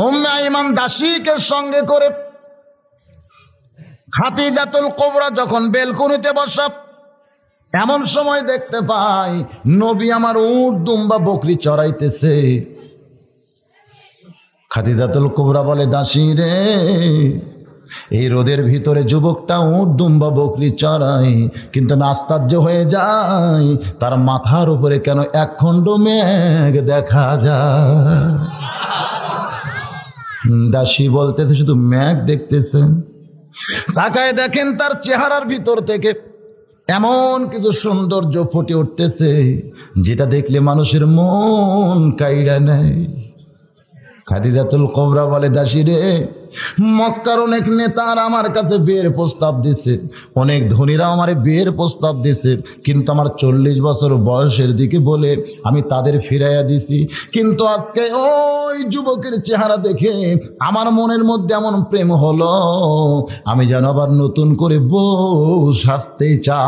উম্মে আইমান দাসীকে সঙ্গে করে খাদিজাতুল কুবরা যখন বেলকুনিতে বসা, এমন সময় দেখতে পাই নবী আমার উট দুম্বা বকরি চড়াইতেছে। খাদিজাতুল কুবরা বলে, দাসী রে, এই রোদের ভিতরে যুবকটা উট দুম্বা বকরি চড়াই, কিন্তু আমি আশ্চর্য হয়ে যাই তার মাথার উপরে কেন একখণ্ড মেঘ দেখা যায়। দাসী বলতেছে, শুধু মেঘ দেখতেছেন? তাকায় দেখেন তার চেহারার ভিতর থেকে এমন কিছু সৌন্দর্য ফুটে উঠতেছে যেটা দেখলে মানুষের মন কাইড়া নেয়। খাদিজাতুল কুবরা বলে, দাসী রে, মক্কার অনেক নেতারা আমার কাছে বিয়ের প্রস্তাব দিছে, অনেক ধনীরা আমার বিয়ের প্রস্তাব দিছে, কিন্তু আমার 40 বছর বয়সের দিকে বলে আমি তাদের ফিরাইয়া দিছি। কিন্তু আজকে ওই যুবকের চেহারা দেখে আমার মনের মধ্যে এমন প্রেম হলো, আমি যেন আবার নতুন করে বউ সাজতে চাই।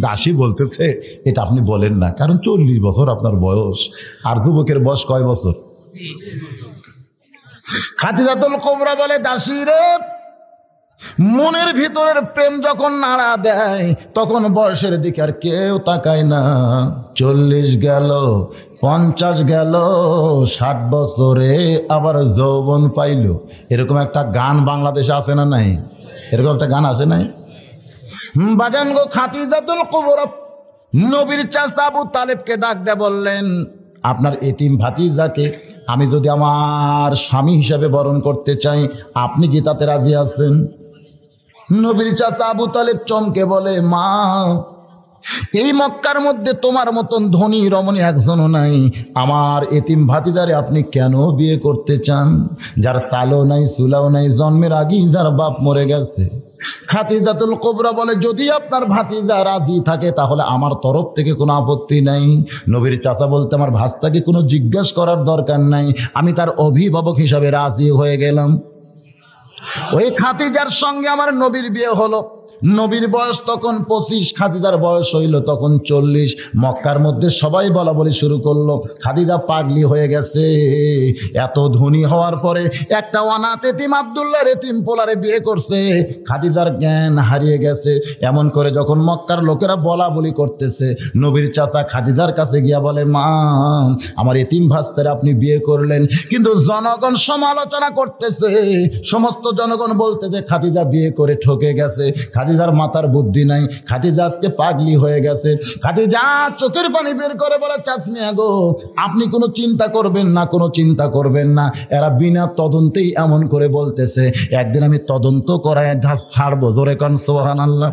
দাসী বলতেছে, এটা আপনি বলেন না, কারণ 40 বছর আপনার বয়স, আর যুবকের বয়স কয় বছর? খাদিজাতুল কুবরা বলে, দাসী রে, মনের ভিতরের প্রেম যখন নাড়া দেয় তখন বয়সের দিকে আর কেউ তাকায় না। 40 গেল, 50 গেল, 60 বছরে আবার যৌবন পাইল। এরকম একটা গান বাংলাদেশে আছে না নাই? এরকম একটা গান আছে নাই? বাজান গো, খাদিজাতুল কুবরা নবীর চাচা আবু তালেবকে ডাক দিয়ে বললেন, আপনার এতিম ভাতিজাকে আমি যদি আমার স্বামী হিসাবে বরণ করতে চাই, আপনি কি তাতে রাজি আছেন? নবীর চাচা আবু তালেব চমকে বলে, মা, এই মক্কার মধ্যে তোমার মতন ধনী রমণী একজনও নাই, আমার এতিম ভাতিজারে আপনি কেন বিয়ে করতে চান, যার সালও নাই সুলাও নাই, জন্মের আগেই যার বাপ মরে গেছে? খাদিজাতুল কুবরা বলে, যদি আপনার ভাতিজা রাজি থাকে তাহলে আমার তরফ থেকে কোনো আপত্তি নাই। নবীর চাচা বলতে, আমার ভাস্তাকে কোনো জিজ্ঞাসা করার দরকার নাই, আমি তার অভিভাবক হিসাবে রাজি হয়ে গেলাম। ওই খাদিজার সঙ্গে আমার নবীর বিয়ে হলো। নবীর বয়স তখন 25, খাদিজার বয়স হইল তখন 40। মক্কার মধ্যে সবাই বলা বলি শুরু করলো, খাদিজা পাগলি হয়ে গেছে। এত ধনী হওয়ার পরে একটা অনাথ এতিম আব্দুল্লাহর এতিম পোলারে বিয়ে করছে, খাদিজার জ্ঞান হারিয়ে গেছে। এমন করে যখন মক্কার লোকেরা বলা বলি করতেছে, নবীর চাচা খাদিজার কাছে গিয়া বলে, মা, আমার এতিম ভাস্তারে আপনি বিয়ে করলেন, কিন্তু জনগণ সমালোচনা করতেছে, সমস্ত জনগণ বলতেছে খাদিজা বিয়ে করে ঠকে গেছে, খাদিজার মাথার বুদ্ধি নাই, খাদিজা আজকে পাগলি হয়ে গেছে। খাদিজা চোখের পানি বের করে বলে, চাচমিয়া গো, আপনি কোনো চিন্তা করবেন না, কোনো চিন্তা করবেন না, এরা বিনা তদন্তেই এমন করে বলতেছে, একদিন আমি তদন্ত করায় যা ছাড়বো। জোরে কান সুবহানাল্লাহ।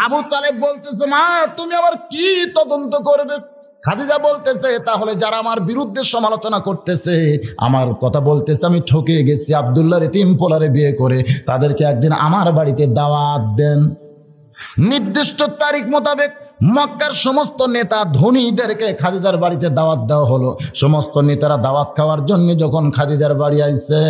আবু তালেব বলতেছে, মা, তুমি আবার কি তদন্ত করবে? খাদিজা বলতেছে, তাহলে যারা আমার বিরুদ্ধে সমালোচনা করতেছে, আমার কথা বলতেছে আমি ঠকে গেছি আব্দুল্লাহর এতিম পোলারে বিয়ে করে, তাদেরকে একদিন আমার বাড়িতে দাওয়াত দেন। নির্দিষ্ট তারিখ মোতাবেক মক্কার সমস্ত নেতা ধনীদেরকে খাদিজার বাড়িতে দাওয়াত দেওয়া হলো। সমস্ত নেতারা দাওয়াত খাওয়ার জন্য যখন খাদিজার বাড়ি আইছে,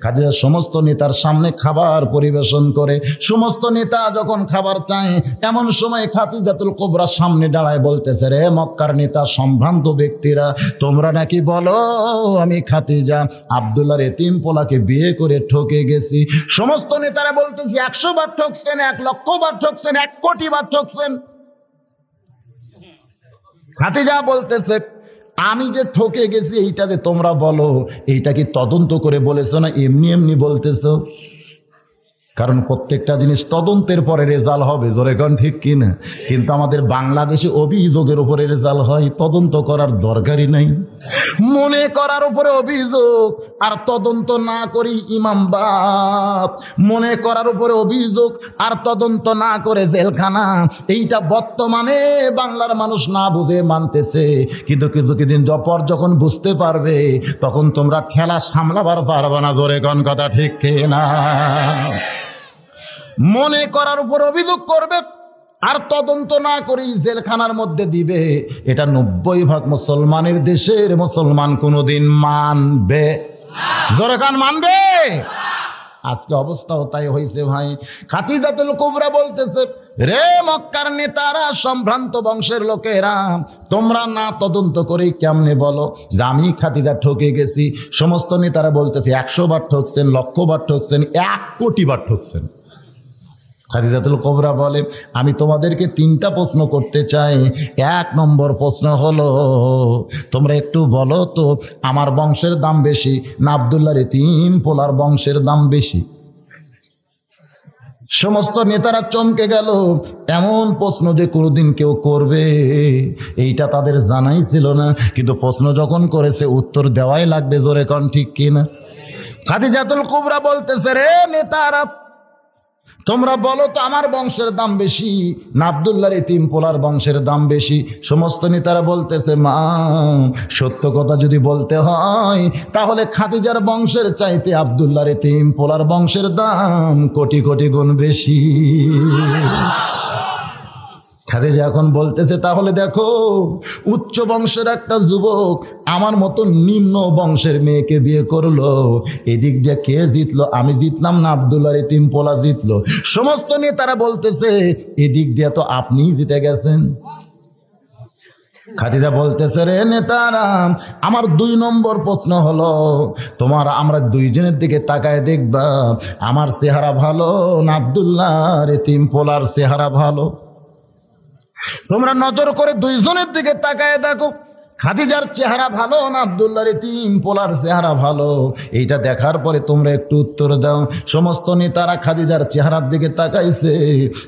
খাদিজার সমস্ত নেতার সামনে খাবার পরিবেশন করে, সমস্ত নেতা যখন খাবার চায়, এমন সময় খাদিজাতুল কুবরা সামনে দাঁড়ায় বলতেছে, রে মক্কার নেতা সম্ভ্রান্ত ব্যক্তিরা, তোমরা নাকি বলো আমি খাদিজা আব্দুল্লাহর এতিম পোলাকে বিয়ে করে ঠকে গেছি। সমস্ত নেতারা বলতেছি 100 বার ঠকছেন, 1 লক্ষ বার ঠকছেন, 1 কোটি বার ঠকছেন। খাদিজা বলতেছে, আমি যে ঠকে গেছি এইটা যে তোমরা বলো, এইটা কি তদন্ত করে বলেছো না এমনি এমনি বলতেছো? কারণ প্রত্যেকটা জিনিস তদন্তের পরে রেজাল্ট হবে, জোরে কোন ঠিক কিনা? কিন্তু আমাদের বাংলাদেশে অভিযোগের উপরে রেজাল্ট হয়, তদন্ত করার দরকারই নাই। মনে করার উপরে অভিযোগ, আর তদন্ত না করি ইমাম বাপ। মনে করার উপরে অভিযোগ আর তদন্ত না করে জেলখানা। এইটা বর্তমানে বাংলার মানুষ না বুঝে মানতেছে, কিন্তু কিছুদিন পর যখন বুঝতে পারবে তখন তোমরা খেলা সামলাবার পারবে না। জোরে কোন কথা ঠিক কিনা? মনে করার উপর অভিযোগ করবে আর তদন্ত না করে জেলখানার মধ্যে দিবে, এটা 90% মুসলমানের দেশের মুসলমান কোনোদিন মানবে? জোরে কান মানবে? আজকে অবস্থাও তাই হয়েছে ভাই। খাদিজাতুল কুবরা বলতেছে, রে মক্কার নেতারা, সম্ভ্রান্ত বংশের লোকেরা, তোমরা না তদন্ত করে কেমনে বলো যে আমি খাদিজা ঠকে গেছি? সমস্ত নেতারা বলতেছে 100 বার ঠকছেন, 1,00,000 বার ঠকছেন, 1 কোটি বার ঠকছেন। খাদিজাতুল কুবরা বলে, আমি তোমাদেরকে 3টা প্রশ্ন করতে চাই। 1 নম্বর প্রশ্ন হলো, তোমরা একটু বলো তো আমার বংশের দাম বেশি না আব্দুল্লাহর এতিম পোলার বংশের দাম বেশি? সমস্ত নেতারা চমকে গেল। এমন প্রশ্ন যে কোনোদিন কেউ করবে এইটা তাদের জানাই ছিল না, কিন্তু প্রশ্ন যখন করেছে উত্তর দেওয়াই লাগবে, জোরে কোন ঠিক কিনা? খাদিজাতুল কুবরা বলতেছে, রে নেতারা, তোমরা বলো তো আমার বংশের দাম বেশি না আব্দুল্লাহর এতিম পোলার বংশের দাম বেশি? সমস্ত নেতারা বলতেছে, মা, সত্য কথা যদি বলতে হয় তাহলে খাদিজার বংশের চাইতে আব্দুল্লাহর এতিম পোলার বংশের দাম কোটি কোটি গুণ বেশি। খাদিজা এখন বলতেছে, তাহলে দেখো, উচ্চ বংশের একটা যুবক আমার মতো নিম্ন বংশের মেয়েকে বিয়ে করলো, এদিক দিয়ে কে জিতলো? আমি জিতলাম না আব্দুল্লাহর এতিম পোলা জিতলো? সমস্ত নেতারা বলতেছে, এদিক দিয়ে তো আপনিই জিতে গেছেন। খাদিজা বলতেছে, রে নেতারা, আমার 2 নম্বর প্রশ্ন হলো, আমরা 2 জনের দিকে তাকায় দেখবা আমার চেহারা ভালো না আব্দুল্লাহর এতিম পোলার চেহারা ভালো? তোমরা নজর করে 2 জনের দিকে তাকায় দেখো, খাদিজার চেহারা ভালো না আব্দুল্লাহর এতিম পোলার চেহারা ভালো? এইটা দেখার পরে তোমরা একটু উত্তর দাও। সমস্ত নেতারা খাদিজার চেহারার দিকে তাকাইছে,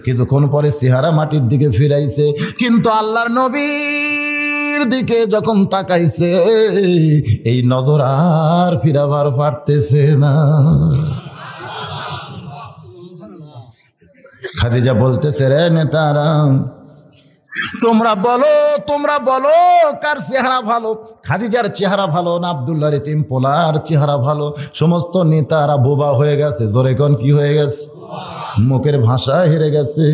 কিছুক্ষণ পরে চেহারা মাটির দিকে ফিরাইছে, কিন্তু আল্লাহর নবীর দিকে যখন তাকাইছে এই নজর আর ফিরাবার পারতেছে না। খাদিজা বলতেছে, রে নেতারা, তোমরা বলো কার চেহারা ভালো, খাদিজার চেহারা ভালো না আব্দুল্লাহর এতিম পোলার চেহারা ভালো? সমস্ত নেতারা বোবা হয়ে গেছে, জোরে কোন কি হয়ে গেছে? মুখের ভাষা হেরে গেছে।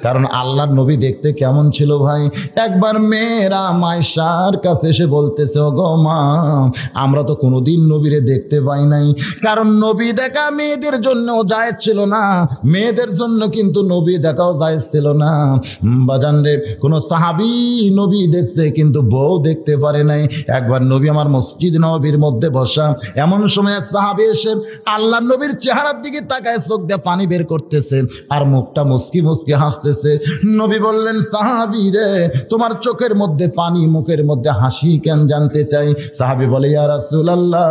কারণ আল্লাহর নবী দেখতে কেমন ছিল ভাই? একবার মেয়েরা মায়েশার কাছে এসে বলতেছে, ও গো মা, আমরা তো কোনোদিন নবীরে দেখতে পাই নাই। কারণ নবী দেখা মেয়েদের জন্য জায়েজ ছিল না, মেয়েদের জন্য কিন্তু নবী দেখাও জায়েজ ছিল না। বাজান রে, কোনো সাহাবী নবী দেখছে কিন্তু বউ দেখতে পারে নাই। একবার নবী আমার মসজিদ নববীর মধ্যে বসা, এমন সময় এক সাহাবী এসে আল্লাহর নবীর চেহারার দিকে তাকায় চোখ দিয়ে পানি বের করতেছে আর মুখটা মুচকি মুচকি হাসতেছে। নবী বললেন, সাহাবী রে, তোমার চোখের মধ্যে পানি, মুখের মধ্যে হাসি কেন জানতে চাই? সাহাবী বলে, ইয়া রাসূলুল্লাহ,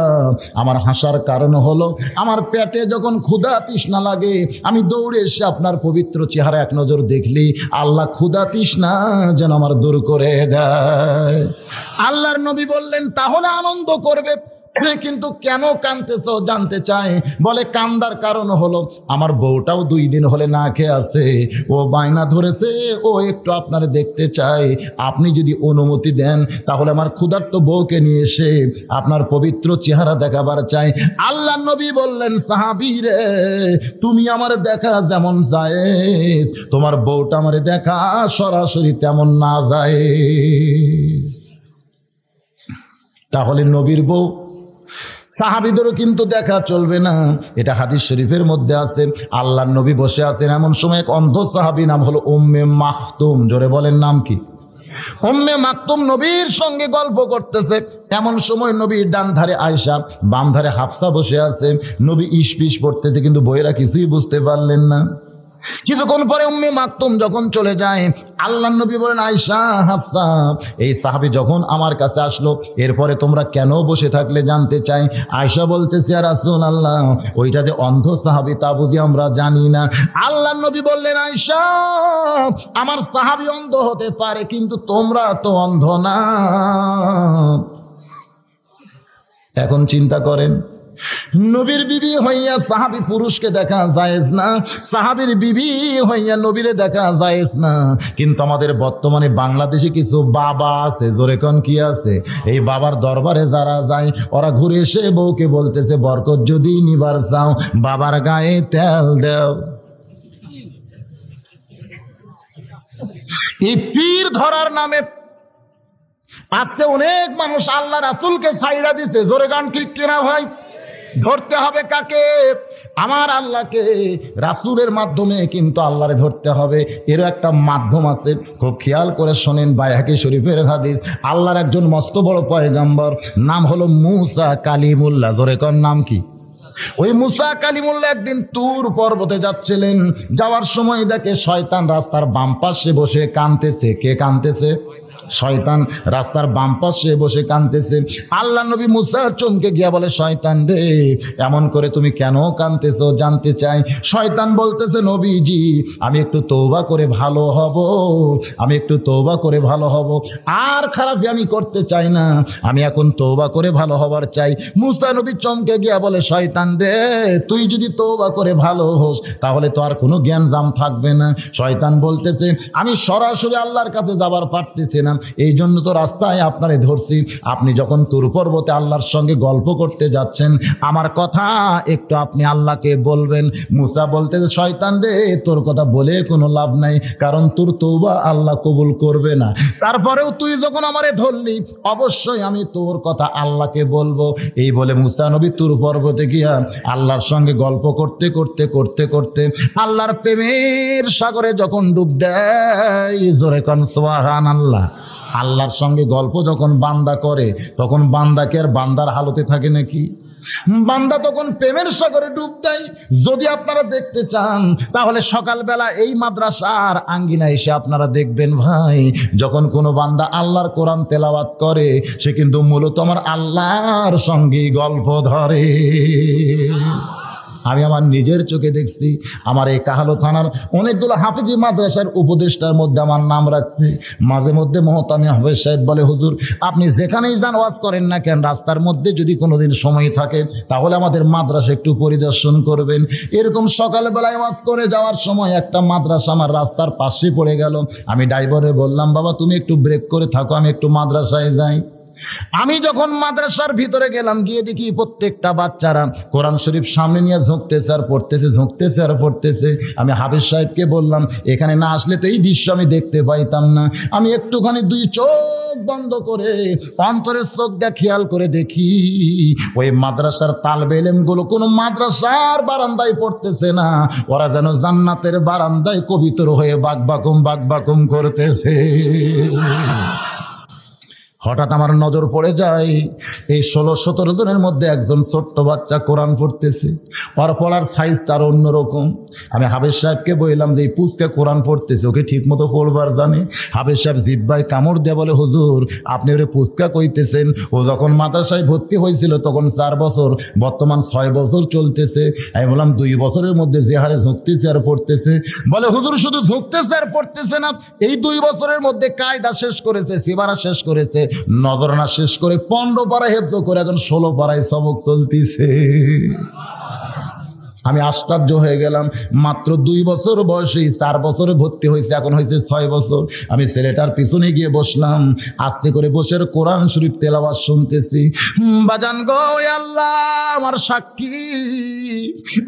আমার হাসার কারণ হলো আমার পেটে যখন ক্ষুধা তৃষ্ণা লাগে আমি দৌড়ে এসে আপনার পবিত্র চেহারা এক নজর দেখলি আল্লাহ ক্ষুধা তৃষ্ণা যেন আমার দূর করে দেয়। আল্লাহর নবী বললেন, তাহলে আনন্দ করবে, কিন্তু কেন কাঁদতেছো জানতে চাই? বলে, কান্দার কারণ হলো আমার বউটাও 2 দিন হলে না খেয়ে আছে, ও বায়না ধরেছে ও একটু আপনারে দেখতে চাই। আপনি যদি অনুমতি দেন তাহলে আমার ক্ষুধার্ত বউকে নিয়ে এসে আপনার পবিত্র চেহারা দেখাবার চাই। আল্লাহ নবী বললেন, সাহাবী রে, তুমি আমার দেখা যেমন জায়েজ, তোমার বউটা আমারে দেখা সরাসরি তেমন না জায়েজ। তাহলে নবীর বউ সাহাবীদেরও কিন্তু দেখা চলবে না। এটা হাদিস শরীফের মধ্যে আছে। আল্লাহর নবী বসে আছেন, এমন সময় এক অন্ধ সাহাবী, নাম হলো উম্মে মাকতুম। জোরে বলেন, নাম কি? উম্মে মাকতুম নবীর সঙ্গে গল্প করতেছে। এমন সময় নবীর ডান ধারে আয়েশা, বাম ধারে হাফসা বসে আছে। নবী ইশপিশ পড়তেছে, কিন্তু বইয়েরা কিছুই বুঝতে পারলেন না। কিছুক্ষণ পরে উম্মে মাকতুম যখন চলে যায়, আল্লাহর নবী বলেন, আয়েশা, হাফসা, এই সাহাবী যখন আমার কাছে আসলো, এরপরে তোমরা কেন বসে থাকলে জানতে চাই। আয়েশা বলতেছে, ইয়া রাসূলুল্লাহ, ওইটা যে অন্ধ সাহাবী তা বুঝি আমরা জানি না। আল্লাহর নবী বললেন, আয়েশা, আমার সাহাবী অন্ধ হতে পারে, কিন্তু তোমরা তো অন্ধ না। এখন চিন্তা করেন, নবীর বিবি হইয়া সাহাবী পুরুষকে দেখা জায়েজ না, সাহাবীর বিবি হইয়া নবীরে দেখা জায়েজ না। কিন্তু আমাদের বর্তমানে বাংলাদেশে কিছু বাবা আছে, জোরে কোন কি আছে? এই বাবার দরবারে যারা যায় ওরা ঘুরে এসে বউকে বলতেছে, বরকত যদি নিবার চাও বাবার গায়ে তেল দাও। এই পীর ধরার নামে আজকে অনেক মানুষ আল্লাহ রাসূলকে ছাইড়া দিছে, জোরে গান ঠিক কিনা ভাই? ধরতে হবে কাকে? আমার আল্লাহকে। রাসূলের মাধ্যমে কিন্তু আল্লাহরে ধরতে হবে। এরও একটা মাধ্যম আছে, খুব খেয়াল করে শোনেন। বাইহাকি শরীফের হাদিস, আল্লাহর একজন মস্ত বড় পয়গম্বর, নাম হলো মুসা কালিমুল্লাহ। ধরে কর নাম কি? ওই মুসা কালিমুল্লাহ একদিন তুর পর্বতে যাচ্ছিলেন। যাওয়ার সময় দেখে শয়তান রাস্তার বাম পাশে বসে কাঁদতেছে। কে কাঁদতেছে? শয়তান রাস্তার বাম পাশে বসে কাঁদতেছে। আল্লাহ নবী মুসা চমকে গিয়া বলে, শয়তান রে, এমন করে তুমি কেন কাঁদতেছো জানতে চাই? শয়তান বলতেছে, নবীজি, আমি একটু তওবা করে ভালো হব, আমি একটু তওবা করে ভালো হব, আর খারাপই আমি করতে চাই না, আমি এখন তওবা করে ভালো হবার চাই। মুসা নবী চমকে গিয়া বলে, শয়তান রে, তুই যদি তওবা করে ভালো হোস তাহলে তো আর কোনো জ্ঞান জাম থাকবে না। শয়তান বলতেছে, আমি সরাসরি আল্লাহর কাছে যাবার পারতেছি না, এই জন্য তো রাস্তায় আপনারে ধরছি। আপনি যখন তুর পর্বতে আল্লাহর সঙ্গে গল্প করতে যাচ্ছেন, আমার কথা একটু আপনি আল্লাহকে বলবেন। মুসা বলতেছে, শয়তান রে, তোর কথা বলে কোনো লাভ নাই, কারণ তোর তওবা আল্লাহ কবুল করবে না। তারপরেও তুই যখন আমারে ধরলি, অবশ্যই আমি তোর কথা আল্লাহকে বলবো। এই বলে মুসা নবী তুর পর্বতে গিয়া আল্লাহর সঙ্গে গল্প করতে করতে করতে করতে আল্লাহর প্রেমের সাগরে যখন ডুব দেয়, জোরে কোন সুবহানাল্লাহ। আল্লাহর সঙ্গে গল্প যখন বান্দা করে, তখন বান্দাকে আর বান্দার হালতে থাকে নাকি? বান্দা তখন প্রেমের সাগরে ডুব দেয়। যদি আপনারা দেখতে চান, তাহলে সকালবেলা এই মাদ্রাসার আঙ্গিনায় এসে আপনারা দেখবেন ভাই, যখন কোনো বান্দা আল্লাহর কোরআন তেলাওয়াত করে, সে কিন্তু মূলত আমার আল্লাহর সঙ্গেই গল্প ধরে। আমি আমার নিজের চোখে দেখছি। আমার এই কাহালো থানার অনেকগুলো হাফিজি মাদ্রাসার উপদেষ্টার মধ্যে আমার নাম রাখছে। মাঝে মধ্যে মহতামি হাফেজ সাহেব বলে, হুজুর, আপনি যেখানেই যান ওয়াজ করেন না কেন, রাস্তার মধ্যে যদি কোনোদিন সময় থাকে তাহলে আমাদের মাদ্রাসা একটু পরিদর্শন করবেন। এরকম সকালবেলায় ওয়াজ করে যাওয়ার সময় একটা মাদ্রাসা আমার রাস্তার পাশে পড়ে গেল। আমি ড্রাইভারে বললাম, বাবা তুমি একটু ব্রেক করে থাকো, আমি একটু মাদ্রাসায় যাই। আমি যখন মাদ্রাসার ভিতরে গেলাম, গিয়ে দেখি প্রত্যেকটা বাচ্চারা কোরআন শরীফ সামনে নিয়ে ঝুঁকতেছে আর পড়তেছে, ঝুঁকতেছে আর পড়তেছে। আমি হাফেজ সাহেবকে বললাম, এখানে না আসলে তো এই দৃশ্য আমি দেখতে পাইতাম না। আমি একটুখানি দুই চোখ বন্ধ করে অন্তরের চোখ দিয়ে খেয়াল করে দেখি, ওই মাদ্রাসার তালবে ইলমগুলো কোনো মাদ্রাসার বারান্দায় পড়তেছে না, ওরা যেন জান্নাতের বারান্দায় কবিতর হয়ে বাকবাকুম করতেছে। হঠাৎ আমার নজর পড়ে যায়, এই 16-17 জনের মধ্যে একজন ছোট্ট বাচ্চা কোরআন পড়তেছে। ওর পড়ার সাইজটা আর অন্যরকম। আমি হাফেজ সাহেবকে বললাম যে এই পুচকে কোরআন পড়তেছে, ওকে ঠিক মতো পড়বার জানে? হাফেজ সাহেব জিব্বায় কামড় দিয়ে বলে, হুজুর, আপনি ওরে পুচকা কইতেছেন? ও যখন মাদ্রাসায় ভর্তি হয়েছিল তখন 4 বছর, বর্তমান 6 বছর চলতেছে। আমি বললাম, 2 বছরের মধ্যে যে হারে ঝুঁকতেছে আর পড়তেছে। বলে, হুজুর, শুধু ঝুঁকতেছে আর পড়তেছে না, এই 2 বছরের মধ্যে কায়দা শেষ করেছে, সিবারা শেষ করেছে, নজরানা শেষ করে 15 পারা হেফজ করে এখন 16 পারায় সবক চলতেছে। আমি আশ্চর্য হয়ে গেলাম। মাত্র 2 বছর বয়সে 4 বছরে ভর্তি হয়েছে, এখন হয়েছে 6 বছর। আমি ছেলেটার পিছনে গিয়ে বসলাম, আস্তে করে বসে কোরআন শরীফ তেলাওয়াত শুনতেছি। বাজান গো, আল্লাহ আমার সাক্ষী,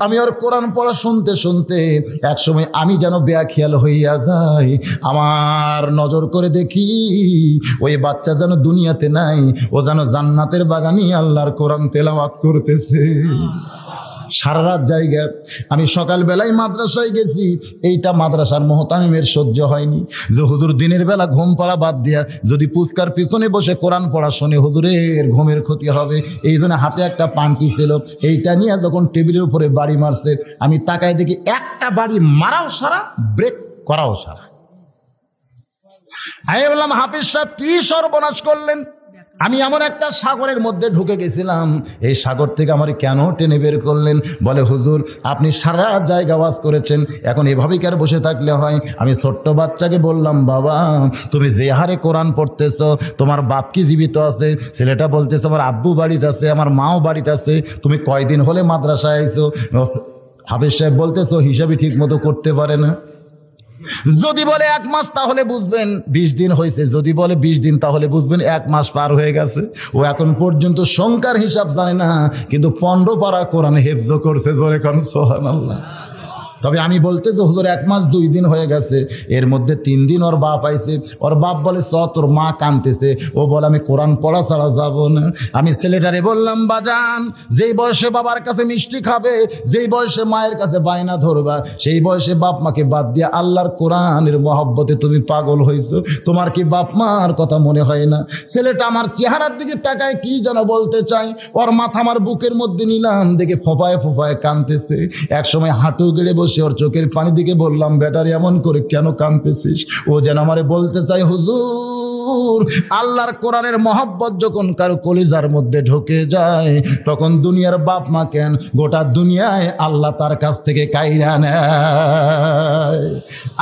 আমি ওর কোরআন পড়া শুনতে শুনতে একসময় আমি যেন বেয়াখিয়াল হইয়া যাই। আমার নজর করে দেখি ওই বাচ্চা যেন দুনিয়াতে নাই, ও যেন জান্নাতের বাগানি আল্লাহর কোরআন তেলাওয়াত করতেছে। সারা রাত জায়গা। আমি সকালবেলায় মাদ্রাসায় গেছি, এইটা মাদ্রাসার মোহতামিমের সহ্য হয়নি যে হুজুর দিনের বেলা ঘুম পড়া বাদ দিয়া যদি পুচকার পিছনে বসে কোরআন পড়া শোনে, হুজুরের ঘুমের ক্ষতি হবে। এই জন্য হাতে একটা পান্টি ছিল, এইটা নিয়ে যখন টেবিলের উপরে বাড়ি মারছে, আমি তাকায় দেখি একটা বাড়ি মারাও সারা, ব্রেক করাও সারা। আমি বললাম, হাফিজ সাহেব কি সর্বনাশ করলেন? আমি এমন একটা সাগরের মধ্যে ঢুকে গেছিলাম, এই সাগর থেকে আমার কেন টেনে বের করলেন? বলে, হুজুর, আপনি সারা জায়গা ওয়াজ করেছেন, এখন এভাবেই কি আর বসে থাকলে হয়? আমি ছোট্ট বাচ্চাকে বললাম, বাবা তুমি যে হারে কোরআন পড়তেছ, তোমার বাপ কি জীবিত আছে? ছেলেটা বলতেছে, আমার আব্বু বাড়িতে আছে, আমার মাও বাড়িতে আছে। তুমি কয়দিন হলে মাদ্রাসায় আইছো? হাফেজ সাহেব বলতেছো হিসাবই ঠিক মতো করতে পারে না। যদি বলে 1 মাস তাহলে বুঝবেন 20 দিন হয়েছে, যদি বলে 20 দিন তাহলে বুঝবেন 1 মাস পার হয়ে গেছে। ও এখন পর্যন্ত সংখ্যার হিসাব জানে না, কিন্তু 15 পারা কোরআন হেফজ করছে। জোরে কোন সুবহানাল্লাহ। তবে আমি বলতে যে হুজুর 1 মাস 2 দিন হয়ে গেছে, এর মধ্যে 3 দিন ওর বাপ আইছে, ওর বাপ বলে চ তোর মা কাঁদতেছে, ও বলে আমি কোরআন পড়া ছাড়া যাব না। আমি ছেলেটারে বললাম বাজান, যেই বয়সে বাবার কাছে মিষ্টি খাবে, যেই বয়সে মায়ের কাছে বায়না ধরবা, সেই বয়সে বাপ মাকে বাদ দিয়ে আল্লাহর কোরআনের মহব্বতে তুমি পাগল হয়েছো, তোমার কি বাপ মার কথা মনে হয় না? ছেলেটা আমার চেহারার দিকে তাকায় কি যেন বলতে চাই, ওর মাথা আমার বুকের মধ্যে নিলাম, দেখে ফোঁপায় ফোঁপায় কাঁদতেছে। এক সময় হাঁটু গেড়ে বসে ওর চোখের পানি দিকে বললাম, বেটারে এমন করে কেন কাঁদতেছিস? ও যেন আমারে বলতে চাই, হুজুর আল্লাহর কোরআনের মহব্বত যখন কারো কলিজার মধ্যে ঢুকে যায়, তখন দুনিয়ার বাপ মা কেন, গোটা দুনিয়ায় আল্লাহ তার কাছ থেকে কাইরা নেয়।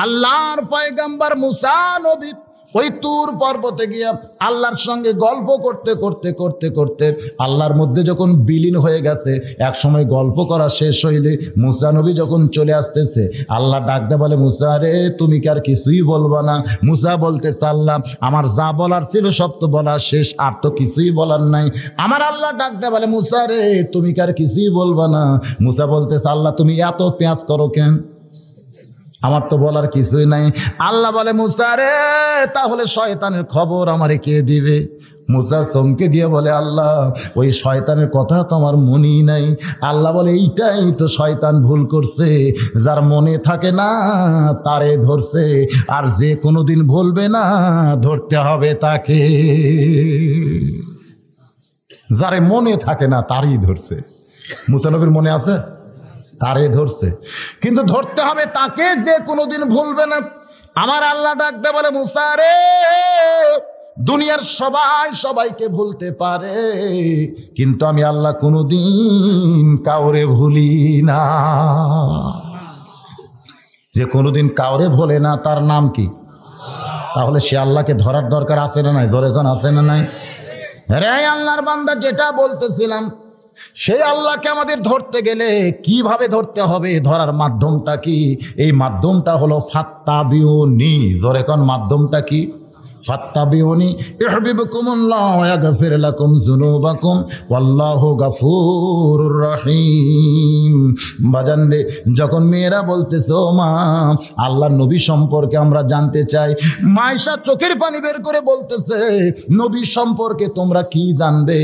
আল্লাহর পয়গম্বর মুসা নবী ওই তুর পর্বতে গিয়া আল্লাহর সঙ্গে গল্প করতে করতে করতে করতে আল্লাহর মধ্যে যখন বিলীন হয়ে গেছে, এক সময় গল্প করা শেষ হইলে মুসা নবী যখন চলে আসতেছে, আল্লাহ ডাকতে বলে, মুসা রে তুমি কি আর কিছুই বলবা না? মুসা বলতেছে, আল্লাহ আমার যা বলার ছিল সব তো বলা শেষ, আর তো কিছুই বলার নাই। আমার আল্লাহ ডাকতে বলে, মুসা রে তুমি কি আর কিছুই বলবা না? মুসা বলতেছে, আল্লাহ তুমি এত পেঁয়াজ করো কেন? আমার তো বলার কিছুই নাই। আল্লাহ বলে, মুসা রে তাহলে শয়তানের খবর আমারে কে দিবে? মুসা চমকে দিয়ে বলে, আল্লাহ ওই শয়তানের কথা তো আমার মনেই নাই। আল্লাহ বলে, এইটাই তো শয়তান ভুল করছে, যার মনে থাকে না তারে ধরছে, আর যে কোনোদিন ভুলবে না ধরতে হবে তাকে। যারে মনে থাকে না তারই ধরছে। মুসা নবীর মনে আছে, তারে ধরছে, কিন্তু ধরতে হবে তাকে যে কোনোদিন ভুলবে না। আমার আল্লাহ ডাকতে বলে, মুসা রে দুনিয়ার সবাই সবাইকে ভুলতে পারে, কিন্তু আমি আল্লাহ কোনোদিন কাউরে ভুলি না। যে কোনোদিন কাউরে ভোলে না তার নাম কি? তাহলে সে আল্লাহকে ধরার দরকার আছে না নাই? ধরে এখন আছে না নাই? রে আল্লাহর বান্দা, যেটা বলতেছিলাম, সেই আল্লাহকে আমাদের ধরতে গেলে কিভাবে ধরতে হবে, ধরার মাধ্যমটা কি? এই মাধ্যমটা হলো ফাত্তাবিউনি। জোরে কোন মাধ্যমটা কি? ফাত্তাবিউনি ইউহিব্বুকুমুল্লাহ ওয়া ইয়াগফির লাকুম যুনুবাকুম ওয়াল্লাহু গফুরুর রহিম। বাজান রে, যখন মেয়েরা বলতেছে, ও মা আল্লাহর নবী সম্পর্কে আমরা জানতে চাই, মায়েশা চোখের পানি বের করে বলতেছে, নবী সম্পর্কে তোমরা কি জানবে?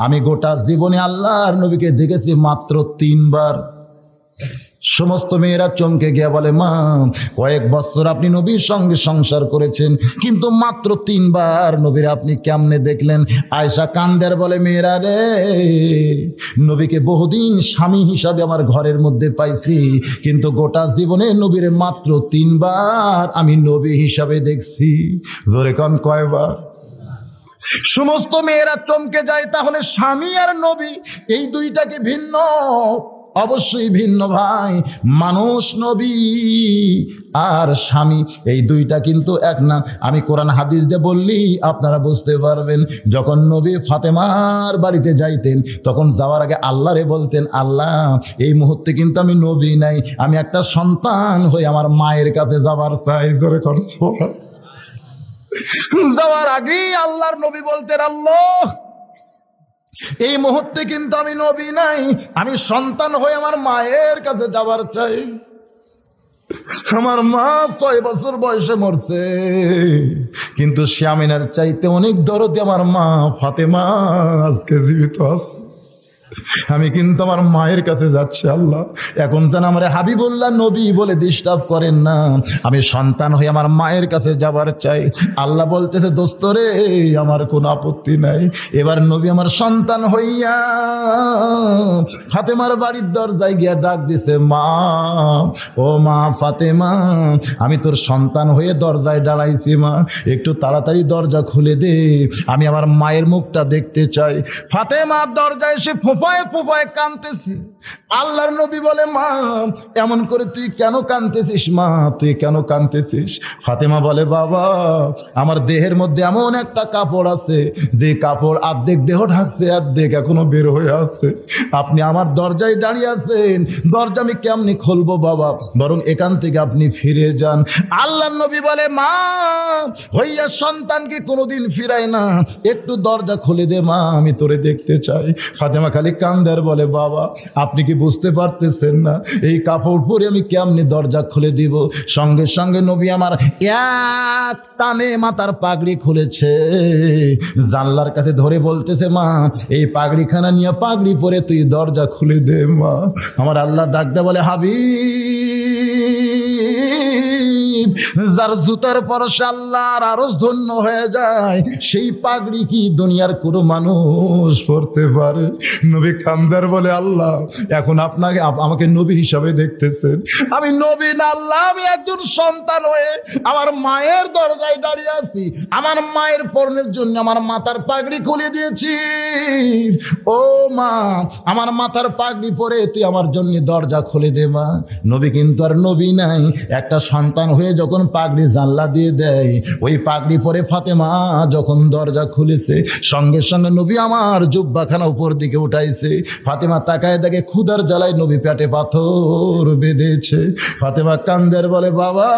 আমি গোটা জীবনে আল্লাহর নবীকে দেখেছি মাত্র 3 বার। সমস্ত মেয়েরা চমকে গিয়া বলে, মা কয়েক বছর আপনি নবীর সঙ্গে সংসার করেছেন, কিন্তু মাত্র 3 বার নবীর আপনি কেমনে দেখলেন? আয়েশা কান্দের বলে, মেয়েরা রে, নবীকে বহুদিন স্বামী হিসাবে আমার ঘরের মধ্যে পাইছি, কিন্তু গোটা জীবনে নবীরে মাত্র 3 বার আমি নবী হিসাবে দেখছি। জোরে কোন কয়বার? সমস্ত মেয়েরা চমকে যায়। তাহলে স্বামী আর নবী এই দুইটাকে ভিন্ন? অবশ্যই ভিন্ন ভাই। মানুষ নবী আর স্বামী এই দুইটা কিন্তু এক না। আমি কোরআন হাদিস দিয়ে বললি আপনারা বুঝতে পারবেন। যখন নবী ফাতেমার বাড়িতে যাইতেন, তখন যাওয়ার আগে আল্লাহরে বলতেন, আল্লাহ এই মুহূর্তে কিন্তু আমি নবী নাই, আমি একটা সন্তান হয়ে আমার মায়ের কাছে যাবার চাই। করে করছো যাওয়ার আগেই আল্লাহর নবী বলতেন, আল্লাহ এই মুহূর্তে কিন্তু আমি নবী নাই, আমি সন্তান হয়ে আমার মায়ের কাছে যাবার চাই। আমার মা 6 বছর বয়সে মরছে, কিন্তু শ্যামিনার চাইতে অনেক দরদে আমার মা ফাতেমা আজকে জীবিত আছে। আমি কিন্তু আমার মায়ের কাছে যাচ্ছি। আল্লাহ এখন যেন আমার হাবিবুল্লাহ নবী বলে ডিস্টার্ব করেন না, আমি সন্তান হয়ে আমার মায়ের কাছে যাবার চাই। আল্লাহ বলতেছে, দোস্ত রে আমার কোনো আপত্তি নাই। এবার নবী আমার সন্তান হইয়া ফাতেমার বাড়ির দরজায় গিয়া ডাক দিছে, মা ও মা ফাতেমা, আমি তোর সন্তান হয়ে দরজায় দাঁড়াইছি, মা একটু তাড়াতাড়ি দরজা খুলে দে, আমি আমার মায়ের মুখটা দেখতে চাই। ফাতেমা দরজায় এসে ফোঁপায় ফোঁপায় কাঁদতেছে। আল্লাহর নবী বলে, মা এমন করে তুই কেন কাঁদতেছিস? মা তুই কেন কাঁদতেছিস? ফাতেমা বলে, বাবা আমার দেহের মধ্যে এমন একটা কাপড় আছে, যে কাপড় অর্ধেক দেহ ঢাকছে, অর্ধেক এখনো বের হয়ে আছে। আপনি আমার দরজায় দাঁড়িয়ে আছেন, দরজা আমি কেমনি খুলবো বাবা, বরং এখান থেকে আপনি ফিরে যান। আল্লাহর নবী বলে, মা হইয়া সন্তানকে কোনোদিন ফিরায় না, একটু দরজা খুলে দে মা, আমি তোরে দেখতে চাই। ফাতেমা খালি কান্দার বলে, বাবা আপনি আপনি কি বুঝতে পারতেছেন না এই কাপড় পরে আমি কেমনে দরজা খুলে দিব? সঙ্গে সঙ্গে নবী আমার এক টানে মাথার পাগড়ি খুলেছে, জানলার কাছে ধরে বলতেছে, মা এই পাগড়িখানা নিয়ে পাগড়ি পরে তুই দরজা খুলে দে মা। আমার আল্লাহ ডাকতে বলে, হাবিব, যার জুতার পরশে আল্লাহর আরশ ধন্য হয়ে যায়, সেই পাগড়ি কি দুনিয়ার কোনো মানুষ পরতে পারে? নবী কান্দার বলে, আল্লাহ এখন আপনাকে আমাকে নবী হিসাবে দেখতেছেন? আমি নবী না আল্লাহ, আমি একজন সন্তান হয়ে আমার মায়ের দরজায় দাঁড়িয়ে আছি। আমার মায়ের পরনের জন্য আমার মাথার পাগড়ি খুলে দিয়েছি। ও মা, আমার মাথার পাগড়ি পরে তুই আমার জন্য দরজা খুলে দে মা। নবী কিন্তু আর নবী নাই, একটা সন্তান হয়ে যখন পাগড়ি জানলা দিয়ে দেয়, ওই পাগড়ি পরে ফাতেমা যখন দরজা খুলেছে, সঙ্গে সঙ্গে নবী আমার জুব্বাখানা উপর দিকে উঠাইছে। ফাতেমা তাকায় দেখে ক্ষুধার জ্বালায় নবী পেটে পাথর বেঁধেছে। ফাতেমা কান্দের বলে, বাবা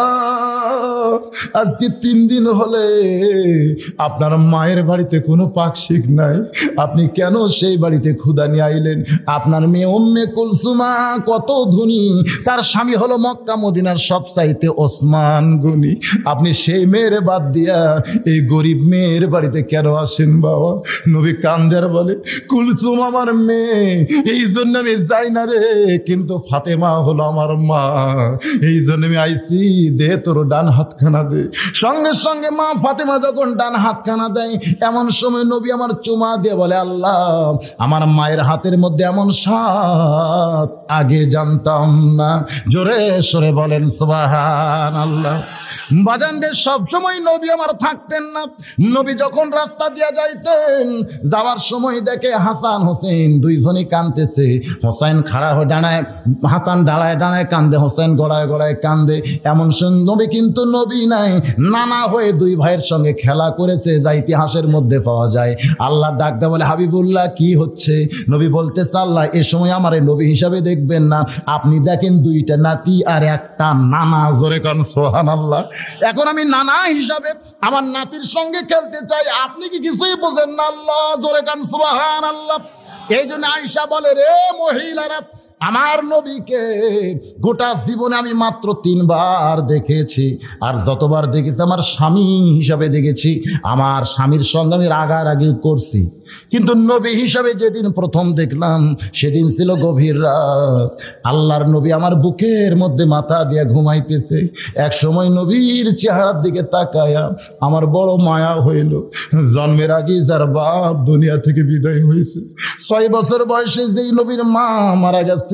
আজকে 3 দিন হলে আপনার মায়ের বাড়িতে কোনো পাকশিক নাই, আপনি কেন সেই বাড়িতে ক্ষুধা নিয়ে আইলেন? আপনার মেয়ে উম্মে কুলসুমা কত ধনী, তার স্বামী হলো মক্কা মদিনার সবচাইতে ওসমান গনি, আপনি সেই মেয়ের বাদ দিয়া এই গরিব মেয়ের বাড়িতে কেন আসেন বাবা? নবী কান্দের বলে, কুলসুম আমার মেয়ে, এই জন্য আমি যাই না রে, কিন্তু ফাতেমা হলো আমার মা, এই জন্য আমি আইসি, দে তোর ডান হাতখানা দে। সঙ্গে সঙ্গে মা ফাতেমা যখন ডান হাতখানা দেয়, এমন সময় নবী আমার চুমা দিয়ে বলে, আল্লাহ আমার মায়ের হাতের মধ্যে এমন স্বাদ আগে জানতাম না। জোরে সরে বলেন সুবহানাল্লাহ। বাজানদের সবসময় নবী আমার থাকতেন না। নবী যখন রাস্তা দিয়ে যাইতেন, যাওয়ার সময় দেখে হাসান হোসেন দুইজনই কাঁদতেছে। হোসেন খাড়া হয়ে দাঁড়ায়, হাসান দাঁড়ায় দাঁড়ায় কান্দে, হোসেন গড়ায় গড়ায় কান্দে। এমন নবী কিন্তু নবী নাই, নানা হয়ে দুই ভাইয়ের সঙ্গে খেলা করেছে, যা ইতিহাসের মধ্যে পাওয়া যায়। আল্লাহ ডাকতে বলে, হাবিবুল্লাহ কি হচ্ছে? নবী বলতেছে, আল্লাহ এ সময় আমার নবী হিসাবে দেখবেন না, আপনি দেখেন 2টা নাতি আর একটা নানা। জোরে কান সুবহানাল্লাহ। এখন আমি নানা হিসাবে আমার নাতির সঙ্গে খেলতে চাই, আপনি কি কিছুই বোঝেন না? আল্লাহ জোরে কান সুবহানাল্লাহ। এই জন্য আয়েশা বলে, রে মহিলারা, আমার নবীকে গোটা জীবনে আমি মাত্র 3 বার দেখেছি, আর যতবার দেখেছি আমার স্বামী হিসাবে দেখেছি। আমার স্বামীর সঙ্গে আমি রাগারাগি করছি, কিন্তু নবী হিসাবে যেদিন প্রথম দেখলাম সেদিন ছিল গভীর রাত। আল্লাহর নবী আমার বুকের মধ্যে মাথা দিয়ে ঘুমাইতেছে। এক সময় নবীর চেহারার দিকে তাকায়া আমার বড় মায়া হইল। জন্মের আগে যার বাপ দুনিয়া থেকে বিদায় হয়েছে, 6 বছর বয়সে যেই নবীর মা মারা গেছে,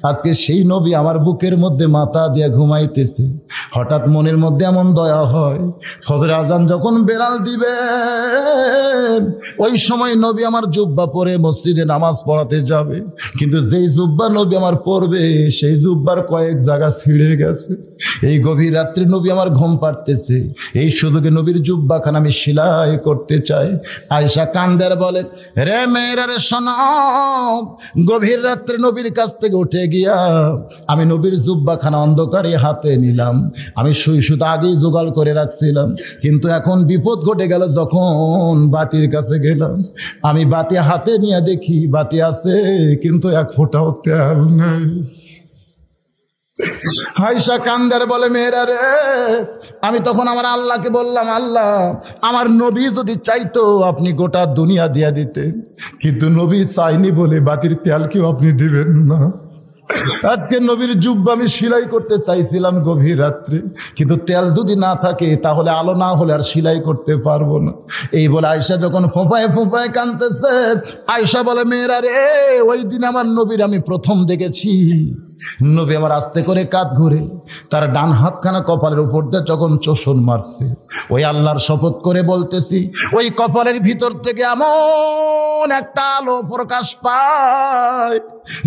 আজকে সেই নবী আমার বুকের মধ্যে মাথা দিয়ে ঘুমাইতেছে। হঠাৎ মনের মধ্যে এমন দয়া হয়, ফজর আজান যখন বেলাল দিবে, ওই সময় নবী আমার জুব্বা পরে মসজিদে নামাজ পড়াতে যাবে, কিন্তু যেই জুব্বা নবী আমার পড়বে সেই জুব্বার কয়েক জায়গা ছিঁড়ে গেছে। এই গভীর রাত্রে নবী আমার ঘুম পাড়তেছে, এই সুযোগে নবীর জুব্বাখানা আমি সেলাই করতে চাই। আয়েশা কান্দের বলে, রে মেয়েরা রে শোনো, গভীর রাত্রে নবীর কাছ থেকে উঠে গিয়া আমি নবীর জুব্বাখানা অন্ধকারে হাতে নিলাম। আমি শুধু আগেই জোগাড় করে রাখছিলাম, কিন্তু এখন বিপদ ঘটে গেল। যখন বাতির কাছে গেলাম, আমি বাতি হাতে নিয়ে দেখি বাতি আছে, কিন্তু 1 ফোঁটাও তেল নেই। আয়েশা কান্দার বলে, মেয়েরা রে, আমি তখন আমার আল্লাহকে বললাম, আল্লাহ আমার নবী যদি চাইতো আপনি গোটা দুনিয়া দিয়া দিতেন, কিন্তু নবী চাইনি বলে বাতির তেল কেউ আপনি দিবেন না। আজকে নবীর জুব্বা আমি সেলাই করতে চাইছিলাম গভীর রাত্রে, কিন্তু তেল যদি না থাকে তাহলে আলো না হলে আর সেলাই করতে পারবো না। এই বলে আয়েশা যখন ফোঁপায় ফোঁপায় কাঁদতেছে, আয়েশা বলে, মেয়েরা রে, ওই দিন আমার নবীর আমি প্রথম দেখেছি। নবী আমার আস্তে করে কাঁধ ঘুরে তার ডান হাতখানা কপালের উপর দিয়ে যখন চোষণ মারছে, ওই আল্লাহর শপথ করে বলতেছি, ওই কপালের ভিতর থেকে এমন একটা আলো প্রকাশ পায়,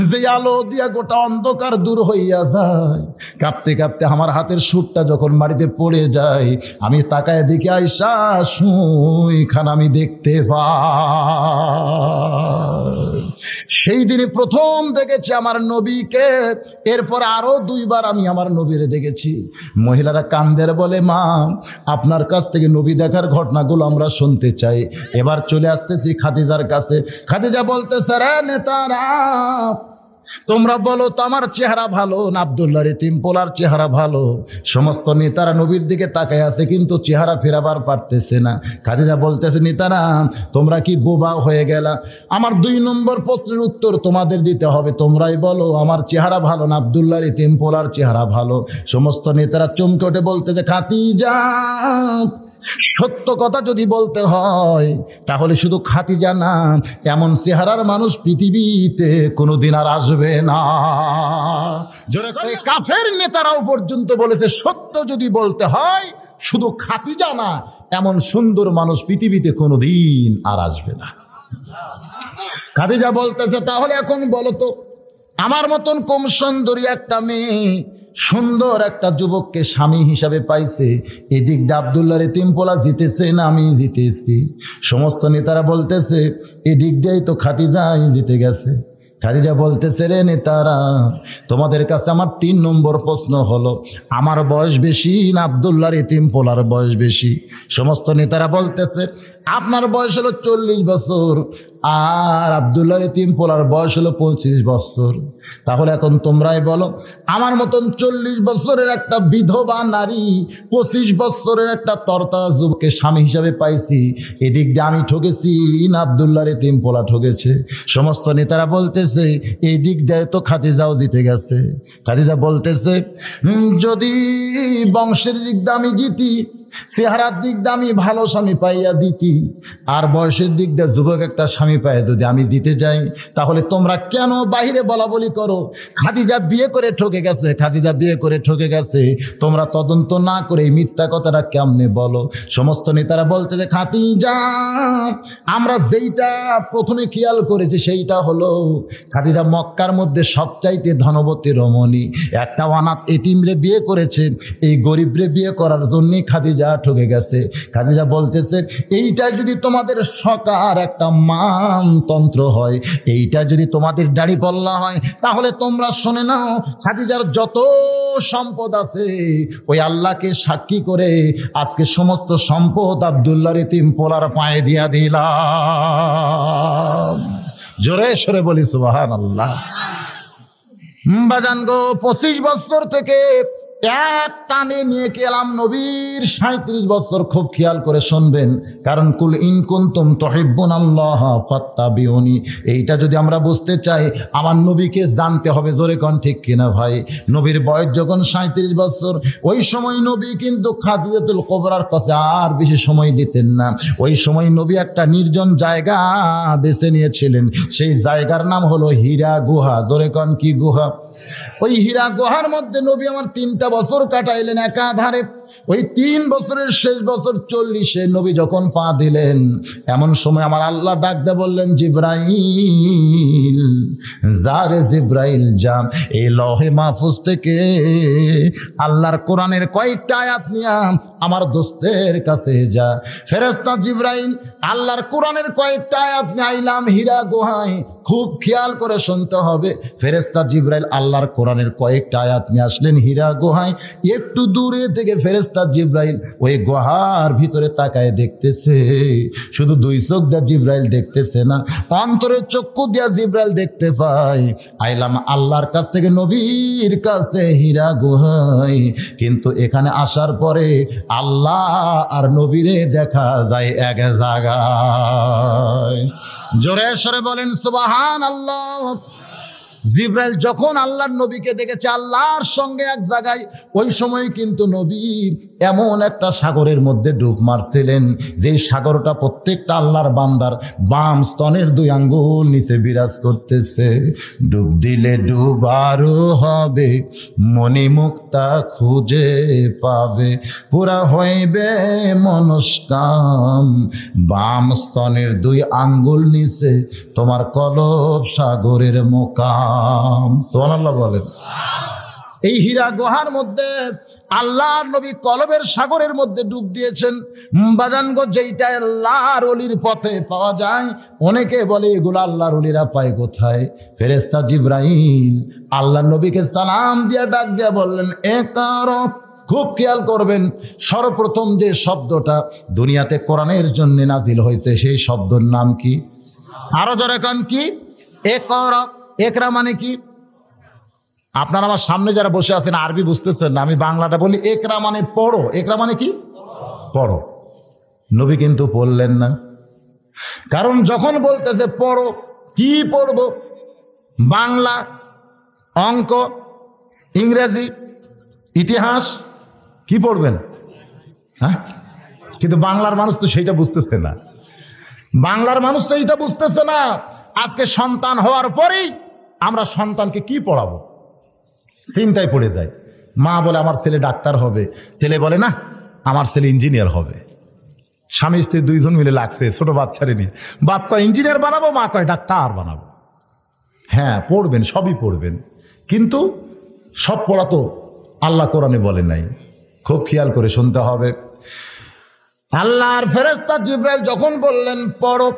যে আলো দিয়া গোটা অন্ধকার দূর হইয়া যায়। কাঁপতে কাঁপতে আমার হাতের সুরটা যখন মাটিতে পড়ে যায়, আমি তাকায় দেখি আয়েশা সুইখান আমি দেখতে পাই। সেই দিনই প্রথম দেখেছি আমার নবীকে। এরপর আরো 2 বার আমি আমার নবীরে দেখেছি। মহিলারা কান্দের বলে, মা আপনার কাছ থেকে নবী দেখার ঘটনাগুলো আমরা শুনতে চাই। এবার চলে আসতেছি খাদিজার কাছে। খাদিজা বলতেছে, রে নেতারা, তোমরা বলো তো আমার চেহারা ভালো না আব্দুল্লাহর এতিম পোলার চেহারা ভালো? সমস্ত নেতারা নবীর দিকে তাকায় আছে, কিন্তু চেহারা ফেরাবার পারতেছে না। খাদিজা বলতেছে, নেতারা তোমরা কি বোবা হয়ে গেলা? আমার 2 নম্বর প্রশ্নের উত্তর তোমাদের দিতে হবে। তোমরাই বলো আমার চেহারা ভালো না আব্দুল্লাহর এতিম পোলার চেহারা ভালো? সমস্ত নেতারা চমকে উঠে বলতেছে, খাদিজা সত্য কথা যদি বলতে হয় তাহলে শুধু খাদিজা না, এমন চেহারার মানুষ পৃথিবীতে কোনোদিন আর আসবে না। জোরে করে কাফের নেতারাও পর্যন্ত বলেছে, সত্য যদি বলতে হয় শুধু খাদিজা না, এমন সুন্দর মানুষ পৃথিবীতে কোনোদিন আর আসবে না। খাদিজা বলতেছে, তাহলে এখন বলো তো, আমার মতন কম সুন্দরী একটা মেয়ে সুন্দর একটা যুবককে স্বামী হিসাবে পাইছে, এদিক দিয়ে আব্দুল্লাহর এতিম পোলা জিতেছে না আমি জিতেছি? সমস্ত নেতারা বলতেছে, এদিক দিয়েই তো খাদিজাই জিতে গেছে। খাদিজা বলতেছে, রে নেতারা, তোমাদের কাছে আমার 3 নম্বর প্রশ্ন হলো, আমার বয়স বেশি না আব্দুল্লাহর এতিম পোলার বয়স বেশি? সমস্ত নেতারা বলতেছে, আপনার বয়স হলো 40 বছর আর আব্দুল্লাহর এতিম পোলার বয়স হলো 25 বছর। তাহলে এখন তোমরাই বলো, আমার মতন 40 বছরের একটা বিধবা নারী 25 বছরের একটা তরতাজা যুবককে স্বামী হিসাবে পাইছি, এদিক দিয়ে আমি ঠকেছি না আব্দুল্লাহর এতিম পোলা ঠকেছে? সমস্ত নেতারা বলতেছে, এই দিক দিয়ে তো খাদিজাও জিতে গেছে। খাদিজা বলতেছে, যদি বংশের দিক দিয়ে আমি জিতি, চেহারার দিক দিয়ে আমি ভালো স্বামী পাইয়া জিতি, আর বয়সের দিক দিয়ে যুবক একটা স্বামী পাইয়া যদি আমি দিতে যাই, তাহলে তোমরা কেন বাইরে বলা বলি করো খাদিজা বিয়ে করে ঠকে গেছে, খাদিজা বিয়ে করে ঠকে গেছে? তোমরা তদন্ত না করে এই মিথ্যা কথাটা কেমনে বলো? সমস্ত নেতারা বলতে যে, খাদিজা আমরা যেইটা প্রথমে খেয়াল করেছি সেইটা হলো, খাদিজা মক্কার মধ্যে সবচাইতে ধনবতী রমণী, একটা অনাথ এতিমরে বিয়ে করেছে, এই গরিবরে বিয়ে করার জন্যই খাদিজা ঠকে গেছে। খাদিজা বলতেছে, এইটা যদি তোমাদের সকার একটা মানতন্ত্র হয়, এইটা যদি তোমাদের দাড়িপাল্লা হয়, তাহলে তোমরা শুনে নাও, খাদিজার যত সম্পদ আছে ওই আল্লাহকে সাক্ষী করে আজকে সমস্ত সম্পদ আব্দুল্লাহর এতিম পোলার পায়ে দিয়া দিলাম। জোরে সরে বলি সুবহানাল্লাহ। বাজান গো, 25 বছর থেকে এক টানে নিয়ে গেলাম নবীর 37 বছর। খুব খেয়াল করে শুনবেন, কারণ কুল ইন কুনতুম তুহিব্বুনাল্লাহ ফাত্তাবিউনি, এইটা যদি আমরা বুঝতে চাই আমার নবীকে জানতে হবে। জোরে কোন ঠিক কিনা ভাই? নবীর বয়স যখন 37 বছর, ওই সময় নবী কিন্তু খাদিজাতুল কুবরার কাছে আর বেশি সময় দিতেন না। ওই সময় নবী একটা নির্জন জায়গা বেছে নিয়েছিলেন, সেই জায়গার নাম হলো হীরা গুহা। জোরে কোন কি গুহা? ওই হীরা গুহার মধ্যে নবী আমার 3টা বছর কাটাইলেন একাধারে। ওই 3 বছরের শেষ বছর 40-এ নবী যখন পা দিলেন, এমন সময় আমার আল্লাহ ডাক দিয়ে বললেন, জিব্রাইল যা রে জিব্রাইল যা, এই লহে মাহফুজ থেকে আল্লাহর কোরআনের কয়েকটা আয়াত নিয়ে আমার দোস্তের কাছে যা। ফেরেশতা জিব্রাইল আল্লাহর কোরআনের কয়েকটা আয়াত নিয়ে আইলাম হীরা গুহায়। খুব খেয়াল করে শুনতে হবে, ফেরেশতা জিব্রাইল আল্লাহর কোরআনের কয়েকটা আয়াত নিয়ে আসলেন হীরা গুহায়। একটু দূরে থেকে ফেরেশতা জিব্রাইল ওই গুহার ভিতরে তাকায় দেখতেছে। শুধু 2 চোখ দিয়ে জিব্রাইল দেখতেছে না, অন্তরের চক্ষু দিয়া জিব্রাইল দেখতে পায় আইলাম আল্লাহর কাছ থেকে নবীর কাছে হীরা গুহায়। কিন্তু এখানে আসার পরে আল্লাহ আর নবীরে দেখা যায় এক জায়গায়। জোরে সরে বলেন সুবহানাল্লাহ। জিব্রাইল যখন আল্লাহর নবীকে দেখেছে আল্লাহর সঙ্গে এক জায়গায়, ওই সময় কিন্তু নবী এমন একটা সাগরের মধ্যে ডুব মারছিলেন, যে সাগরটা প্রত্যেকটা আল্লাহর বান্দার বাম স্তনের 2 আঙ্গুল নিচে বিরাজ করতেছে। ডুব দিলে ডুবারও হবে, মণিমুক্তা খুঁজে পাবে, পুরা হইবে মনস্কাম, বাম স্তনের 2 আঙ্গুল নিচে তোমার কলব সাগরের মোকাম। সুবহানাল্লাহ বলেন। এই হীরা গুহার মধ্যে আল্লাহর নবী কলবের সাগরের মধ্যে ডুব দিয়েছেন। বাজানগো, যেইটা আল্লাহর ওলির পথে পাওয়া যায়, অনেকে বলে এগুলো আল্লাহর ওলিরা পায় কোথায়? ফেরেশতা জিব্রাইল আল্লাহর নবীকে সালাম দিয়ে ডাক দিয়ে বললেন, ইকরা। খুব খেয়াল করবেন, সর্বপ্রথম যে শব্দটা দুনিয়াতে কোরআনের জন্য নাজিল হয়েছে সেই শব্দের নাম কি? আরো জোরে কান কি? ইকরা। ইকরা মানে কি? আপনারা আমার সামনে যারা বসে আছেন আরবি বুঝতেছেন না, আমি বাংলাটা বলি। একরা মানে পড়ো, একরা মানে কি? পড়ো। নবী কিন্তু পড়লেন না, কারণ যখন বলতেছে পড়ো, কি পড়বো? বাংলা, অঙ্ক, ইংরেজি, ইতিহাস, কি পড়বেন? হ্যাঁ, কিন্তু বাংলার মানুষ তো সেইটা বুঝতেছে না। বাংলার মানুষ তো এইটা বুঝতেছে না। আজকে সন্তান হওয়ার পরেই আমরা সন্তানকে কি পড়াবো চিন্তায় পড়ে যায়। মা বলে আমার ছেলে ডাক্তার হবে, ছেলে বলে না আমার ছেলে ইঞ্জিনিয়ার হবে। স্বামী স্ত্রী দুইজন মিলে লাগছে ছোট বাচ্চারে নিয়ে, বাপ কয় ইঞ্জিনিয়ার বানাবো, মা কয় ডাক্তার বানাবো। হ্যাঁ পড়বেন, সবই পড়বেন, কিন্তু সব পড়া তো আল্লাহ কোরআনে বলে নাই। খুব খেয়াল করে শুনতে হবে। আল্লাহর ফেরেশতা জিবরাইল যখন বললেন পড়ো,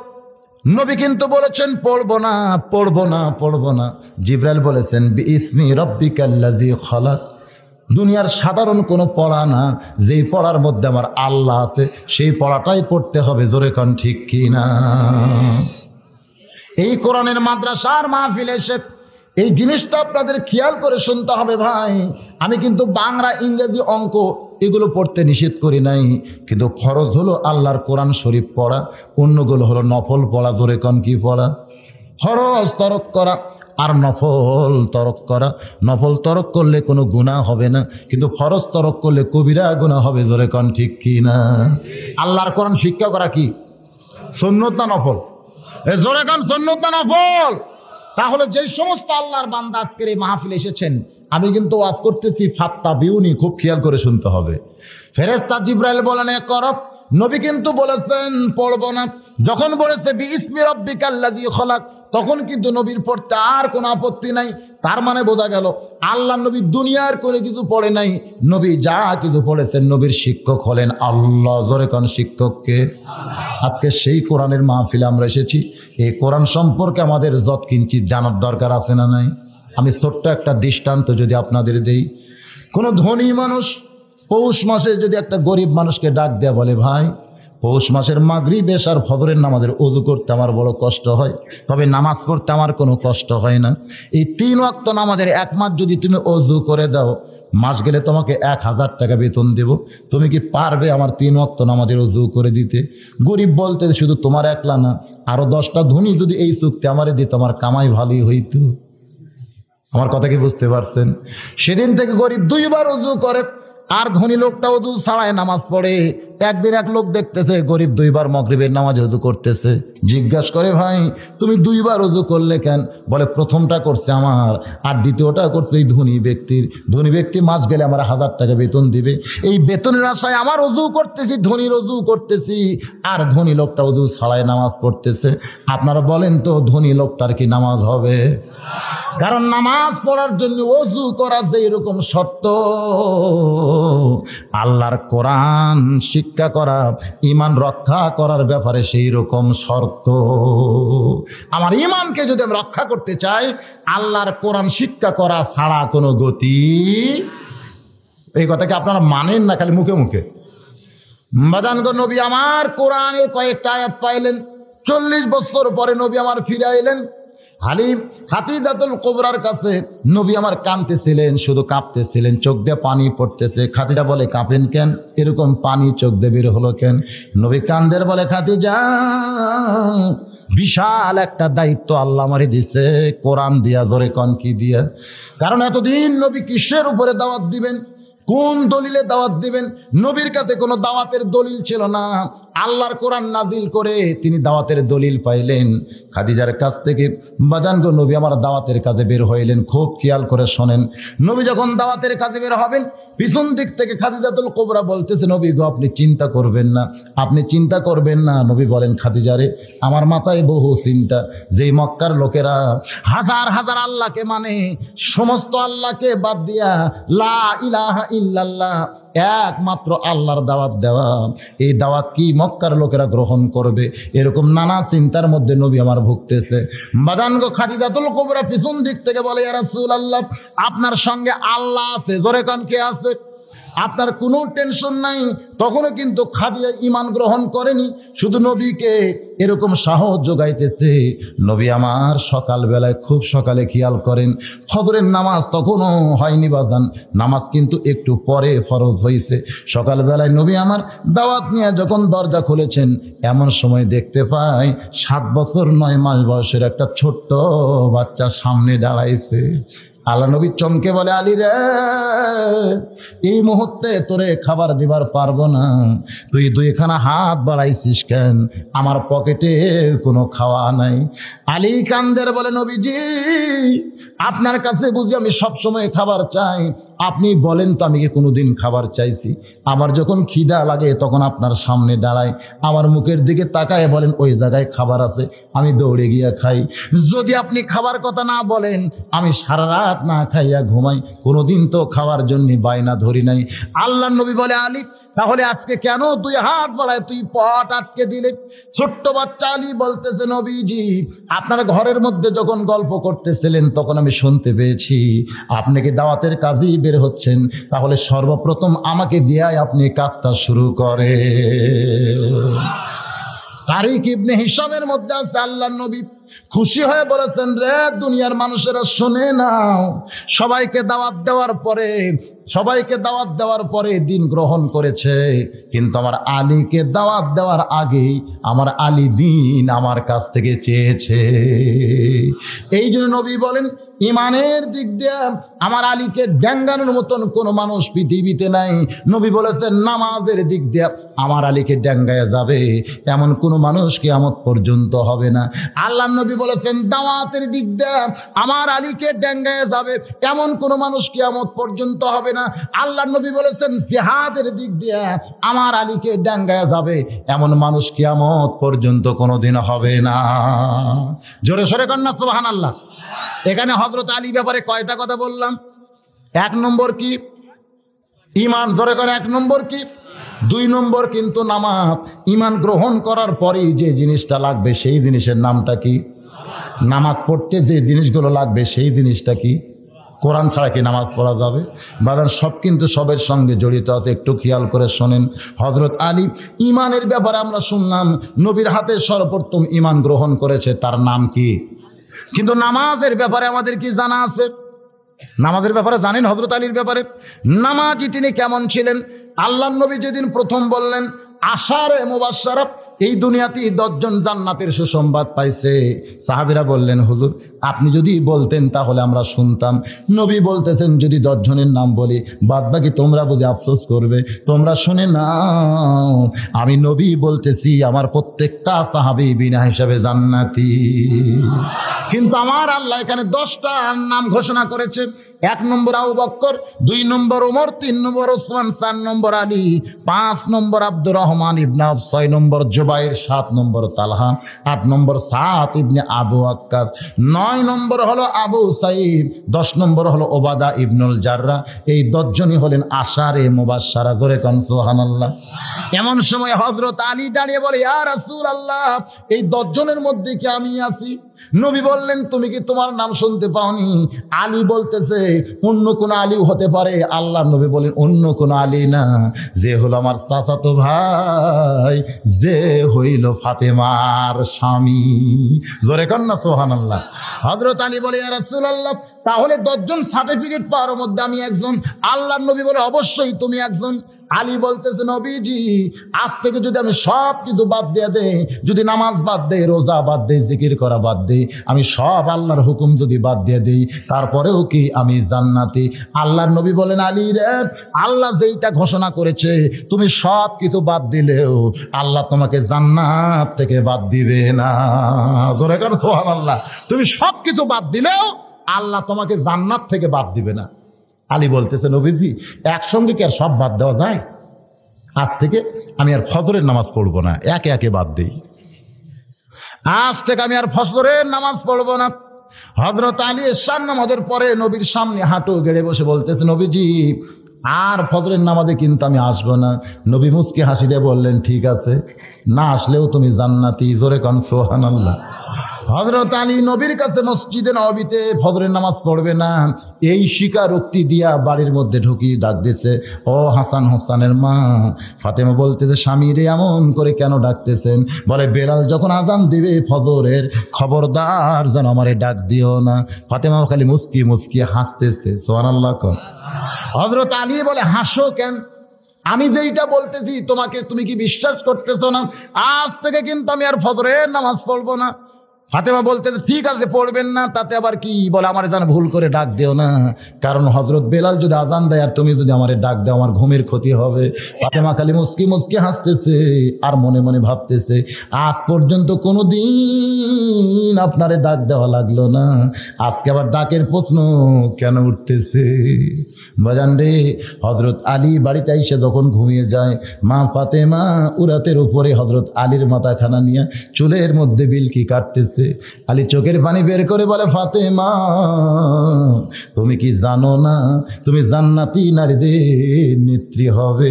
নবী কিন্তু বলেছেন পড়বো না, পড়বো না, পড়বো না। জিবরাইল বলেছেন বিইসমি রব্বিকাল্লাযী খলাক। দুনিয়ার সাধারণ কোনো পড়া না, যেই পড়ার মধ্যে আমার আল্লাহ আছে সেই পড়াটাই পড়তে হবে। জোরে কোন ঠিক কি না? এই কোরআনের মাদ্রাসার মাহফিল এসে এই জিনিসটা আপনাদের খেয়াল করে শুনতে হবে ভাই। আমি কিন্তু বাংলা, ইংরেজি, অঙ্ক এগুলো পড়তে নিষেধ করি নাই, কিন্তু ফরজ হলো আল্লাহর কোরআন শরীফ পড়া, অন্যগুলো হলো নফল পড়া। জোরে কোন কি পড়া? ফরজ তরক করা আর নফল তরক করা। নফল তরক করলে কোনো গুনাহ হবে না, কিন্তু ফরজ তরক করলে কবিরা গুনাহ হবে। জোরে কোন ঠিক কি না? আল্লাহর কোরআন শিক্ষা করা কি সুন্নত না নফল? জোরে কোন সুন্নত না নফল? তাহলে যে সমস্ত আল্লাহর বান্দা আজকের এই মাহফিলে এসেছেন, আমি কিন্তু ওয়াজ করতেছি ফাত্তা বিউনি, খুব খেয়াল করে শুনতে হবে। ফেরেশতা জিবরাইল বলেন করো, নবী কিন্তু বলেছেন পড়বো না। যখন বলেছে বিইসমি রব্বিকাল্লাযী খলাক, তখন কিন্তু নবীর পড়তে আর কোনো আপত্তি নাই। তার মানে বোঝা গেল আল্লাহ নবী দুনিয়ার করে কিছু পড়ে নাই, নবী যা কিছু পড়েছেন নবীর শিক্ষক হলেন আল্লাহ। জোরে কোন শিক্ষককে? আজকে সেই কোরআনের মাহফিলে আমরা এসেছি। এই কোরআন সম্পর্কে আমাদের যত কিঞ্চিত জানার দরকার আছে না নাই? আমি ছোট্ট একটা দৃষ্টান্ত যদি আপনাদের দেই, কোনো ধনী মানুষ পৌষ মাসে যদি একটা গরিব মানুষকে ডাক দেয়া বলে ভাই পৌষ মাসের মাগরিব, এশার, ফজরের নামাজের ওযু করতে আমার বড় কষ্ট হয়, তবে নামাজ পড়তে আমার কোনো কষ্ট হয় না। এই 3 ওয়াক্ত নামাজের 1 মাস যদি তুমি ওযু করে দাও, মাস গেলে তোমাকে 1000 টাকা বেতন দেব। তুমি কি পারবে আমার 3 ওয়াক্ত নামাজের ওযু করে দিতে? গরিব বলতে শুধু তোমার একলা না, আরো 10টা ধনী যদি এই চুক্তি আমারে দিত, আমার কামাই ভালোই হইতো। আমার কথা কি বুঝতে পারছেন? সেদিন থেকে গরিব 2 বার ওযু করে, আর ধনী লোকটা ওযু ছাড়াই নামাজ পড়ে। একদিন এক লোক দেখতেছে গরিব 2 বার মাগরিবের নামাজ ওযু করতেছে, জিজ্ঞাসা করে ভাই তুমি 2 বার ওযু করলে কেন? বলে প্রথমটা করছে আমার, আর দ্বিতীয়টা করছে এই ধনী ব্যক্তির। ধনী ব্যক্তি মাস গেলে আমার 1000 টাকা বেতন দিবে, এই বেতনের আশায় আমার ওযু করতেছি, ধনীর ওযু করতেছি, আর ধনী লোকটা ওযু ছাড়াই নামাজ পড়তেছে। আপনারা বলেন তো ধনী লোকটার কি নামাজ হবে? কারণ নামাজ পড়ার জন্য ওযু করা যে এরকম শর্ত, আল্লাহর কোরআন শিক্ষা করা, ঈমান রক্ষা করার ব্যাপারে সেই রকম শর্ত। আমার ঈমানকে যদি আমি রক্ষা করতে চাই, আল্লাহর কোরআন শিক্ষা করা ছাড়া কোনো গতি। এই কথাকে আপনারা মানেন না খালি মুখে মুখে? বাজানগো, নবী আমার কোরআনের কয়েকটা আয়াত পাইলেন, 40 বছর পরে নবী আমার ফিরে আইলেন। হালিম খাদিজাতুল কুবরার কাছে নবী আমার কাঁদতেছিলেন, শুধু কাঁপতেছিলেন, চোখ দিয়ে পানি পড়তেছে। খাদিজা বলে কাঁপেন কেন? এরকম পানি চোখ দিয়ে বের হলো কেন? নবী কান্দের বলে খাদিজা বিশাল একটা দায়িত্ব আল্লাহ আমারে দিছে কোরআন দিয়া। জোরে কোন কি দিয়া? কারণ এতদিন নবী কিসের উপরে দাওয়াত দিবেন, কোন দলিলে দাওয়াত দিবেন? নবীর কাছে কোনো দাওয়াতের দলিল ছিল না। আল্লাহর কোরআন নাজিল করে তিনি দাওয়াতের দলিল পাইলেন খাদিজার কাছ থেকে। বাজানগো, নবী আমার দাওয়াতের কাজে বের হইলেন। খুব খেয়াল করে শোনেন, নবী যখন দাওয়াতের কাজে বের হবেন, পিছন দিক থেকে খাদিজাতুল কুবরা বলতেছে নবী গো আপনি চিন্তা করবেন না, আপনি চিন্তা করবেন না। নবী বলেন খাদিজারে আমার মাথায় বহু চিন্তা। যেই মক্কার লোকেরা হাজার হাজার আল্লাহকে মানে, সমস্ত আল্লাহকে বাদ দিয়া লা ইলাহা ইল্লাল্লাহ একমাত্র আল্লাহর দাওয়াত দেওয়া, এই দাওয়াত কি মক্কার লোকেরা গ্রহণ করবে? এরকম নানা চিন্তার মধ্যে নবী আমার ভুগতেছে। বাজানগো, খাদিজাতুল কুবরা পিছন দিক থেকে বলে ইয়া রাসূলুল্লাহ আপনার সঙ্গে আল্লাহ আছে। জোরে কোন কে আছে? আপনার কোনো টেনশন নাই। তখনও কিন্তু খাদিজা ঈমান গ্রহণ করেনি, শুধু নবীকে এরকম সাহস যোগাইতেছে। নবী আমার সকালবেলায় খুব সকালে খেয়াল করেন, ফজরের নামাজ তখনও হয়নি বাজান, নামাজ কিন্তু একটু পরে ফরজ হয়েছে। সকালবেলায় নবী আমার দাওয়াত নিয়ে যখন দরজা খুলেছেন, এমন সময় দেখতে পাই 7 বছর 9 মাস বয়সের একটা ছোট্ট বাচ্চা সামনে দাঁড়াইছে। আল্লাহ নবী চমকে বলে, আলী রে, এই মুহূর্তে তোরে খাবার দিবার পারবো না, তুই 2খানা হাত বাড়াইছিস কেন? আমার পকেটে কোনো খাওয়া নাই। আলী কান্দের বলে, নবীজি আপনার কাছে বুঝি আমি সবসময় খাবার চাই? আপনি বলেন তো আমি কি কোনোদিন খাবার চাইছি? আমার যখন খিদা লাগে তখন আপনার সামনে দাঁড়াই, আমার মুখের দিকে তাকায় বলেন ওই জায়গায় খাবার আছে, আমি দৌড়ে গিয়া খাই। যদি আপনি খাবার কথা না বলেন, আমি সারা রাত না খাইয়া ঘুমাই, কোনোদিন তো খাওয়ার জন্য বায়না ধরি নাই। আল্লাহ নবী বলে, আলী তাহলে আজকে কেন 2 হাত বাড়ায় তুই পট আটকে দিলে? ছোট্ট বাচ্চা আলী বলতেছে, নবীজি আপনার ঘরের মধ্যে যখন গল্প করতেছিলেন তখন আমি শুনতে পেয়েছি আপনাকে দাওয়াতের কাজেই বের হচ্ছেন, তাহলে সর্বপ্রথম আমাকে দিয়াই আপনি কাজটা শুরু করে। তারিক ইবনে হিশামের মধ্যে আছে, আল্লাহর নবী খুশি হয়ে বলেছেন, রে দুনিয়ার মানুষেরা শুনে নাও, সবাইকে দাওয়াত দেওয়ার পরে দিন গ্রহণ করেছে, কিন্তু আমার আলীকে দাওয়াত দেওয়ার আগেই আমার আলী দিন আমার কাছ থেকে চেয়েছে। এই জন্য নবী বলেন, ইমানের দিক দিয়ে আমার আলীকে ড্যাঙ্গানোর মতন কোনো মানুষ পৃথিবীতে নাই। নবী বলেছেন, নামাজের দিক দিয়ে আমার আলীকে ড্যাঙ্গায় যাবে এমন কোনো মানুষ কিয়ামত পর্যন্ত হবে না। আল্লাহ নবী বলেছেন, দাওয়াতের দিক দিয়ে আমার আলীকে ড্যাঙ্গায় যাবে এমন কোনো মানুষ কিয়ামত পর্যন্ত হবে না। আল্লাহ নবী বলেছেন, জিহাদের দিক দিয়ে আমার আলীকে ড্যাঙ্গায় যাবে এমন মানুষ কিয়ামত পর্যন্ত কোনোদিন হবে না। জোরে সরে কন্যা সুবহানাল্লাহ। এখানে হযরত আলী ব্যাপারে কয়টা কথা বললাম? 1 নম্বর কি? ঈমান। জোরে করে 1 নম্বর কি? 2 নম্বর কিন্তু নামাজ। ঈমান গ্রহণ করার পরেই যে জিনিসটা লাগবে সেই জিনিসের নামটা কি? নামাজ পড়তে যে জিনিসগুলো লাগবে সেই জিনিসটা কি? কোরআন ছাড়া কি নামাজ পড়া যাবে? বাজার সব কিন্তু সবের সঙ্গে জড়িত আছে, একটু খেয়াল করে শোনেন। হযরত আলী ঈমানের ব্যাপারে আমরা শুনলাম নবীর হাতে সর্বপ্রথম ঈমান গ্রহণ করেছে, তার নাম কি? কিন্তু নামাজের ব্যাপারে আমাদের কি জানা আছে? নামাজের ব্যাপারে জানেন হযরত আলীর ব্যাপারে? নামাজি তিনি কেমন ছিলেন? আল্লাহর নবী যেদিন প্রথম বললেন আশারে মুবাশশারা, এই দুনিয়াতেই 10 জন জান্নাতের সুসংবাদ পাইছে, সাহাবীরা বললেন, হুজুর আপনি যদি বলতেন তাহলে আমরা শুনতাম। নবী বলতেছেন, যদি 10 জনের নাম বলি বাদ বাকি তোমরা বুঝে আফসোস করবে, তোমরা শুনে নাও, আমি নবী বলতেছি আমার প্রত্যেকটা সাহাবী বিনা হিসাবে জান্নাতি। কিন্তু আমার আল্লাহ এখানে 10টা নাম ঘোষণা করেছে। 1 নম্বর আবু বকর, 2 নম্বর ওমর, 3 নম্বর ওসমান, 4 নম্বর আলী, 5 নম্বর আব্দুর রহমান ইবনে আওফ, 6 নম্বর জুবাইর, 7 নম্বর তালহা, 8 নম্বর সাদ ইবনে আবু ওয়াক্কাস, 9 নম্বর হলো আবু সাঈদ, 10 নম্বর হলো ওবাদা ইবনুল জাররা। এই 10 জনই হলেন আশারে মুবাশশারা। জোরে কোন সুবহানাল্লাহ। এমন সময় হযরত আলী দাঁড়িয়ে বলে, ইয়া রাসূলুল্লাহ এই 10 জনের মধ্যে কি আমি আছি? নবী বললেন, তুমি কি তোমার নাম শুনতে পাওনি? আলী বলতেছে, অন্য কোন আলী হতে পারে। আল্লাহ নবী বলেন, অন্য কোন আলী না, যে হলো আমার চাচাতো ভাই, যে হইল ফাতেমার স্বামী। জোরে কর না সুবহানাল্লাহ। হযরত আলী বলে, ইয়া রাসূলুল্লাহ তাহলে 10 জন সার্টিফিকেট পাওয়ার মধ্যে আমি একজন। আল্লাহ নবী বলে, অবশ্যই তুমি একজন। আলী বলতেছে, নবীজি আজ থেকে যদি আমি সব কিছু বাদ দিয়ে দেই, যদি নামাজ বাদ দেই, রোজা বাদ দেই, জিকির করা বাদ দেই, আমি সব আল্লাহর হুকুম যদি বাদ দিয়ে দেই, তারপরেও কি আমি জান্নাতি? আল্লাহর নবী বলেন, আলী রে, আল্লাহ যেইটা ঘোষণা করেছে তুমি সব কিছু বাদ দিলেও আল্লাহ তোমাকে জান্নাত থেকে বাদ দিবে না। জোরে কর সুবহানাল্লাহ। তুমি সব কিছু বাদ দিলেও আল্লাহ তোমাকে জান্নাত থেকে বাদ দিবে না। আলী বলতেছে, নবীজি একসঙ্গে কি আর সব বাদ দেওয়া যায়? আজ থেকে আমি আর ফজরের নামাজ পড়বো না, একে একে বাদ দেই। আজ থেকে আমি আর ফজরের নামাজ পড়বো না। হযরত আলী এশার নামাজের পরে নবীর সামনে হাঁটু গেড়ে বসে বলতেছে, নবীজি আর ফজরের নামাজে কিন্তু আমি আসবো না। নবী মুস্কি হাসি দিয়ে বললেন, ঠিক আছে, না আসলেও তুমি জান্নাতি। জোরে কোন সুবহানাল্লাহ। হযরত আলী নবীর কাছে মসজিদে নববীতে ফজরের নামাজ পড়বে না, এই স্বীকারোক্তি দিয়া বাড়ির মধ্যে ঢুকিয়ে ডাক দিছে, ও হাসান হোসেনের মা। ফাতেমা বলতেছে, স্বামীরে এমন করে কেন ডাকতেছেন? বলে, বেলাল যখন আজান দিবে ফজরের, খবরদার যেন আমারে ডাক দিও না। ফাতেমা খালি মুচকি মুচকি হাসতেছে। সুবহানাল্লাহ। হযরত আলী বলে, হাসো কেন? আমি যেইটা বলতেছি তুমি কি বিশ্বাস করতেছো না? আজ থেকে কিন্তু আমি আর ফজরের নামাজ পড়বো না। ফাতেমা বলতেছে, ঠিক আছে পড়বেন না, তাতে আবার কি? বলে, আমার যেন ভুল করে ডাক দিও না, কারণ হযরত বেলাল যদি আজান দেয় আর তুমি যদি আমারে ডাক দাও, আমার ঘুমের ক্ষতি হবে। ফাতেমা খালি মুচকি মুচকি হাসতেছে আর মনে মনে ভাবতেছে, আজ পর্যন্ত কোনো দিন আপনারে ডাক দেওয়া লাগলো না, আজকে আবার ডাকের প্রশ্ন কেন উঠতেছে? বাজান রে, হযরত আলী বাড়িতে এসে যখন ঘুমিয়ে যায়, মা ফাতেমা উরাতের উপরে হযরত আলীর মাথাখানা নিয়ে চুলের মধ্যে বিলকি কাটতেছে। আলী চোখের পানি বের করে বলে, ফাতেমা তুমি কি জানো না তুমি জান্নাতি নারীদের নেত্রী হবে?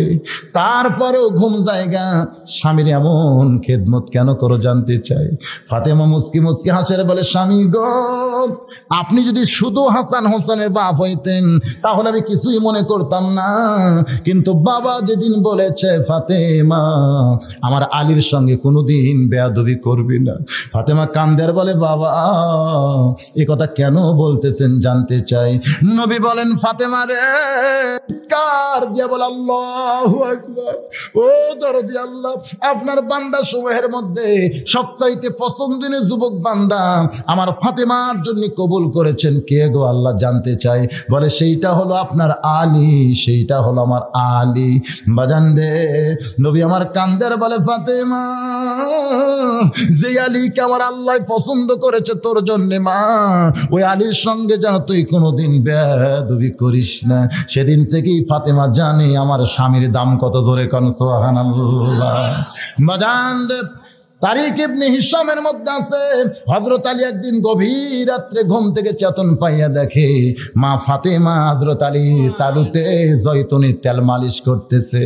তারপরেও ঘুম জায়গা, স্বামীর এমন খেদমত কেন করো জানতে চাই। ফাতেমা মুচকি মুচকি হাসে বলে, স্বামী গো, আপনি যদি শুধু হাসান হোসেনের বাপ হইতেন তাহলে আমি কিছুই মনে করতাম না, কিন্তু বাবা যেদিন বলেছে ফাতেমা আমার আলীর সঙ্গে কোনোদিন বেয়াদবি করবি না। ফাতেমা কান্দের বলে, বাবা এ কথা কেন বলতেছেন জানতে চাই। নবী বলেন, ফাতেমা রে, কার দিয়া বলে, আল্লাহু আকবার। ও দরদি আল্লাহ, আপনার বান্দা সমূহের মধ্যে সবচাইতে পছন্দনীয় যুবক বান্দা আমার ফাতেমার জন্য কবুল করেছেন কে গো আল্লাহ জানতে চাই। বলে, সেইটা হলো আপনার আলী, সেইটা হলো আমার আলী। বাজান রে, নবী আমার কান্দের বলে, ফাতেমা যে আলীকে আমার আল্লাহ পছন্দ করেছে তোর জন্য মা, ওই আলীর সঙ্গে যেন তুই কোনোদিন বেয়াদবি করিস না। সেদিন থেকেই ফাতেমা জানে আমার স্বামীর দাম কত। জোরে কোন সুবহানাল্লাহ। বাজান রে, তারিক ইবনে হিশামের মধ্যে আছে, হযরত আলী একদিন গভীর রাত্রে ঘুম থেকে চেতন পাইয়া দেখে মা ফাতেমা হযরত আলীর তালুতে জয়তুনের তেল মালিশ করতেছে,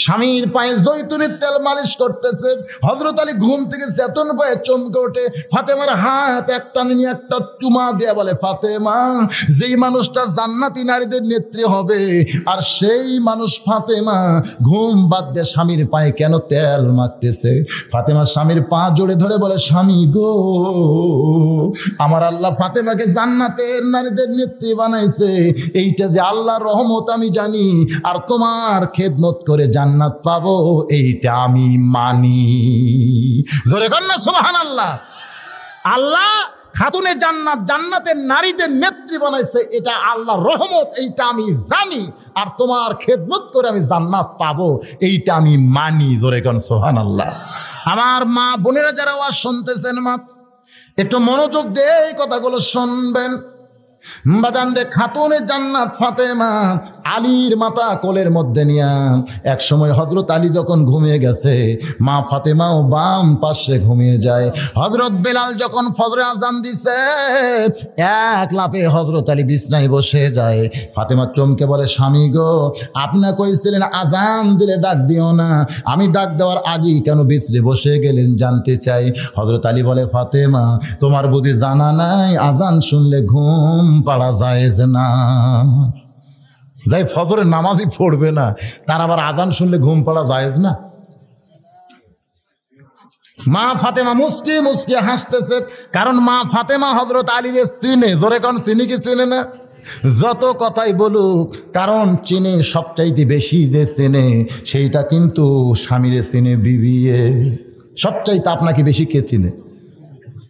স্বামীর পায়ে জয়তুনের তেল মালিশ করতেছে। হযরত আলী ঘুম থেকে চেতন পায়ে চমকে ওঠে, ফাতেমার হাত একটা নিয়ে একটা চুমা দেয়া বলে, ফাতেমা যেই মানুষটা জান্নাতি নারীদের নেত্রী হবে আর সেই মানুষ ফাতেমা ঘুম বাদ দিয়ে স্বামীর পায়ে কেন তেল মাখতেছে? ফাতেমা স্বামীর পা জোড়ে ধরে বলে, স্বামী গো, আমার আল্লাহ ফাতেমাকে জান্নাতের নারীদের নেত্রী বানাইছে, এইটা যে আল্লাহর রহমত আমি জানি, আর তোমার খেদমত করে জান্নাত পাবো এইটা আমি মানি। জোরে কর না সুবহানাল্লাহ। আল্লাহ খাতুনে জান্নাত, জান্নাতের নারীদের নেত্রী বানাইছে, এটা আল্লাহর রহমত, এইটা আমি জানি, আর তোমার খেদমত করে আমি জান্নাত পাবো এইটা আমি মানি। জোরে কোন সুবহানাল্লাহ। আমার মা বোনেরা যারা ওয়াজ শুনতেছেন, মা একটু মনোযোগ দিয়ে এই কথাগুলো শুনবেন। বাজান রে, খাতুনে জান্নাত ফাতেমা আলীর মাথা কোলের মধ্যে নিয়া এক সময় হযরত আলী যখন ঘুমিয়ে গেছে, মা ফাতেমাও বাম পাশে ঘুমিয়ে যায়। হযরত বেলাল যখন ফজরে আজান দিছে, এক লাফে হযরত আলী বিছনায় বসে যায়। ফাতেমা চমকে বলে, স্বামী গো, আপনি কইছিলেন আজান দিলে ডাক দিও না, আমি ডাক দেওয়ার আগেই কেন বিছনায় বসে গেলেন জানতে চাই। হযরত আলী বলে, ফাতেমা তোমার বুঝি জানা নাই আজান শুনলে ঘুম পাড়া যায় না? যাই ফজরের নামাজই পড়বে না, তার আবার আজান শুনলে ঘুম পাড়া যায় না? মা ফাতেমা মুস্কি মুস্কি হাসতেছে, কারণ মা ফাতেমা হযরত আলীরে চিনে। জোরে কোন চিনি কি চিনে না? যত কথাই বলুক, কারণ চিনে সবচাইতে বেশি যে চেনে সেইটা কিন্তু স্বামীরে চিনে বিবিয়ে। সবচাইতে আপনাকে বেশি কে চিনে?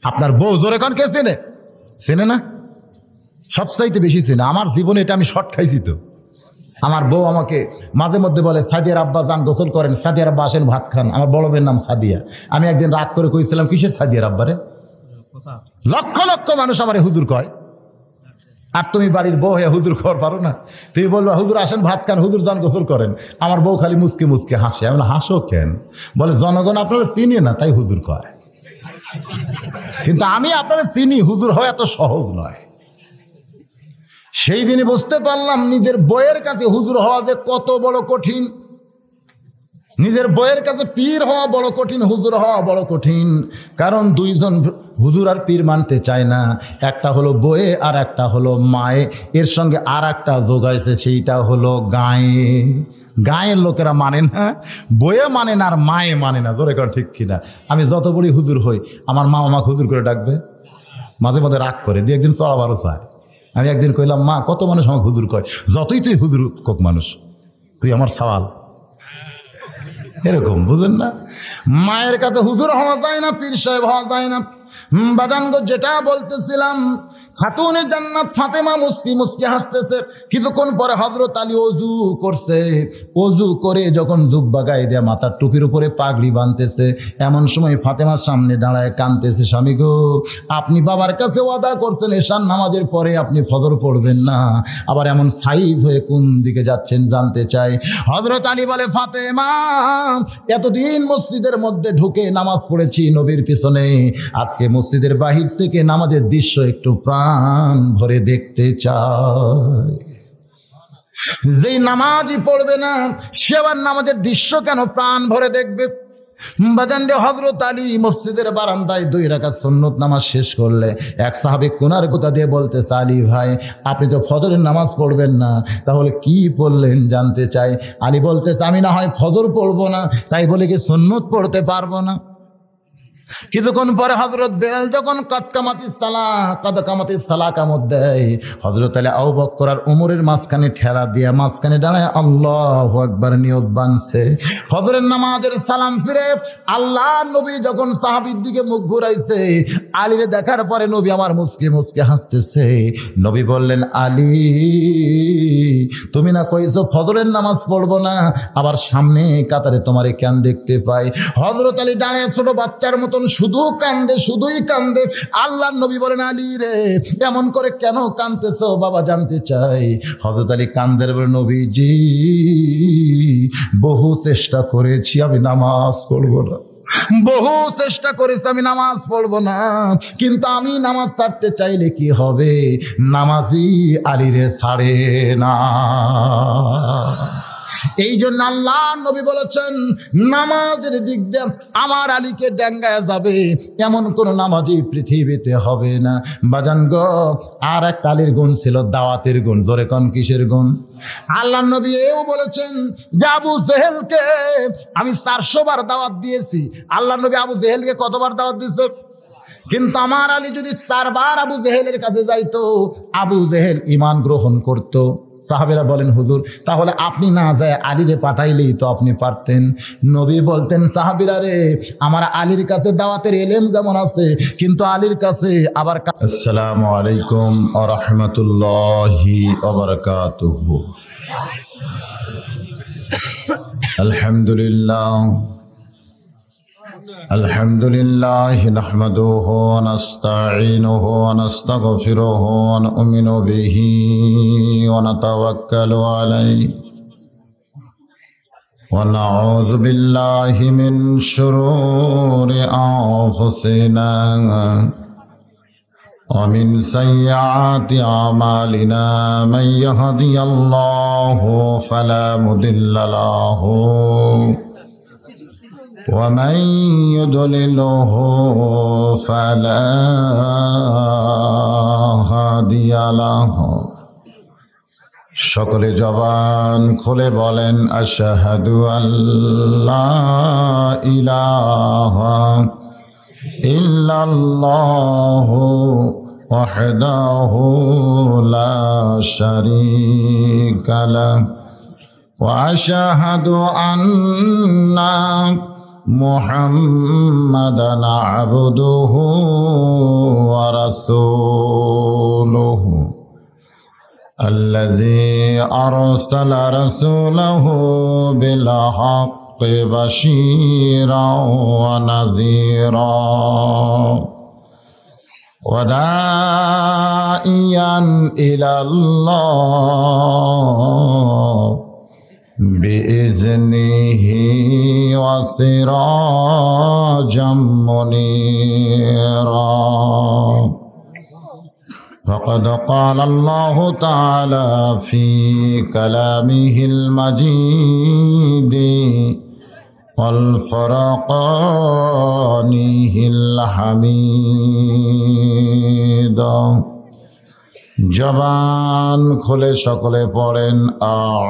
আপনার বউ। জোরে কোন কে চিনে? চেনে না? সবচাইতে বেশি চিনে। আমার জীবনে এটা আমি শর্ট খাইছি তো। আমার বউ আমাকে মাঝে মধ্যে বলে, সাদিয়ার আব্বা যান গোসল করেন, সাদিয়ার আব্বা আসেন ভাত খান। আমার বড় মেয়ের নাম সাদিয়া। আমি একদিন রাগ করে কইছিলাম, কিসের সাদিয়ার আব্বারে? লক্ষ লক্ষ মানুষ আমারে হুজুর কয়, আর তুমি বাড়ির বউ হয়ে হুজুর খাওয়ার পারো না? তুমি বলবা হুজুর আসেন ভাত খান, হুজুর যান গোসল করেন। আমার বউ খালি মুচকে মুচকে হাসে। আমি বলি, হাসো কেন? বলে, জনগণ আপনারা চিনি না তাই হুজুর কয়, কিন্তু আমি আপনারা চিনি, হুজুর হয় এত সহজ নয়। সেই দিনই বুঝতে পারলাম নিজের বইয়ের কাছে হুজুর হওয়া যে কত বড় কঠিন। নিজের বইয়ের কাছে পীর হওয়া বড় কঠিন, হুজুর হওয়া বড় কঠিন। কারণ দুইজন হুজুর আর পীর মানতে চায় না। একটা হলো বইয়ে আর একটা হলো মায়ে, এর সঙ্গে আর একটা যোগাইছে, সেইটা হলো গায়ে। গায়ের লোকেরা মানে না, বইয়ে মানে না, আর মায়ে মানে না। জোরে কর ঠিক কিনা? আমি যত বড়ই হুজুর হই, আমার মা আমাকে হুজুর করে ডাকবে, মাঝে মাঝে রাগ করে দিয়ে একদিন চড়াবারও চায়। আমি একদিন কইলাম, মা কত মানুষ আমাকে হুজুর কয়, যতই তুই হুজুর কোক মানুষ, তুই আমার সওয়াল। এরকম বুঝেন না? মায়ের কাছে হুজুর হওয়া যায় না, পীর সাহেব হওয়া যায় না। বাজানগো, যেটা বলতেছিলাম, খাতুনে জান্নাত ফাতেমা মুস্কি মুস্কি হাসতেছে। কিছুক্ষণ পরে হযরত আলী ওযু করছে। ওযু করে যখন জুব্বা গায়ে দেয়া মাথার টুপির উপরে পাগড়ি বাঁধতেছে, এমন সময় ফাতেমার সামনে দাঁড়ায় কাঁদতেছে, স্বামী গো, আপনি বাবার কাছে ওয়াদা করছেন এশার নামাজের পরে আপনি ফজর পড়বেন না, আবার এমন সাইজ হয়ে কোন দিকে যাচ্ছেন জানতে চাই। হযরত আলী বলে, ফাতেমা, এতদিন মসজিদের মধ্যে ঢুকে নামাজ পড়েছি নবীর পিছনে, আজকে মসজিদের বাহির থেকে নামাজের দৃশ্য একটু প্রাণ ভরে দেখতে চাই। যেই নামাজই পড়বে না, সে আবার নামাজের দৃশ্য কেন প্রাণ ভরে দেখবে? বাজানরে, হযরত আলী মসজিদের বারান্দায় 2 রাকাত সুন্নত নামাজ শেষ করলে এক সাহাবী কোনার কথা দিয়ে বলতেছে, আলী ভাই, আপনি তো ফজরের নামাজ পড়বেন না, তাহলে কি পড়লেন জানতে চাই। আলী বলতেছে, আমি না হয় ফজর পড়বো না, তাই বলে কি সুন্নত পড়তে পারবো না? কিছুক্ষণ পরে হযরত বেলাল যখন কামাতিস সালাহ কামত দেয়, হযরত আলী আবু বকর আর ওমরের মাঝখানে ঠেলা দিয়া মাঝখানে দাঁড়ায় আল্লাহু আকবার নিয়ত বানছে। ফজরের নামাজের সালাম ফিরে আল্লাহ নবী যখন সাহাবীর দিকে মুখ ঘুরাইছে, আলীরে দেখার পরে নবী আমার মুচকি মুচকি হাসতেছে। নবী বললেন, আলী, তুমি না কইছো ফজরের নামাজ পড়বো না, আবার সামনে কাতারে তোমারে কেন দেখতে পাই? হযরত আলী দাঁড়িয়ে ছোট বাচ্চার মতন শুধু কান্দে, শুধুই কান্দে। আল্লাহর নবী বলেন, আলী রে, এমন করে কেন কাঁদতেছো বাবা, জানতে চাই। হযরত আলী কান্দের বলে, নবীজি, বহু চেষ্টা করেছি আমি নামাজ পড়বো না, বহু চেষ্টা করেছি আমি নামাজ পড়বো না, কিন্তু আমি নামাজ ছাড়তে চাইলে কি হবে? নামাজি আলীরে ছাড়ে না। এই জন্য আল্লাহ নবী বলেছেন, নামাজের দিক দিয়ে আমার আলীকে ডেঙ্গায় যাবে এমন কোন নামাজি পৃথিবীতে হবে না। বাজান গো, আর এক আলীর গুণ ছিল দাওয়াতের গুণ। জোরে কোন কিসের গুণ? আল্লাহ নবী এও বলেছেন যে আবু জেহেলকে আমি 400 বার দাওয়াত দিয়েছি। আল্লাহ নবী আবু জেহেলকে কতবার দাওয়াত দিয়েছে? কিন্তু আমার আলী যদি 4 বার আবু জেহেলের কাছে যাইতো, আবু জেহেল ঈমান গ্রহণ করত। সাহাবেরা বলেন, হুজুর, তাহলে আপনি না যায় আলীরে পাঠাইলেই তো আপনি পারতেন। নবী বলতেন, সাহাবীরা রে, আমার আলীর কাছে দাওয়াতের ইলম যেমন আছে, কিন্তু আলীর কাছে আবার। আসসালামু আলাইকুম ওয়া রাহমাতুল্লাহি ওয়া বারাকাতুহু। আলহামদুলিল্লাহ আলহামদুলিল্লাহি নাহমাদুহু ওয়া নাস্তাঈনুহু ওয়া নাস্তাগফিরুহু ওয়া নু'মিনু বিহি ওয়া নাতাওয়াক্কালু আলাইহি ওয়া নাউযু বিল্লাহি মিন শুরুরি আনফুসিনা ওয়া মিন সাইয়্যাতি আমালিনা মান ইয়াহদিয়াল্লাহু ফালা মুদিল্লা লাহু ومن يضلله فلا هادي له। সকলে জবান খুলে বলেন, আশহাদু আল্লা ইলাহা ইল্লাল্লাহু ওয়াহদাহু লা শারীকা লাহু ওয়া আশহাদু আন্না মুহাম্মাদান আবদুহু ওয়া রাসূলুহু আল্লাযী আরসালা রাসূলাহু বিল হাক্কি বাশীরান ওয়া নাযীরা ওয়া দাঈয়ান ইলাল্লাহ বিইজনিহি ওয়া সিরাজাম মুনীরা। فقد قال الله تعالى في كلامه المجيد والفرقان الحميد জবান খুলে সকলে পড়েন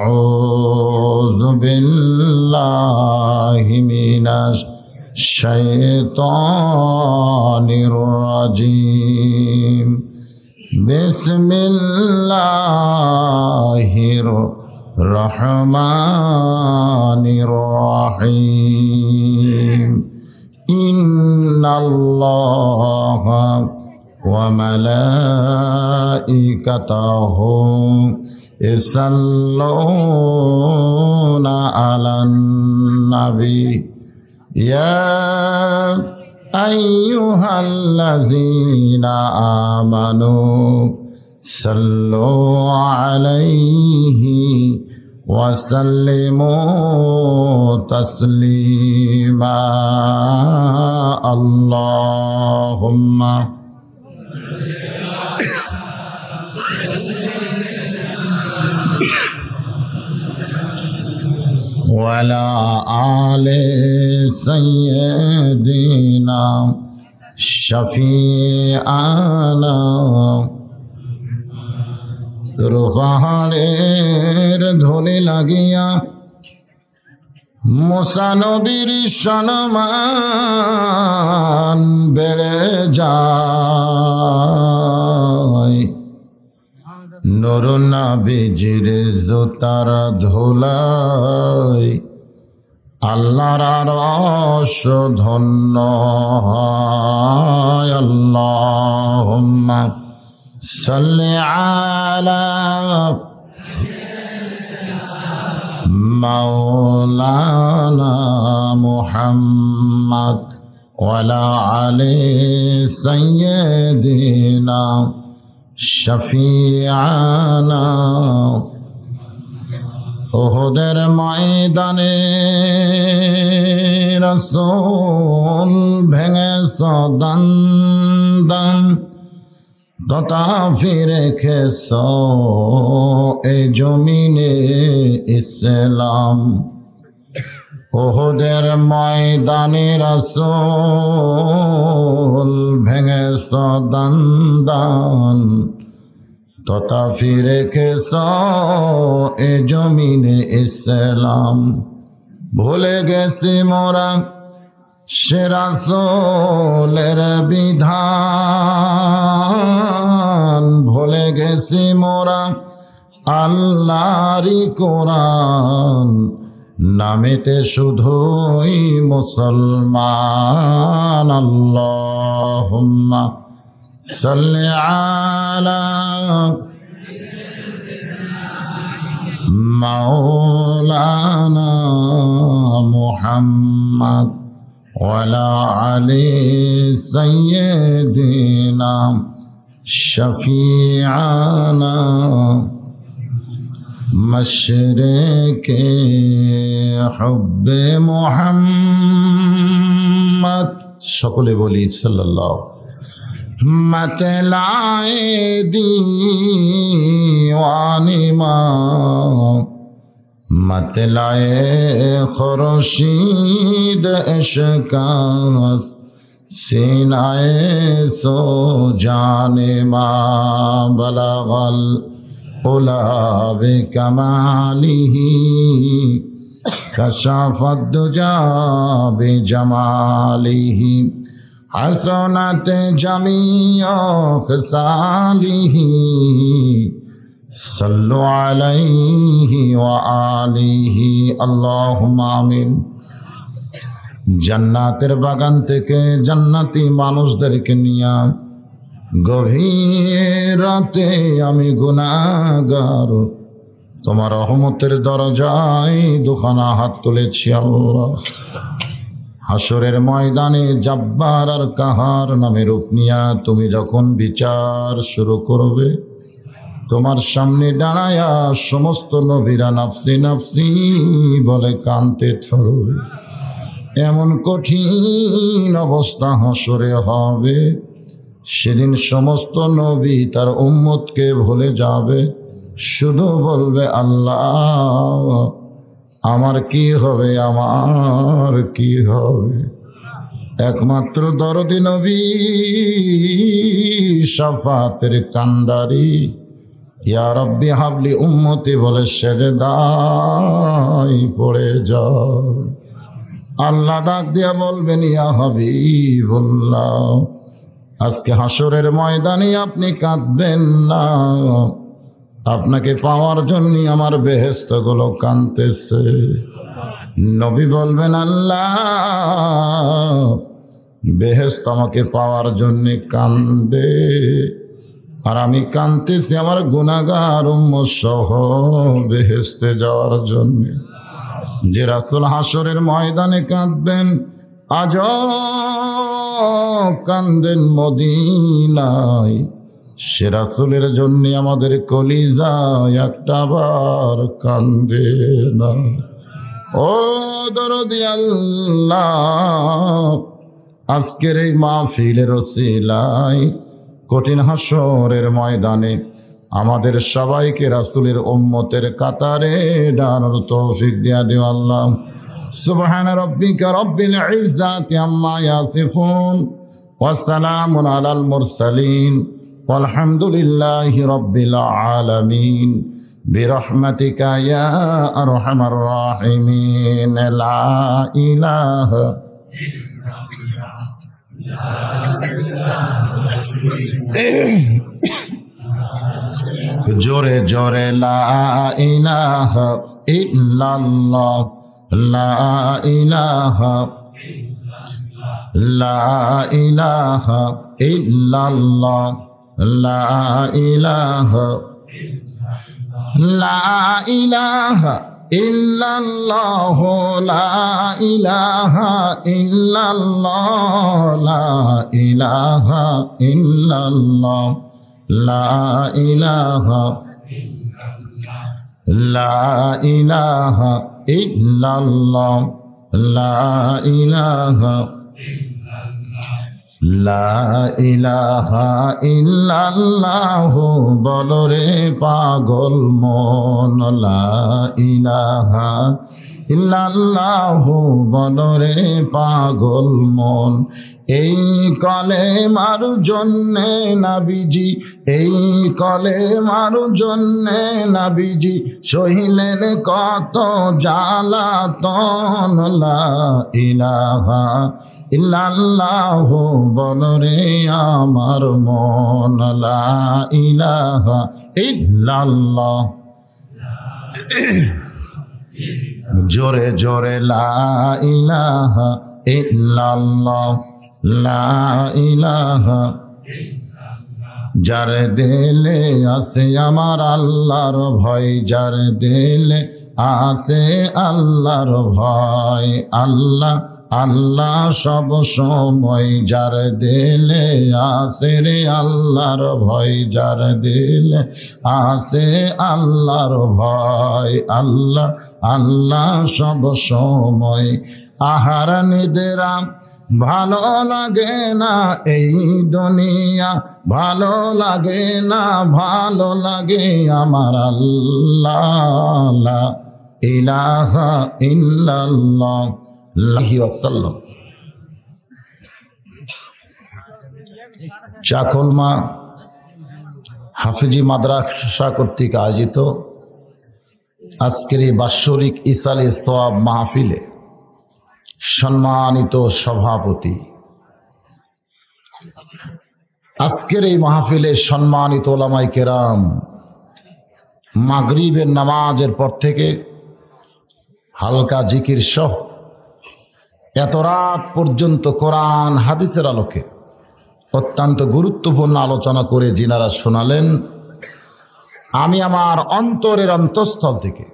আউযু বিল্লাহি মিনাশ শাইতানির রাজিম বিসমিল্লাহির রহমানির রহিম ইন্নাল্লাহা وملائكته يصلون على النبي يا أيها الذين آمنوا صلوا عليه وسلموا تسليما اللهم وعلى آل سيدنا شفيعنا পাহাড়ের ধুলি লাগিয়া মুসা নবীর সম্মান বেড়ে যায় নূর নবীজির জুতার ধুলাই আল্লাহর আরশ ধন্য হয় আল্লাহুম্মা সাল্লি আলা মাওলানা মুহাম্মদ ওয়া আলা আলি সাইয়্যিদিনা শফিআনা উহুদের ময়দানে রাসূল ভেঙেছ দন্দন তথা ফিরে খেস এ জমিনে ইসলাম উহুদের ময়দানে রাসূল ভেঙেছ দন্দন তথা ফিরে খেস এ জমিনে ইসলাম ভুলে গেছি মোরা সে রাসূলের বিধান ভুলে গেছি মোরা আল্লাহরই কোরআন নামেতে শুধুই মুসলমান আল্লাহুম্মা সাল্লি আলা মাওলানা মুহাম্মদ ওয়া আলা আলি সাইয়্যিদিনা শফিআনা মশরিকে হুব্বে মুহাম্মদ সকলে বলি সাল্লাল্লাহু मतलाए दीवानी माँ मतलाए खुर्शीद इश्क़ास सीनाए सो जाने माँ बलगल उला बिकमालिही कशाफत दुजा बिजमालिही हसनत जमीअ ख़िसालिही सल्लु अलैहि व आलिहि अल्लाहुम्मा आमीन। জান্নাতের বাগান থেকে জান্নাতি মানুষদেরকে নিয়ে গভীর রাতে আমি গুনাহগার তোমার রহমতের দরজায় দুখানা হাত তুলেছি আল্লাহ। হাসরের ময়দানে জব্বার আর কাহার নামে রূপ নিয়া তুমি যখন বিচার শুরু করবে, তোমার সামনে দাঁড়ায়া সমস্ত নবীরা নাফসি নাফসি বলে কাঁদতে থাকবে। এমন কঠিন অবস্থা হাসরে হবে, সেদিন সমস্ত নবী তার উম্মতকে ভুলে যাবে, শুধু বলবে আল্লাহ আমার কি হবে, আমার কি হবে। একমাত্র দরদি নবী শাফাতের কান্দারি, ইয়া রব্বি হাবলি উম্মতি বলে সেজদায় পড়ে যায়। আল্লাহ ডাক দিয়া বলবেন, ইয়া হাবিবুল্লাহ, আজকে হাসরের ময়দানে আপনি কাঁদবেন না, আপনাকে পাওয়ার জন্য আমার বেহেশতগুলো কাঁদতেছে। নবী বলবেন, আল্লাহ বেহেশত আমাকে পাওয়ার জন্য কান্দে, আর আমি কাঁদতেছি আমার গুনাহগার উম্মত সহ বেহেশতে যাওয়ার জন্য। যে রাসূল হাসরের ময়দানে কাঁদবেন, আজ কান্দেন মদিনায়, সে রাসূলের জন্য আমাদের কলিজায় একটা বার কান্দে না। ও দরদি আল্লাহ, আজকের এই মাহফিলের ওসিলায় কঠিন হাসরের ময়দানে আমাদের সবাইকে রাসূলের উম্মতের কাতারে দাঁড়ানোর তৌফিক দিয়া দিও আল্লাহ। সুবহান রাব্বিকা রাব্বিল ইজ্জাতি আম্মা ইয়াসিফুন ওয়া সালামুন আলাল মুরসালিন ওয়ালহামদুলিল্লাহি রাব্বিল আলামিন বিরহমাতিকা ইয়া আরহামার রাহিমিন। লা ইলাহা জোরে জোরে লা ইলাহা ইল্লাল্লাহ, লা ইলাহা, লা ইলাহা ইল্লাল্লাহ, লা ইলাহা, লা ইলাহা ইল্লাল্লাহ, লা ইলাহা ইল্লাল্লাহ, লা ইলাহা ইল্লাল্লাহ, লা ইলাহা, লা ইলাহা ইল্লাল্লাহ, লা ইলাহা, লা ইলাহা ইল্লাল্লাহ। বলরে পাগল মন, লা ইলাহা ইল্লাল্লাহ, বলরে পাগল মন। এই কলেমার জন্যে নবীজি, এই কলেমার জন্যে নবীজি সহিলেন কত জ্বালাতন। লা ইলাহা ইল্লাল্লাহ, বলরে আমার মন, লা ইলাহা ইল্লাল্লাহ। জোরে জোরে লা ইলাহা ইল্লাল্লাহ, লা ইলাহা। যার দিলে আছে আমার আল্লাহর ভয়, যার দিলে আছে আল্লাহর ভয়, আল্লাহ আল্লাহ সব সময়। যার দিলে আছে রে আল্লাহর ভয়, যার দিলে আছে আল্লাহর ভয়, আল্লাহ আল্লাহ সব সময়। আহার নিদ্রা ভালো লাগে না এই দুনিয়া, ভালো লাগে না, ভালো লাগে আমার আল্লাহ। লা ইলাহা ইল্লাল্লাহ। চাকলমা হাফিজি মাদ্রাসা কর্তৃক আয়োজিত আজকের এই বাৎসরিক ইসালে সওয়াব মাহফিলে সম্মানিত সভাপতি, আজকের এই মাহফিলে সম্মানিত ওলামায়ে কেরাম, মাগরিবের নামাজের পর থেকে হালকা জিকির সহ এত রাত পর্যন্ত কোরআন হাদিসের আলোকে অত্যন্ত গুরুত্বপূর্ণ আলোচনা করে যিনারা শোনালেন, আমি আমার অন্তরের অন্তঃস্থল থেকে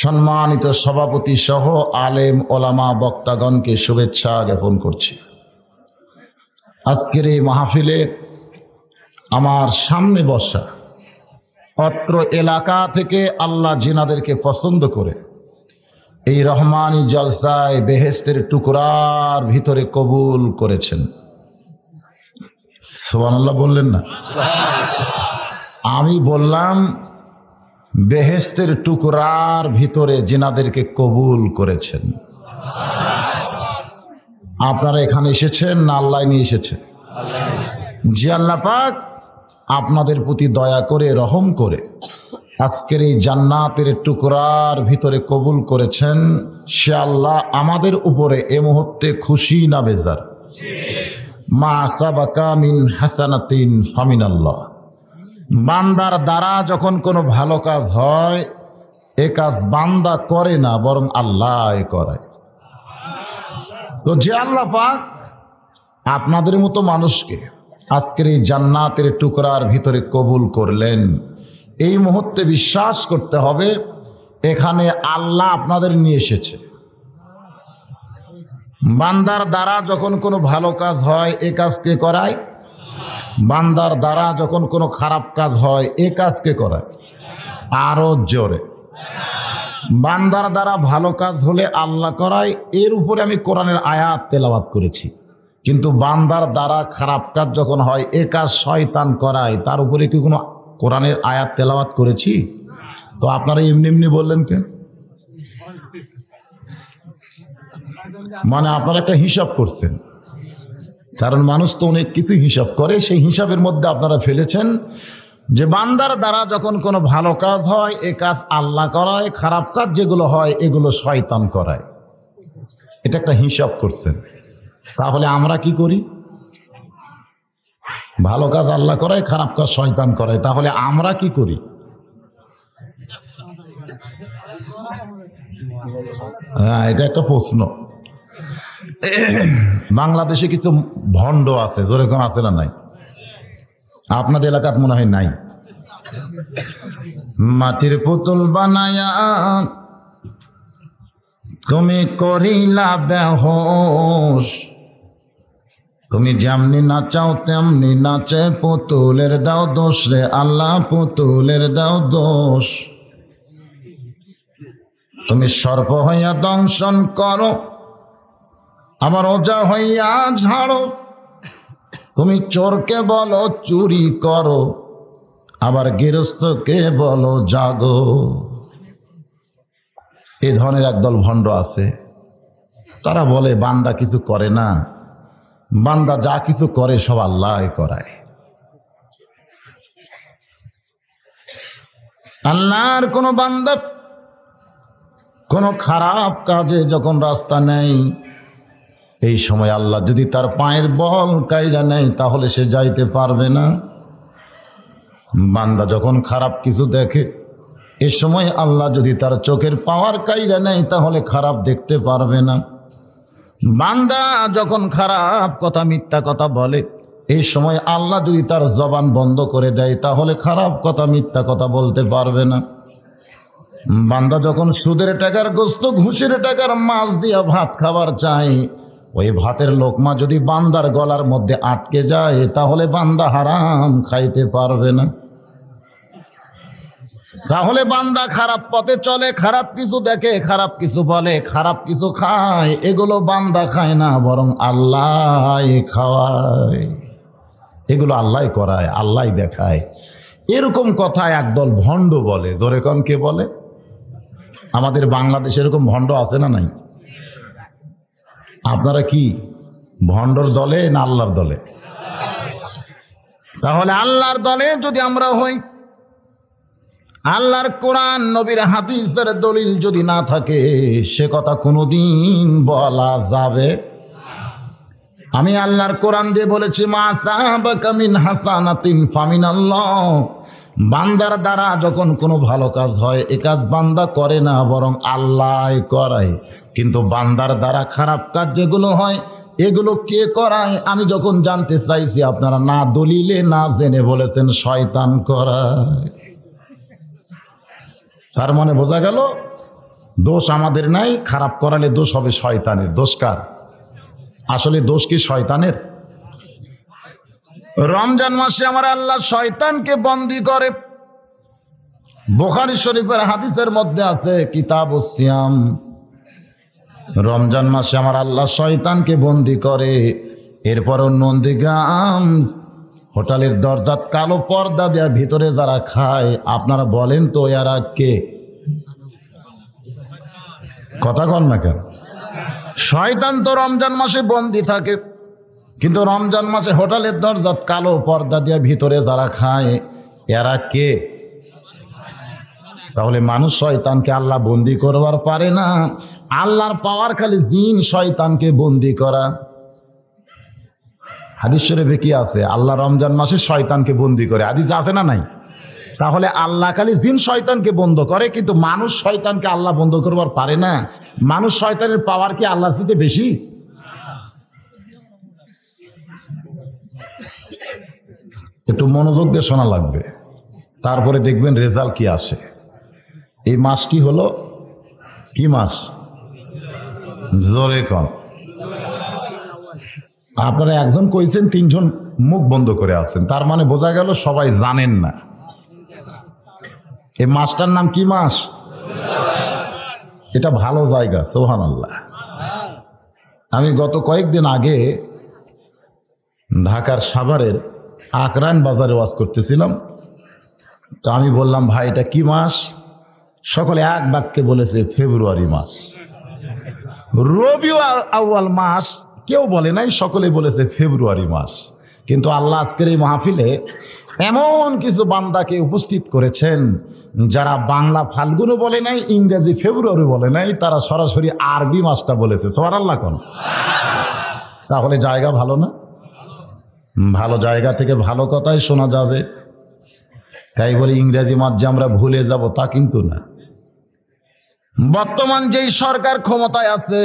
সম্মানিত সভাপতি সহ আলেম ওলামা বক্তাগণকে শুভেচ্ছা জ্ঞাপন করছি। আজকের এই মাহফিলে আমার সামনে বসা অত্র এলাকা থেকে আল্লাহ জিনাদেরকে পছন্দ করে এই রহমানি জলসায় বেহেশতের টুকরার ভিতরে কবুল করেছেন। সুবহানাল্লাহ বললেন না? আমি বললাম বেহেশতের টুকরার ভিতরে জিনাদেরকে কবুল করেছেন। আপনারা এখানে এসেছেন না আল্লাহ নিয়ে এসেছেন? জি, আল্লাহ পাক আপনাদের প্রতি দয়া করে রহম করে আজকের এই জান্নাতের টুকরার ভিতরে কবুল করেছেন। সে আল্লাহ আমাদের উপরে এ মুহূর্তে খুশি না বেজার? মা সাবাকা মিন হাসানাতিন ফামিনাল্লাহ। বান্দার দ্বারা যখন কোনো ভালো কাজ হয়, এ কাজ বান্দা করে না, বরং আল্লাহ করায়। তো যে আল্লাহ পাক আপনাদের মতো মানুষকে আজকের এই জান্নাতের টুকরার ভিতরে কবুল করলেন, এই মুহূর্তে বিশ্বাস করতে হবে এখানে আল্লাহ আপনাদের নিয়ে এসেছে। বান্দার দ্বারা যখন কোনো ভালো কাজ হয়, এ কাজ কে করায়? বান্দার দ্বারা যখন কোনো খারাপ কাজ হয়, এ কাজ কে করায়? আরো জোরে। বান্দার দ্বারা ভালো কাজ হলে আল্লাহ করায়, এর উপরে আমি কোরআনের আয়াত তেলাওয়াত করেছি। কিন্তু বান্দার দ্বারা খারাপ কাজ যখন হয়, এ কাজ শয়তান করায়, তার উপরে কি কোনো কোরআনের আয়াত তেলাওয়াত করেছি? তো আপনারা এমনি এমনি বললেন কেন? মানে আপনারা একটা হিসাব করছেন, কারণ মানুষ তো অনেক কিছু হিসাব করে, সেই হিসাবের মধ্যে আপনারা ফেলেছেন যে বান্দার দ্বারা যখন কোনো ভালো কাজ হয়, এ কাজ আল্লাহ করায়, খারাপ কাজ যেগুলো হয় এগুলো শয়তান করায়। এটা একটা হিসাব করছেন। তাহলে আমরা কি করি? ভালো কাজ আল্লাহ করায়, খারাপ কাজ শয়তান করায়। তাহলে আমরা কি করি? হ্যাঁ, এটা একটা প্রশ্ন। বাংলাদেশে কিছু ভণ্ড আছে, যেরকম আছে না নাই? আপনাদের এলাকাত মনে হয় নাই। মাটির পুতুল বানায়া তুমি করিলা বেহোশ, তুমি যেমনি নাচাও তেমনি নাচে পুতুলের দাও দোষ রে আল্লাহ, পুতুলের দাও দোষ। তুমি সর্প হইয়া দংশন করো, আবার ওজা হইয়া ঝাড়ো। তুমি চোরকে বলো চুরি করো, আবার গৃহস্থকে বলো জাগো। এই ধরনের একদল ভণ্ড আছে, তারা বলে বান্দা কিছু করে না, বান্দা যা কিছু করে সব আল্লাহ করায়। আল্লাহর কোন বান্দা কোন খারাপ কাজে যখন রাস্তা নেই, এই সময় আল্লাহ যদি তার পায়ের বল কাইরা নেয়, তাহলে সে যাইতে পারবে না। বান্দা যখন খারাপ কিছু দেখে, এ সময় আল্লাহ যদি তার চোখের পাওয়ার কাইরা নেয়, তাহলে খারাপ দেখতে পারবে না। বান্দা যখন খারাপ কথা, মিথ্যা কথা বলে, এই সময় আল্লাহ যদি তার জবান বন্ধ করে দেয়, তাহলে খারাপ কথা, মিথ্যা কথা বলতে পারবে না। বান্দা যখন সুদের টাকার গোস্ত, ঘুষের টাকার মাছ দিয়া ভাত খাবার চায়, ওই ভাতের লোকমা যদি বান্দার গলার মধ্যে আটকে যায়, তাহলে বান্দা হারাম খাইতে পারবে না। তাহলে বান্দা খারাপ পথে চলে, খারাপ কিছু দেখে, খারাপ কিছু বলে, খারাপ কিছু খায়, এগুলো বান্দা খায় না, বরং আল্লাহ খাওয়ায়। এগুলো আল্লাহ করায়, আল্লাহ দেখায়। এরকম কথা একদল ভণ্ড বলে। জোরে কন কে বলে? আমাদের বাংলাদেশে এরকম ভণ্ড আছে না নাই? আপনারা কি ভণ্ডর দলে না আল্লাহর দলে? তাহলে আল্লাহর দলে যদি আমরা হই, আল্লাহর কোরআন নবীর হাদিসের দলিল যদি না থাকে, সে কথা কোনোদিন বলা যাবে। আমি আল্লাহর কোরআন দিয়ে বলেছি, মা সাবাকা মিন হাসানাতিন ফামিনাল্লাহ। বান্দার দ্বারা যখন কোনো ভালো কাজ হয়, এ কাজ বান্দা করে না, বরং আল্লাহ করায়। কিন্তু বান্দার দ্বারা খারাপ কাজ যেগুলো হয়, এগুলো কে করায়? আমি যখন জানতে চাইছি, আপনারা না দলিলে না জেনে বলেছেন শয়তান করায়। তার মানে বোঝা গেল দোষ আমাদের নাই, খারাপ করালে দোষ হবে শয়তানের। দোষ কার? আসলে দোষ কি শয়তানের? রমজান মাসে আমার আল্লাহ শয়তানকে বন্দী করে। বুখারী শরীফের হাদিসের মধ্যে আছে, কিতাবুস সিয়াম, রমজান মাসে আমার আল্লাহ শয়তানকে বন্দী করে। এরপর নন্দীগ্রাম হোটেলের দরজাত কালো পর্দা দেয়া ভিতরে যারা খায়, আপনারা বলেন তো এরা কে? কথা কন না কেন? শয়তান তো রমজান মাসে বন্দি থাকে, কিন্তু রমজান মাসে হোটেলের দরজাত কালো পর্দা দিয়ে ভিতরে যারা খায় এরা কে? তাহলে মানুষ শয়তানকে আল্লাহ বন্দি করবার পারে না। আল্লাহর পাওয়ার খালি জিন শয়তানকে বন্দি করা। হাদিস শরীফে কি আছে? আল্লাহ রমজান মাসে শয়তানকে বন্দি করে, হাদিস আছে না নাই? তাহলে আল্লাহ খালি জিন শয়তানকে বন্ধ করে, কিন্তু মানুষ শয়তানকে আল্লাহ বন্ধ করবার পারে না। মানুষ শয়তানের পাওয়ার কি আল্লাহর চেয়ে বেশি? একটু মনোযোগ দিয়ে শোনা লাগবে, তারপরে দেখবেন রেজাল্ট কি আসে। এই মাস কি হলো? কি মাস? জোরে কন। আপনারা একজন কইছেন, তিনজন মুখ বন্ধ করে আছেন, তার মানে বোঝা গেল সবাই জানেন না। এই মাসটার নাম কি মাস? এটা ভালো জায়গা, সুবহানাল্লাহ। আমি গত কয়েকদিন আগে ঢাকার সাভারের আকরান বাজারে ওয়াজ করতেছিলাম। তো আমি বললাম, ভাই এটা কি মাস? সকলে এক বাক্যে বলেছে ফেব্রুয়ারি মাস। রবিউল আউয়াল মাস কেউ বলে নাই, সকলে বলেছে ফেব্রুয়ারি মাস। কিন্তু আল্লাহ আজকের এই মাহফিলে এমন কিছু বান্দাকে উপস্থিত করেছেন যারা বাংলা ফাল্গুনও বলে নাই, ইংরেজি ফেব্রুয়ারি বলে নাই, তারা সরাসরি আরবি মাসটা বলেছে। সুবহানাল্লাহ কোন। তাহলে জায়গা ভালো না? ভালো জায়গা থেকে ভালো কথাই শোনা যাবে। তাই বলে ইংরেজি মাস যে আমরা ভুলে যাব তা কিন্তু না। বর্তমান যেই সরকার ক্ষমতায় আছে,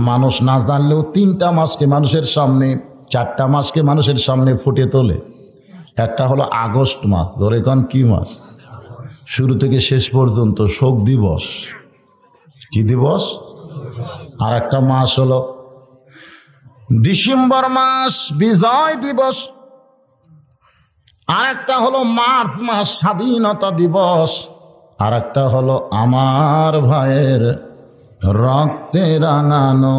মানুষ না জানলেও 3টা মাসকে মানুষের সামনে, 4টা মাসকে মানুষের সামনে ফুটে তোলে। একটা হলো আগস্ট মাস, ধরে কোন কি মাস? শুরু থেকে শেষ পর্যন্ত শোক দিবস। কি দিবস? আর একটা মাস হলো ডিসেম্বর মাস, বিজয় দিবস। আর একটা হলো মার্চ মাস, স্বাধীনতা দিবস। আর একটা হলো আমার ভাইয়ের রক্তে রাঙানো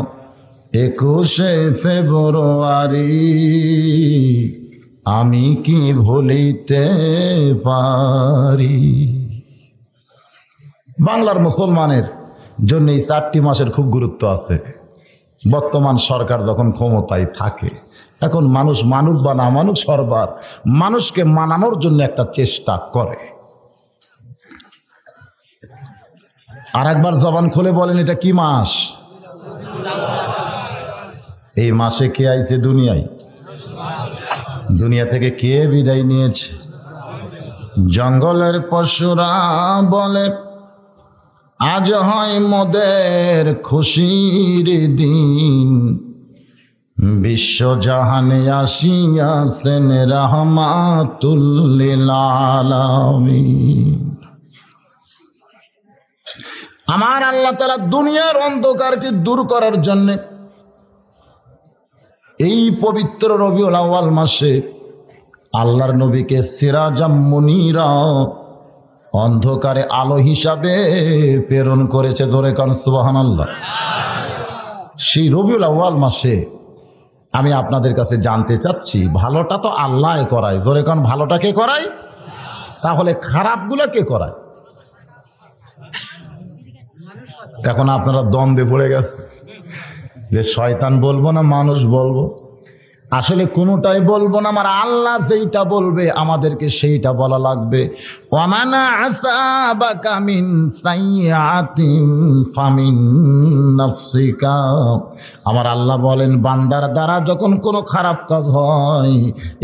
21শে ফেব্রুয়ারি, আমি কি ভুলিতে পারি। বাংলার মুসলমানের জন্য এই 4টি মাসের খুব গুরুত্ব আছে। বর্তমান সরকার যখন ক্ষমতায় থাকে, এখন মানুষ মানুষ বা না মানুষ, সরকার মানুষকে মানানোর জন্য একটা চেষ্টা করে। আর একবার জবান খুলে বলেন, এটা কি মাস? এই মাসে কে আইছে দুনিয়ায়? দুনিয়া থেকে কে বিদায় নিয়েছে? জঙ্গলের পশুরা বলে আজ হয় মোদের খুশির দিন, বিশ্বজাহানে আসিয়াছেন রাহমাতুল লিল আলামিন। আমার আল্লাহ তাআলা দুনিয়ার অন্ধকারকে দূর করার জন্য এই পবিত্র রবিউল আউয়াল মাসে আল্লাহর নবীকে সিরাজাম মুনীরা, অন্ধকারে আলো হিসাবে প্রেরণ করেছে। জোরে কান সুবহানাল্লাহ। সেই রবিউল আউয়াল মাসে আমি আপনাদের কাছে জানতে চাচ্ছি, ভালোটা তো আল্লাহ করায়। জোরে কান, ভালোটা কে করায়? তাহলে খারাপগুলো কে করায়? এখন আপনারা দ্বন্দ্বে পড়ে গেছে যে শয়তান বলবো না মানুষ বলবো। আসলে কোনোটাই বলবো না, আমার আল্লাহ যেইটা বলবে আমাদেরকে সেইটা বলা লাগবে। ওয়ামানা আসাবাকা মিন সাইয়্যাতিন ফামিন নাফসিকা। আমার আল্লাহ বলেন, বান্দার দ্বারা যখন কোনো খারাপ কাজ হয়,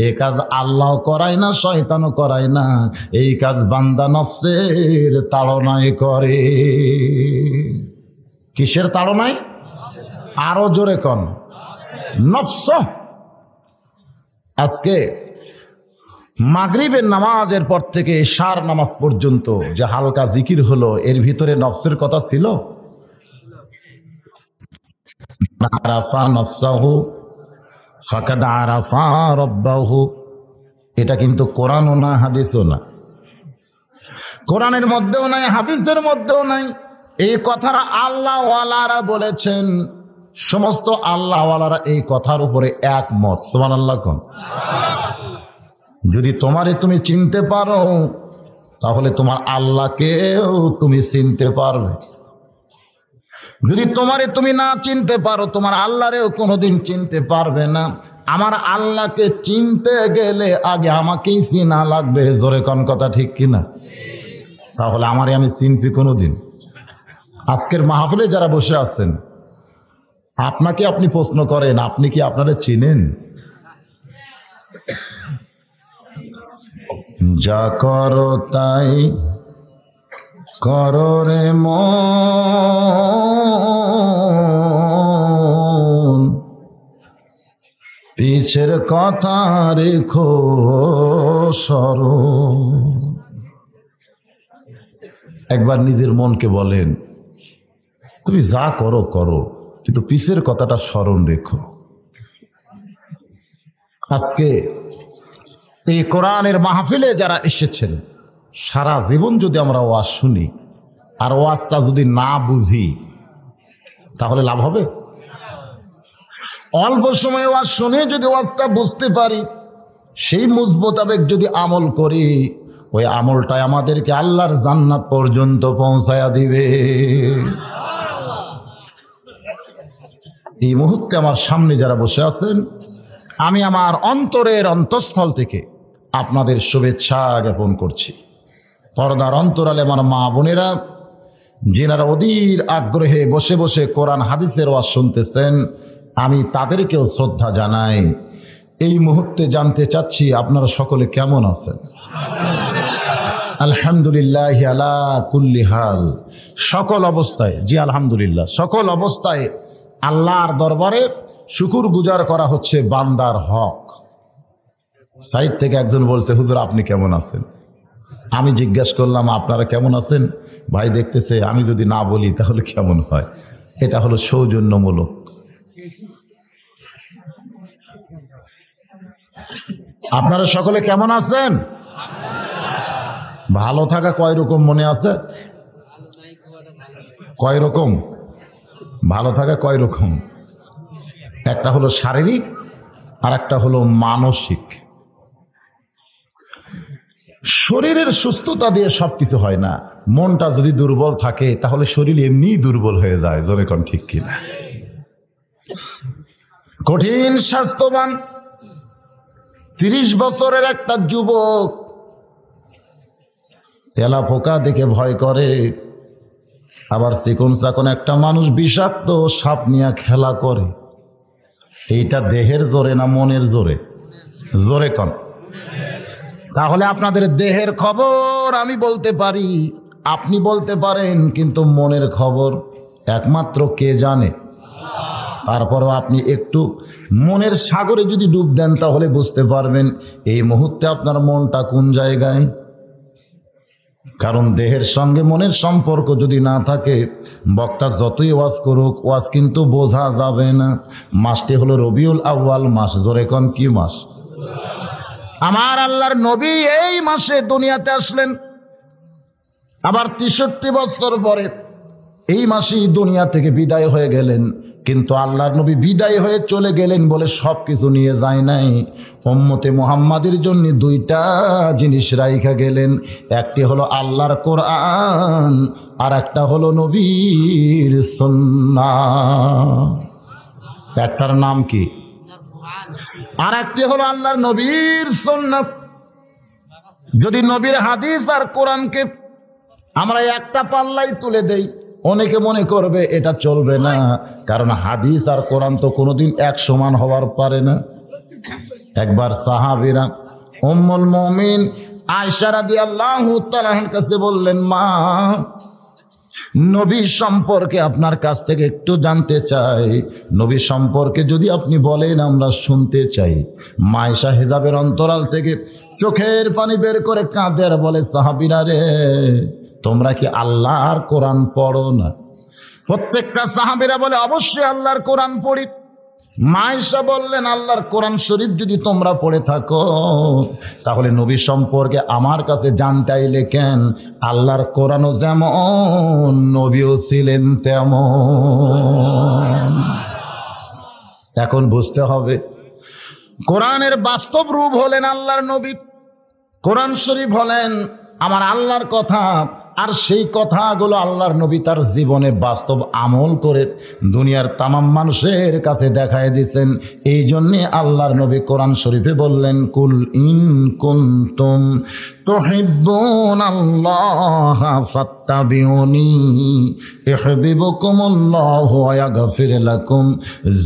এই কাজ আল্লাহ করায় না, শয়তানও করায় না, এই কাজ বান্দা নফসের তাড়নায় করে। কিসের তাড়নায়? আরো জোরে কন, নফস। আজকে মাগরিবের নামাজের পর থেকে ইশার নামাজ পর্যন্ত যে হালকা জিকির হলো, এর ভিতরে নফসের কথা ছিল? আরাফা নফসাহু ফাকাদ আরাফা রাব্বাহু। এটা কিন্তু কোরআনও না, হাদিসও না। কোরআনের মধ্যেও নাই, হাদিসের মধ্যেও নাই। এই কথাটা আল্লাহ ওয়ালারা বলেছেন। সমস্ত আল্লাহওয়ালারা এই কথার উপরে একমত। সুবহানাল্লাহ কোন। যদি তোমারে তুমি চিনতে পারো তাহলে তোমার আল্লাহকেও তুমি চিনতে পারবে। যদি তোমারে তুমি না চিনতে পারো তোমার আল্লাহরেও কোনোদিন চিনতে পারবে না। আমার আল্লাহকে চিনতে গেলে আগে আমাকেই চিনা লাগবে। জোরে কোন কথা ঠিক কিনা? তাহলে আমারে আমি চিনছি কোনোদিন? আজকের মাহফিলে যারা বসে আছেন আপনাকে আপনি প্রশ্ন করেন, আপনি কি আপনারা চিনেন? যা করো তাই করো রে মন, পিছের কথা রেখো স্মরণ। একবার নিজের মনকে বলেন, তুমি যা করো করো, কিন্তু পিছের কথাটা স্মরণ রেখো। আজকে এই কোরআনের মাহফিলে যারা এসেছেন, সারা জীবন যদি আমরা ওয়াজ শুনি আর ওয়াজটা যদি না বুঝি তাহলে লাভ হবে? অল্প সময় ওয়াজ শুনে যদি ওয়াজটা বুঝতে পারি, সেই মোতাবেক যদি আমল করি, ওই আমলটাই আমাদেরকে আল্লাহর জান্নাত পর্যন্ত পৌঁছায়া দিবে। এই মুহূর্তে আমার সামনে যারা বসে আছেন, আমি আমার অন্তরের অন্তঃস্থল থেকে আপনাদের শুভেচ্ছা জ্ঞাপন করছি। পর্দার অন্তরালে আমার মা বোনেরা যিনারা অধীর আগ্রহে বসে বসে কোরআন হাদিসের ওয়াজ শুনতেছেন, আমি তাদেরকেও শ্রদ্ধা জানাই। এই মুহূর্তে জানতে চাচ্ছি আপনারা সকলে কেমন আছেন? আলহামদুলিল্লাহ আলা কুল্লি হাল, সকল অবস্থায়। জি আলহামদুলিল্লাহ, সকল অবস্থায় আল্লাহর দরবারে শুকুর গুজার করা হচ্ছে বান্দার হক। সাইড থেকে একজন বলছে, হুজুর আপনি কেমন আছেন? আমি জিজ্ঞাসা করলাম আপনারা কেমন আছেন? ভাই দেখতেছে আমি যদি না বলি তাহলে কেমন হয়। এটা হলো সৌজন্যমূলক। আপনারা সকলে কেমন আছেন? ভালো থাকা কয় রকম মনে আছে? কয় রকম ভালো থাকা? কয় রকম? একটা হলো শারীরিক আর একটা হলো মানসিক। শরীরের সুস্থতা দিয়ে সবকিছু হয় না। মনটা যদি দুর্বল থাকে তাহলে শরীর এমনিই দুর্বল হয়ে যায়। জোরে কোন ঠিক কিনা? কঠিন স্বাস্থ্যবান 30 বছরের একটা যুবক তেলা পোকা দেখে ভয় করে, আবার চিকন চাকন একটা মানুষ বিষাক্ত সাপ নিয়ে খেলা করে। এইটা দেহের জোরে না মনের জোরে? জোরে কোন। তাহলে আপনাদের দেহের খবর আমি বলতে পারি, আপনি বলতে পারেন, কিন্তু মনের খবর একমাত্র কে জানে? তারপরও আপনি একটু মনের সাগরে যদি ডুব দেন তাহলে বুঝতে পারবেন এই মুহূর্তে আপনার মনটা কোন জায়গায়। কারণ দেহের সঙ্গে মনের সম্পর্ক যদি না থাকে, বক্তা যতই ওয়াজ করুক ওয়াজ কিন্তু বোঝা যাবে না। মাসটি হলো রবিউল আউয়াল মাস। জোরে কোন কি মাস? আমার আল্লাহর নবী এই মাসে দুনিয়াতে আসলেন, আবার 63 বছর পরে এই মাসেই দুনিয়া থেকে বিদায় হয়ে গেলেন। কিন্তু আল্লাহর নবী বিদায় হয়ে চলে গেলেন বলে সব কিছু নিয়ে যায় নাই। উম্মতে মুহাম্মাদের জন্য 2টা জিনিস রাইখা গেলেন। একটি হলো আল্লাহর কোরআন, আর একটা হলো নবীর সুন্নাহ। একটার নাম কি? আর একটি হলো আল্লাহর নবীর সুন্নাহ। যদি নবীর হাদিস আর কোরআনকে আমরা একটা পাল্লাই তুলে দেই, অনেকে মনে করবে এটা চলবে না, কারণ হাদিস আর কোরআন তো কোনোদিন এক সমান হওয়ার পারে না। একবার সাহাবীরা উম্মুল মুমিন আয়েশা রাদিয়াল্লাহু তাআলার কাছে বললেন, মা, নবী সম্পর্কে আপনার কাছ থেকে একটু জানতে চাই। নবী সম্পর্কে যদি আপনি বলেন আমরা শুনতে চাই। মা আয়েশা হিজাবের অন্তরাল থেকে চোখের পানি বের করে কাঁদে আর বলে, সাহাবীরা রে, তোমরা কি আল্লাহর কোরআন পড়ো না? প্রত্যেকটা সাহাবীরা বলে, অবশ্যই আল্লাহর কোরআন পড়ি। মা আয়েশা বললেন, আল্লাহর কোরআন শরীফ যদি তোমরা পড়ে থাকো তাহলে নবী সম্পর্কে আমার কাছে জানতে আইলে কেন? আল্লাহর কোরআনও যেমন নবীও ছিলেন তেমন। এখন বুঝতে হবে কোরআনের বাস্তব রূপ হলেন আল্লাহর নবী। কোরআন শরীফ হলেন আমার আল্লাহর কথা, আর সেই কথাগুলো আল্লাহর নবী তার জীবনে বাস্তব আমল করে দুনিয়ার তামাম মানুষের কাছে দেখায় দিয়েছেন। এই জন্যে আল্লাহর নবী কোরআন শরীফে বললেন, কুল ইন কুনতুম তুহিব্বুনাল্লাহা ফাত্তাবিউনি ইউহিব্বুকুমুল্লাহু ওয়া ইয়াগফির লাকুম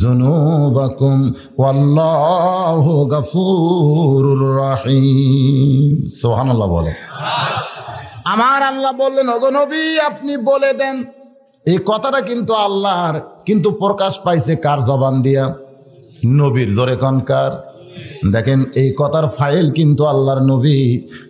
যুনুবাকুম ওয়াল্লাহু গফুরুর রহিম। সুবহানাল্লাহ বলে। আমার আল্লাহ বললেন, ওগো নবী আপনি বলে দেন। এই কথাটা কিন্তু আল্লাহর, কিন্তু প্রকাশ পাইছে কার জবান দিয়া? নবীর। জোরে কোন কার? দেখেন এই কথার ফাইল কিন্তু আল্লাহর নবী।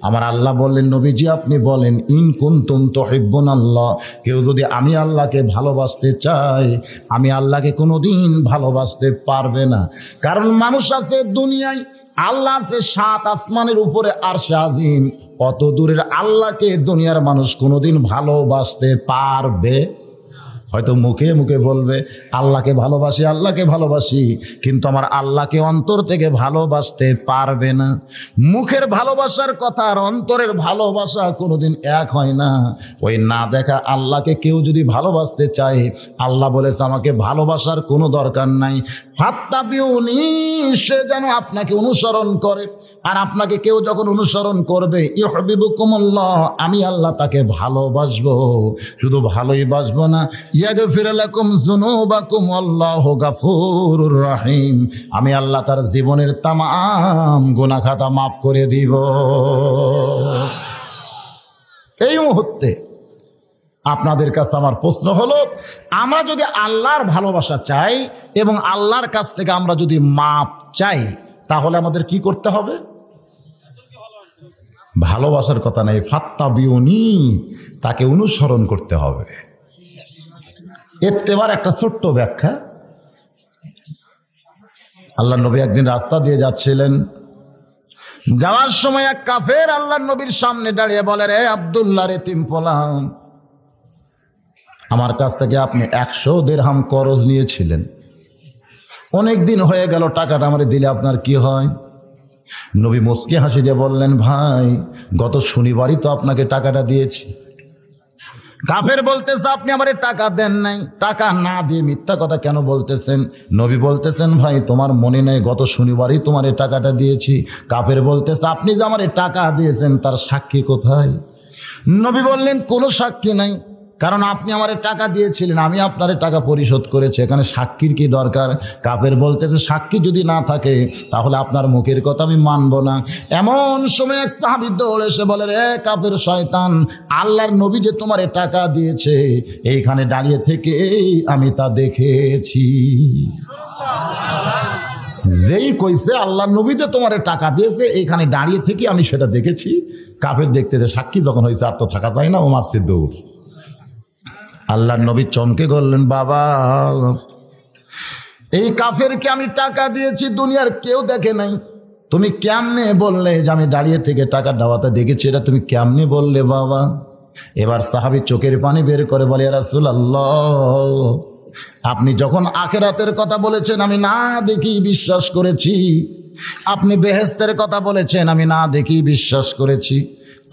আমার আল্লাহ বললেন, নবীজি আপনি বলেন, ইন কুনতুম তুহিব্বুনাল্লাহ, কেউ যদি আমি আল্লাহকে ভালোবাসতে চায়, আমি আল্লাহকে কোনোদিন ভালোবাসতে পারবে না। কারণ মানুষ আছে দুনিয়ায়, আল্লাহ আছে 7 আসমানের উপরে আরশে আজিম। অত দূরের আল্লাহকে দুনিয়ার মানুষ কোনোদিন ভালোবাসতে পারবে? হয়তো মুখে মুখে বলবে আল্লাহকে ভালোবাসি, আল্লাহকে ভালোবাসি, কিন্তু আমার আল্লাহকে অন্তর থেকে ভালোবাসতে পারবে না। মুখের ভালোবাসার কথা আর অন্তরের ভালোবাসা কোনোদিন এক হয় না। ওই না দেখা আল্লাহকে কেউ যদি ভালোবাসতে চায়, আল্লাহ বলেছে আমাকে ভালোবাসার কোনো দরকার নাই। ফাত্তাবিউনি, সে যেন আপনাকে অনুসরণ করে। আর আপনাকে কেউ যখন অনুসরণ করবে, ইউহিব্বুকুমুল্লাহ, আমি আল্লাহ তাকে ভালোবাসবো। শুধু ভালোই বাসবো না, ইয়াগফির লাকুম যুনুবাকুম আল্লাহু গফুরুর রহিম, আমি আল্লাহ তার জীবনের তামাম গুনাহ খাতা মাফ করে দিব। এই মুহূর্তে আপনাদের কাছে আমার প্রশ্ন হলো, আমরা যদি আল্লাহর ভালোবাসা চাই এবং আল্লাহর কাছ থেকে আমরা যদি মাপ চাই, তাহলে আমাদের কি করতে হবে? ভালোবাসার কথা নেই, ফাত্তাবিউনি, তাকে অনুসরণ করতে হবে। এবার একটা ছোট্ট ব্যাখ্যা। আল্লাহ নবী একদিন রাস্তা দিয়ে যাচ্ছিলেন, যাওয়ার সময় এক কাফের আল্লাহ নবীর সামনে দাঁড়িয়ে বলে, রে আব্দুল্লাহ এতিম পোলা, আমার কাছ থেকে আপনি 100 দিরহাম করজ নিয়েছিলেন, অনেক দিন হয়ে গেল, টাকাটা আমারে দিলে আপনার কি হয়? নবী মুস্কি হাসি দিয়ে বললেন, ভাই গত শনিবারই তো আপনাকে টাকাটা দিয়েছি। কাফের বলতেছে আপনি আমারে টাকা দেন নাই, টাকা না দিয়ে মিথ্যা কথা কেন বলতেছেন? নবী বলতেছেন, ভাই তোমার মনে নেই গত শনিবারই তোমার এই টাকাটা দিয়েছি। কাফের বলতেছে আপনি যে আমারে টাকা দিয়েছেন তার সাক্ষী কোথায়? নবী বললেন কোনো সাক্ষী নাই, কারণ আপনি আমারে টাকা দিয়েছিলেন, আমি আপনার টাকা পরিশোধ করেছি, এখানে সাক্ষীর কি দরকার? কাফের বলতেছে সাক্ষী যদি না থাকে তাহলে আপনার মুখের কথা আমি মানব না। এমন সময় এক সাহাবী দৌড়ে এসে বলে, রে কাফের শয়তান, আল্লাহর নবী যে তোমারে টাকা দিয়েছে, এইখানে দাঁড়িয়ে থেকে আমি তা দেখেছি। যেই কইছে আল্লাহর নবী যে তোমারে টাকা দিয়েছে, এইখানে দাঁড়িয়ে থেকে আমি সেটা দেখেছি। কাফের দেখতেছে সাক্ষী যখন হয়েছে আর তো থাকা যায় না, ও মারছে দৌড়। আল্লাহর নবী চমকে বললেন, বাবা এই কাফেরকে আমি টাকা দিয়েছি, দুনিয়ার কেউ দেখে নাই, তুমি কেমনে বললে যে আমি দাঁড়িয়ে থেকে টাকা দেওয়াতে দেখেছি? এটা তুমি কেমনে বললে বাবা? এবার সাহাবী চোখের পানি বের করে বলে, ইয়া রাসূলুল্লাহ, আপনি যখন আখিরাতের কথা বলেছেন আমি না দেখি বিশ্বাস করেছি, আপনি বেহেশতের কথা বলেছেন আমি না দেখি বিশ্বাস করেছি,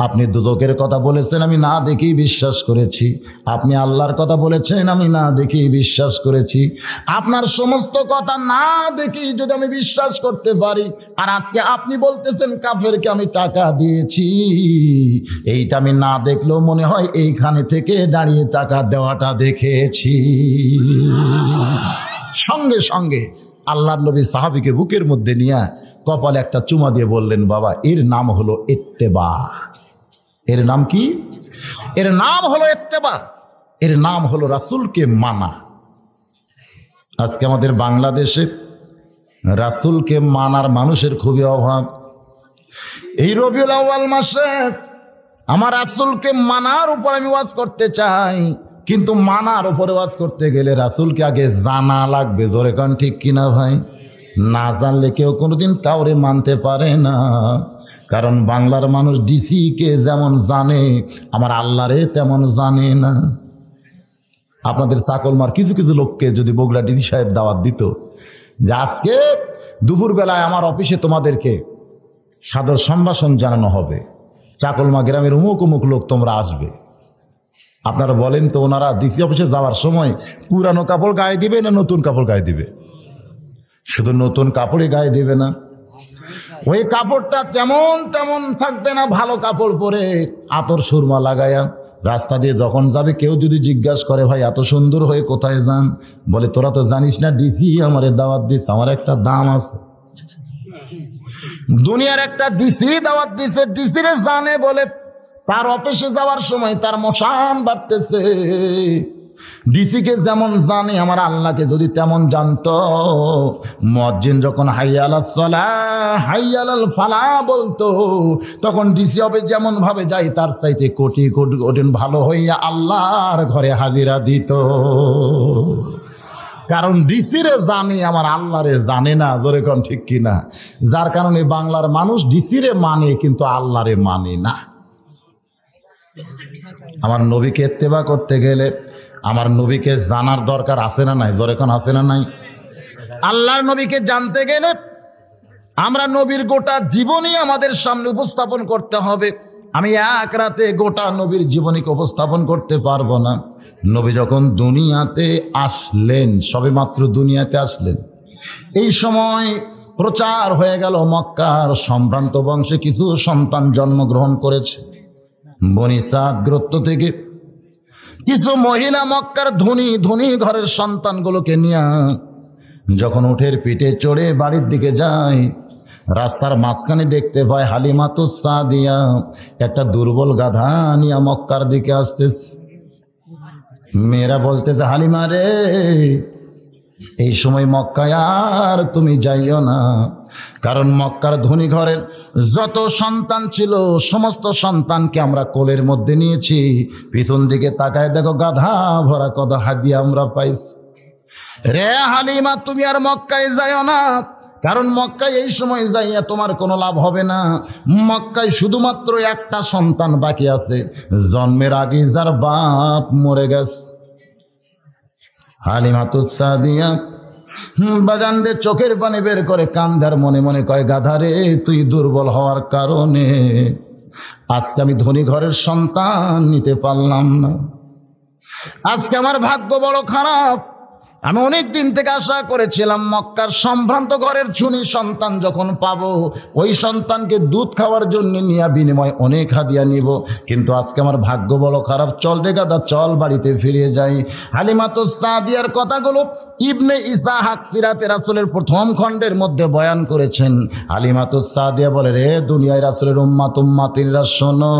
আপনি দুজকের কথা বলেছেন আমি না দেখি বিশ্বাস করেছি, আপনি আল্লাহর কথা বলেছেন আমি না দেখি বিশ্বাস করেছি। আপনার সমস্ত কথা না দেখি যদি আমি বিশ্বাস করতে পারি, আর আজকে আপনি বলতেছেন কাফেরকে আমি টাকা দিয়েছি, এইটা আমি না দেখলেও মনে হয় এইখানে থেকে দাঁড়িয়ে টাকা দেওয়াটা দেখেছি। সঙ্গে সঙ্গে আল্লাহর নবী সাহাবীকে বুকের মধ্যে নিয়ে কপালে একটা চুমা দিয়ে বললেন, বাবা এর নাম হলো ইত্তেবা। এর নাম কি? এর নাম হলো ইত্তেবা, এর নাম হলো রাসূলকে মানা। আজকে আমাদের বাংলাদেশে রাসূলকে মানার মানুষের খুবই অভাব। এই রবিউল আউয়াল মাসে আমার রাসূলকে মানার উপর আমি ওয়াজ করতে চাই, কিন্তু মানার উপরে ওয়াজ করতে গেলে রাসূলকে আগে জানা লাগবে। জোরে কান ঠিক কিনা ভাই? না জানলে কেউ কোনোদিন কাউরে মানতে পারে না। কারণ বাংলার মানুষ ডিসিকে যেমন জানে আমার আল্লাহরে তেমন জানে না। আপনাদের চাকলমার কিছু কিছু লোককে যদি বগুড়া ডিসি সাহেব দাওয়াত দিত যে আজকে দুপুরবেলায় আমার অফিসে তোমাদেরকে সাদর সম্ভাষণ জানানো হবে, চাকলমা গ্রামের অমুক অমুক লোক তোমরা আসবে। আপনারা বলেন তো, ওনারা ডিসি অফিসে যাওয়ার সময় পুরানো কাপড় গায়ে দিবে না নতুন কাপড় গায়ে দিবে? শুধু নতুন কাপড়ই গায়ে দিবে না, ওই কাপড়টা তেমন তেমন থাকবে না, ভালো কাপড় পরে আতর সুরমা লাগায়া রাস্তা দিয়ে যখন যাবে, কেউ যদি জিজ্ঞাসা করে ভাই এত সুন্দর হয়ে কোথায় যান, বলে তোরা তো জানিস না ডিসি আমারে দাওয়াত দিস, আমার একটা দাম আছে। দুনিয়ার একটা ডিসি দাওয়াত দিছে, ডিসিরে জানে বলে তার অফিসে যাওয়ার সময় তার মশান বাড়তেছে। ডিসিকে যেমন জানে, আমার আল্লাহকে যদি তেমন জানতো, মুয়াজ্জিন যখন হাইয়া আলাস সালাহ হাইয়া আলাল ফালাহ বলতো, তখন ডিসি হবে যেমন ভাবে যাই তার চাইতে কোটি কোটি কোটি ভালো হইয়া আল্লাহর ঘরে হাজিরা দিত। কারণ ডিসিরে জানে, আমার আল্লাহরে জানে না। জোরে কোন ঠিক কিনা? যার কারণে বাংলার মানুষ ডিসিরে মানে কিন্তু আল্লাহরে মানে না। আমার নবীকে ইত্তেবা করতে গেলে আমার নবীকে জানার দরকার আছে না নাই? জোরে কোন আছে না নাই? আল্লাহর নবীকে জানতে গেলে আমরা নবীর গোটা জীবনী আমাদের সামনে উপস্থাপন করতে হবে। আমি এক রাতে গোটা নবীর জীবনীকে উপস্থাপন করতে পারবো না। নবী যখন দুনিয়াতে আসলেন, সবেমাত্র দুনিয়াতে আসলেন, এই সময় প্রচার হয়ে গেল মক্কার সম্ভ্রান্ত বংশে কিছু সন্তান জন্মগ্রহণ করেছে। বনি সাদ গোত্র থেকে কিছু মহিলা মক্কার ধনী ধনী ঘরের সন্তানগুলোকে নিয়ে যখন উঠের পিঠে চড়ে বাড়ির দিকে যায়, রাস্তার মাঝখানে দেখতে পায় হালিমাতুস সাদিয়া একটা দুর্বল গাধা নিয়ে মক্কার দিকে আসতেছে। মেয়েরা বলতেছে, হালিমা রে, এই সময় মক্কায় আর তুমি যাইও না, কারণ মক্কার ধনী ঘরের যত সন্তান ছিল সমস্ত সন্তানকে আমরা কোলের মধ্যে নিয়েছি। পিছন দিকে তাকায় দেখো, গাধা ভরা কত হাদিয়া আমরা পাইছি। রে হালিমা, তুমি আর মক্কায় যাইও না, কারণ মক্কায় এই সময় যাইয়া তোমার কোনো লাভ হবে না। মক্কায় শুধুমাত্র একটা সন্তান বাকি আছে, জন্মের আগে যার বাপ মরে গেছে। হালিমাতুস সাদিয়া বাগানদের চোখের পানি বের করে কান্দার মনে মনে কয়, গাধারে, তুই দুর্বল হওয়ার কারণে আজকে আমি ধনী ঘরের সন্তান নিতে পারলাম না। আজকে আমার ভাগ্য বড় খারাপ। আমি অনেক দিন থেকে আশা করেছিলাম মক্কার সম্ভ্রান্ত ঘরের ছুনি সন্তান যখন পাবো, ওই সন্তানকে দুধ খাওয়ার জন্য নিয়ে বিনিময় অনেক হাদিয়া নিব, কিন্তু আজকে আমার ভাগ্য বড় খারাপ। চল রে গাদা, চল বাড়িতে ফিরে যাই। হালিমাতুস সাদিয়ার কথাগুলো ইবনে ইসহাক সিরাতে রাসূলের প্রথম খণ্ডের মধ্যে বয়ান করেছেন। হালিমাতুস সাদিয়া বলে, রে দুনিয়ায় রাসূলের উম্মাতিরা শোনো,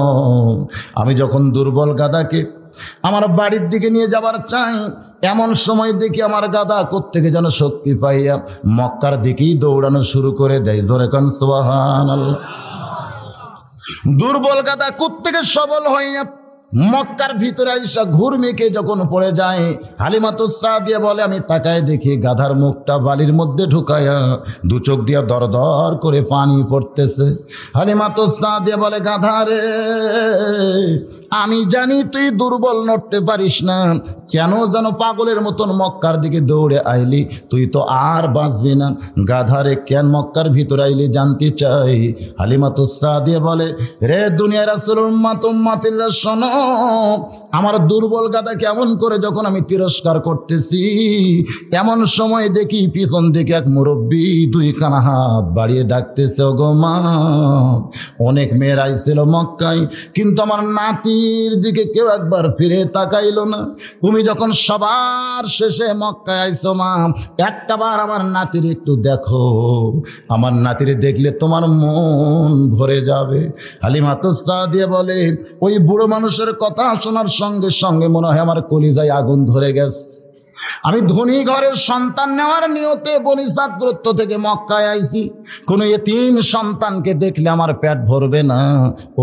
আমি যখন দুর্বল গাদাকে আমার বাড়ির দিকে নিয়ে যাবার চাই, এমন সময় দেখি আমার গাদা কোত্থেকে যেন শক্তি পাইয়া মক্কার দিকেই দৌড়ানো শুরু করে দেয়। জোরে কান সুবহানাল্লাহ। দুর্বল গাদা কোত্থেকে সবল হইয়া মক্কার ভিতরে আইসা ঘুরমিকে যখন পড়ে যায়, হালিমাতুস সাদিয়া বলে, আমি তাকায় দেখি গাধার মুখটা বালির মধ্যে ঢুকায়া দু চোখ দিয়া দর দর করে পানি পড়তেছে। হালিমাতুস সাদিয়া বলে, গাধা রে, আমি জানি তুই দুর্বল, নড়তে পারিস না, কেন যেন পাগলের মতন মক্কার দিকে দৌড়ে আইলি, তুই তো আর বাঁচবি না। গাধারে, কেন মক্কার ভিতরে আইলি জানতে চাই। হালিমাতুস সাদিয়া বলে, রে দুনিয়ার রাসূল উম্মাতিরা শোনো, আমার দুর্বল গাদা কেমন করে যখন আমি তিরস্কার করতেছি, এমন সময় দেখি পিছন দিকে এক মুরব্বী দুই কানা হাত বাড়িয়ে ডাকতেছে, ওগো মা। অনেক মেয়ের আইছিল মক্কায়, কিন্তু আমার নাতির দিকে কেউ একবার ফিরে তাকাইলো না। তুমি যখন সবার শেষে মক্কায় আইছো মা, একটাবার আমার নাতির একটু দেখো, আমার নাতির দেখলে তোমার মন ভরে যাবে। হালিমাতুস সাদিয়া বলে, ওই বুড়ো মানুষের কথা শোনার সঙ্গে সঙ্গে মনে হয় আমার কলিজায় আগুন ধরে গেছে। আমি ধনী ঘরের সন্তান নেওয়ার নিয়তে বনি সাদ গোত্র থেকে মক্কায় আইছি, কোনো এতিম সন্তানকে দেখলে আমার পেট ভরবে না।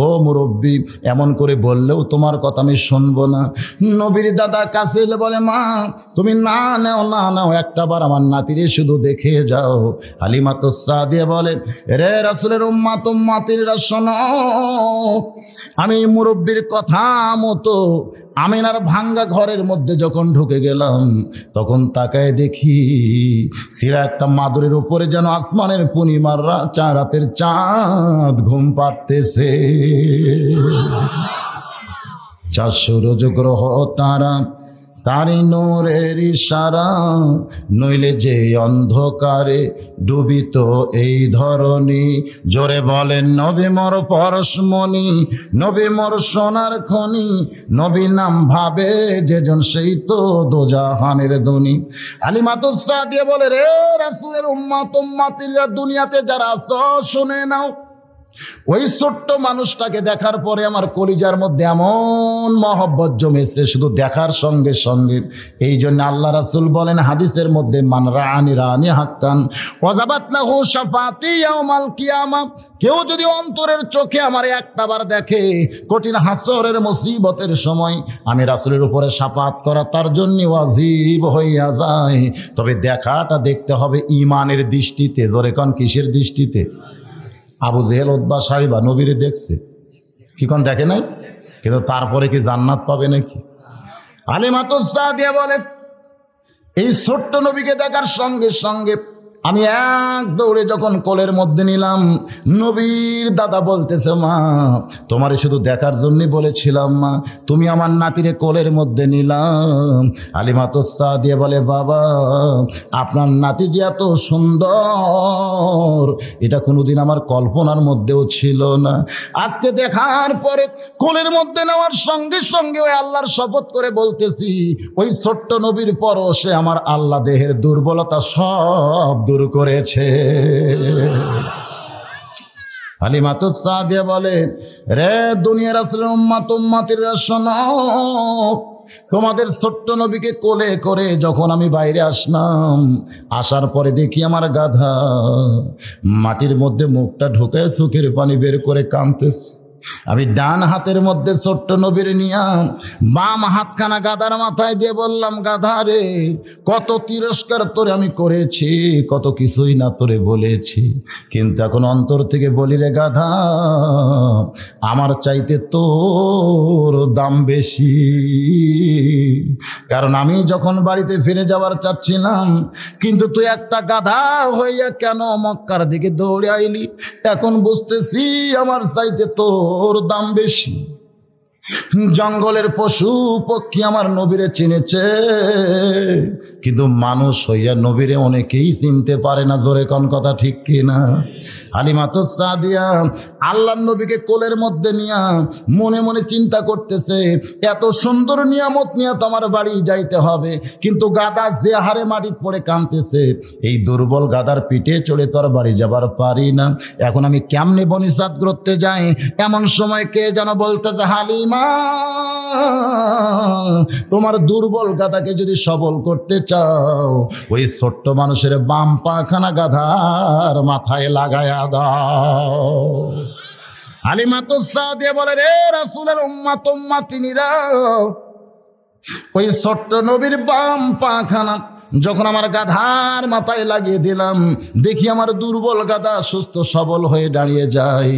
ও মুরব্বী, এমন করে বললেও তোমার কথা আমি শুনবো না। নবীর দাদা কাছে এলে বলে, মা তুমি না নাও, একটাবার আমার নাতিরে শুধু দেখে যাও। হালিমাতুস সাদিয়া বলে, রে রাসূলের উম্মাতিরা শোনো, আমি মুরব্বীর কথা মতো আমিনার ভাঙ্গা ঘরের মধ্যে যখন ঢুকে গেলাম তখন তাকায় দেখি সিরা একটা মাদুরের উপরে যেন আসমানের পূর্ণিমার রাতের চাঁদ ঘুম পাড়তেছে। 400 রোজ গ্রহ তারা তারি নূরের ইশারা, নইলে যে অন্ধকারে ডুবিত এই ধরনী। জোরে বলেন নবী মোর পরশমণি, নবী মোর সোনার খনি, নবী নাম ভাবে যেজন সেই তো দোজাহানের ধনী। হালিমাতুস সাদিয়া বলে, রে রাসূলের উম্মত উম্মাতিরা দুনিয়াতে যারা আছো শুনে নাও, ওই ছোট্ট মানুষটাকে দেখার পরে আমার কলিজার মধ্যে এমন মহব্বত জমেছে শুধু দেখার সঙ্গে সঙ্গে। এই জন্য আল্লাহ রাসূল বলেন হাদিসের মধ্যে, মান রাআনি রাআনি হাক্কান ওয়াজাবাত লাহু শাফাতি ইয়াউমাল কিয়ামা। কেউ যদি অন্তরের চোখে আমার একটাবার দেখে, কঠিন হাসরের মুসিবতের সময় আমি রাসূলের উপরে শাফাত করা তার জন্য ওয়াজিব হইয়া যায়। তবে দেখাটা দেখতে হবে ঈমানের দৃষ্টিতে। জোরে কোন কিসের দৃষ্টিতে? আবু জেহেল উতবা সাইবা নবীরে দেখছে, কি কোন দেখে নাই? কিন্তু তারপরে কি জান্নাত পাবে নাকি? হালিমাতুস সাদিয়া বলে, এই ছোট্ট নবীকে দেখার সঙ্গে সঙ্গে আমি এক দৌড়ে যখন কোলের মধ্যে নিলাম, নবীর দাদা বলতেছে, মা তোমারে শুধু দেখার জন্যই বলেছিলাম মা, তুমি আমার নাতিরে কোলের মধ্যে নিলাম। হালিমাতুস সাদিয়া বলে, বাবা আপনার নাতি যে এত সুন্দর এটা কোনোদিন আমার কল্পনার মধ্যেও ছিল না। আজকে দেখার পরে কোলের মধ্যে নেওয়ার সঙ্গে সঙ্গে ওই আল্লাহর শপথ করে বলতেছি, ওই ছোট্ট নবীর পরশে আমার আল্লাহ দেহের দুর্বলতা সব দূর করেছে। হালিমাতুস সাদিয়া বলে, রে দুনিয়ার রাসূলের উম্মত উম্মাতিরা শোনো, তোমাদের ছোট্ট নবীকে কোলে করে যখন আমি বাইরে আসলাম, আসার পরে দেখি আমার গাধা মাটির মধ্যে মুখটা ঢুকে চোখের পানি বের করে কাঁদতেছে। আমি ডান হাতের মধ্যে ছোট্ট নবীর নিয়া বাম হাতখানা গাধার মাথায় দিয়ে বললাম, গাধা রে কত তিরস্কার তোরে আমি করেছি, কত কিছুই না তোরে বলেছি, কিন্তু এখন অন্তর থেকে বলি রে গাধা, আমার চাইতে তোর দাম বেশি। কারণ আমি যখন বাড়িতে ফিরে যাওয়ার চাচ্ছিলাম, কিন্তু তুই একটা গাধা হইয়া কেন মক্কার দিকে দৌড়ে আইলি, এখন বুঝতেছি আমার চাইতে তোর দাম বেশি। জঙ্গলের পশু পক্ষী আমার নবীরে চিনেছে, কিন্তু মানুষ হইয়া নবীরে অনেকেই চিনতে পারে না। জোরে কোন কথা ঠিক কিনা? হালিমাতুস সাদিয়া আল্লাহর নবীকে কোলের মধ্যে নিয়া মনে মনে চিন্তা করতেছে, এত সুন্দর নিয়ামত নিয়ে তো আমার বাড়ি যাইতে হবে, কিন্তু গাদা যে হারে মাটি পড়ে কাঁদতেছে, এই দুর্বল গাদার পিঠে চড়ে তো আর বাড়ি যাবার পারি না। এখন আমি কেমনে বনিসাত করতে যাই? এমন সময় কে যেন বলতেছে, হালিমা তোমার দুর্বল গাদাকে যদি সবল করতে চাও, ওই ছোট্ট মানুষের বাম পাখানা গাধার মাথায় লাগায়া দাও। হালিমাতুস সাদিয়া বলে, রে রাসূলের উম্মত উম্মাতিনীরা, ওই ছোট্ট নবীর বাম পাখানা যখন আমার গাধার মাথায় লাগিয়ে দিলাম, দেখি আমার দুর্বল গাধা সুস্থ সবল হয়ে দাঁড়িয়ে যায়।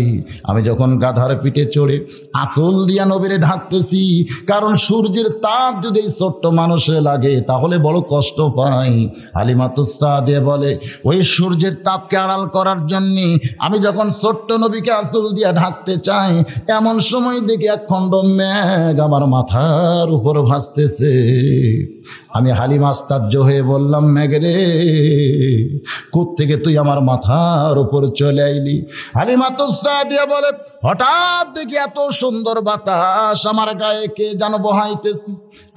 আমি যখন গাধার পিঠে চড়ে আঁচল দিয়া নবীরে ঢাকতেছি, কারণ সূর্যের তাপ যদি এই ছোট্ট মানুষে লাগে তাহলে বড় কষ্ট পাই। হালিমাতুস সাদিয়া বলে, ওই সূর্যের তাপকে আড়াল করার জন্যে আমি যখন ছোট্ট নবীকে আঁচল দিয়া ঢাকতে চাই, এমন সময় দেখি এক খণ্ড মেঘ আমার মাথার উপর ভাসতেছে। আমি হালিমা আশ্চর্য হয়ে বললাম, মেঘরে কোত্থেকে তুই আমার মাথার উপর চলে আইলি? হালিমাতুস সাদিয়া বলে, হঠাৎ দেখি এত সুন্দর বাতাস আমার গায়ে কে যেন বহাইতেছি।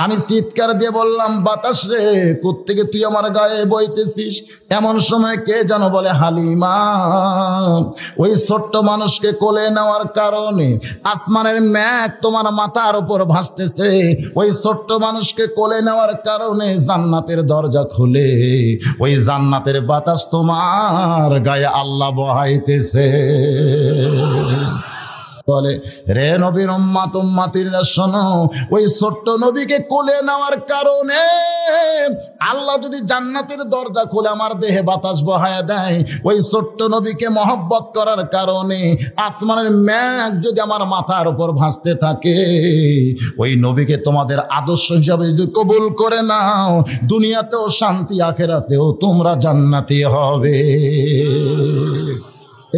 আমি চিৎকার দিয়ে বললাম, বাতাস রে কোত্থেকে তুই আমার গায়ে বইতেছিস? এমন সময় কে যেন বলে, হালিমা ওই ছোট্ট মানুষকে কোলে নেওয়ার কারণে আসমানের মেঘ তোমার মাথার উপর ভাসতেছে, ওই ছোট্ট মানুষকে কোলে নেওয়ার কারণে জান্নাতের দরজা খুলে ওই জান্নাতের বাতাস তোমার গায়ে আল্লাহ বহাইতেছে। বলে, রে নবীর উম্মাত উম্মাতিরা শোনো, ওই ছোট্ট নবীকে কোলে নেওয়ার কারণে আল্লাহ যদি জান্নাতের দরজা খুলে আমার দেহে বাতাস বহায়া দেয়, ওই ছোট্ট নবীকে মহব্বত করার কারণে আসমানের মেঘ যদি আমার মাথার উপর ভাসতে থাকে, ওই নবীকে তোমাদের আদর্শ হিসাবে যদি কবুল করে নাও, দুনিয়াতেও শান্তি, আখিরাতেও তোমরা জান্নাতি হবে।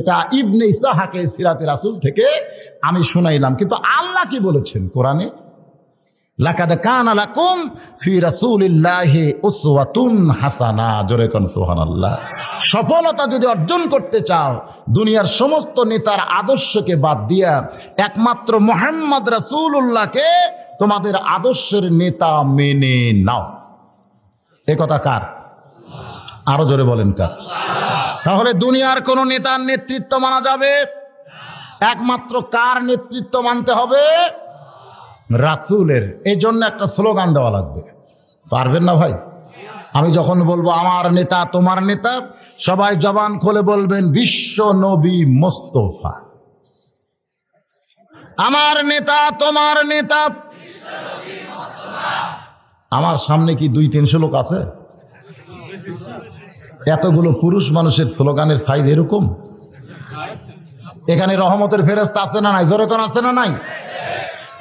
এটা ইবনে ইসহাকে সিরাতে রাসূল থেকে আমি শুনাইলাম। কিন্তু আল্লাহ কি বলেছেন কোরআনে? লাকাদ কানা লাকুম ফি রাসূলিল্লাহি উসওয়াতুন হাসানা। জোরে কোন সুবহানাল্লাহ। সফলতা যদি অর্জন করতে চাও, দুনিয়ার সমস্ত নেতার আদর্শকে বাদ দিয়া একমাত্র মুহাম্মদ রাসূলুল্লাহকে তোমাদের আদর্শের নেতা মেনে নাও। এ কথা কার? আরো জোরে বলেন কার? তাহলে দুনিয়ার কোন নেতার নেতৃত্ব মানা যাবে? একমাত্র কার নেতৃত্ব মানতে হবে? রাসূলের। এই জন্য একটা স্লোগান দেওয়া লাগবে। পারবেন না ভাই? আমি যখন বলবো আমার নেতা তোমার নেতা, সবাই জবান খুলে বলবেন বিশ্ব নবী মোস্তফা। আমার নেতা তোমার নেতা। আমার সামনে কি 200-300 লোক আছে? এতগুলো পুরুষ মানুষের স্লোগানের সাইজ এরকম? এখানে রহমতের ফেরেশতা আছে না নাই? জোরে কোন আছে না নাই?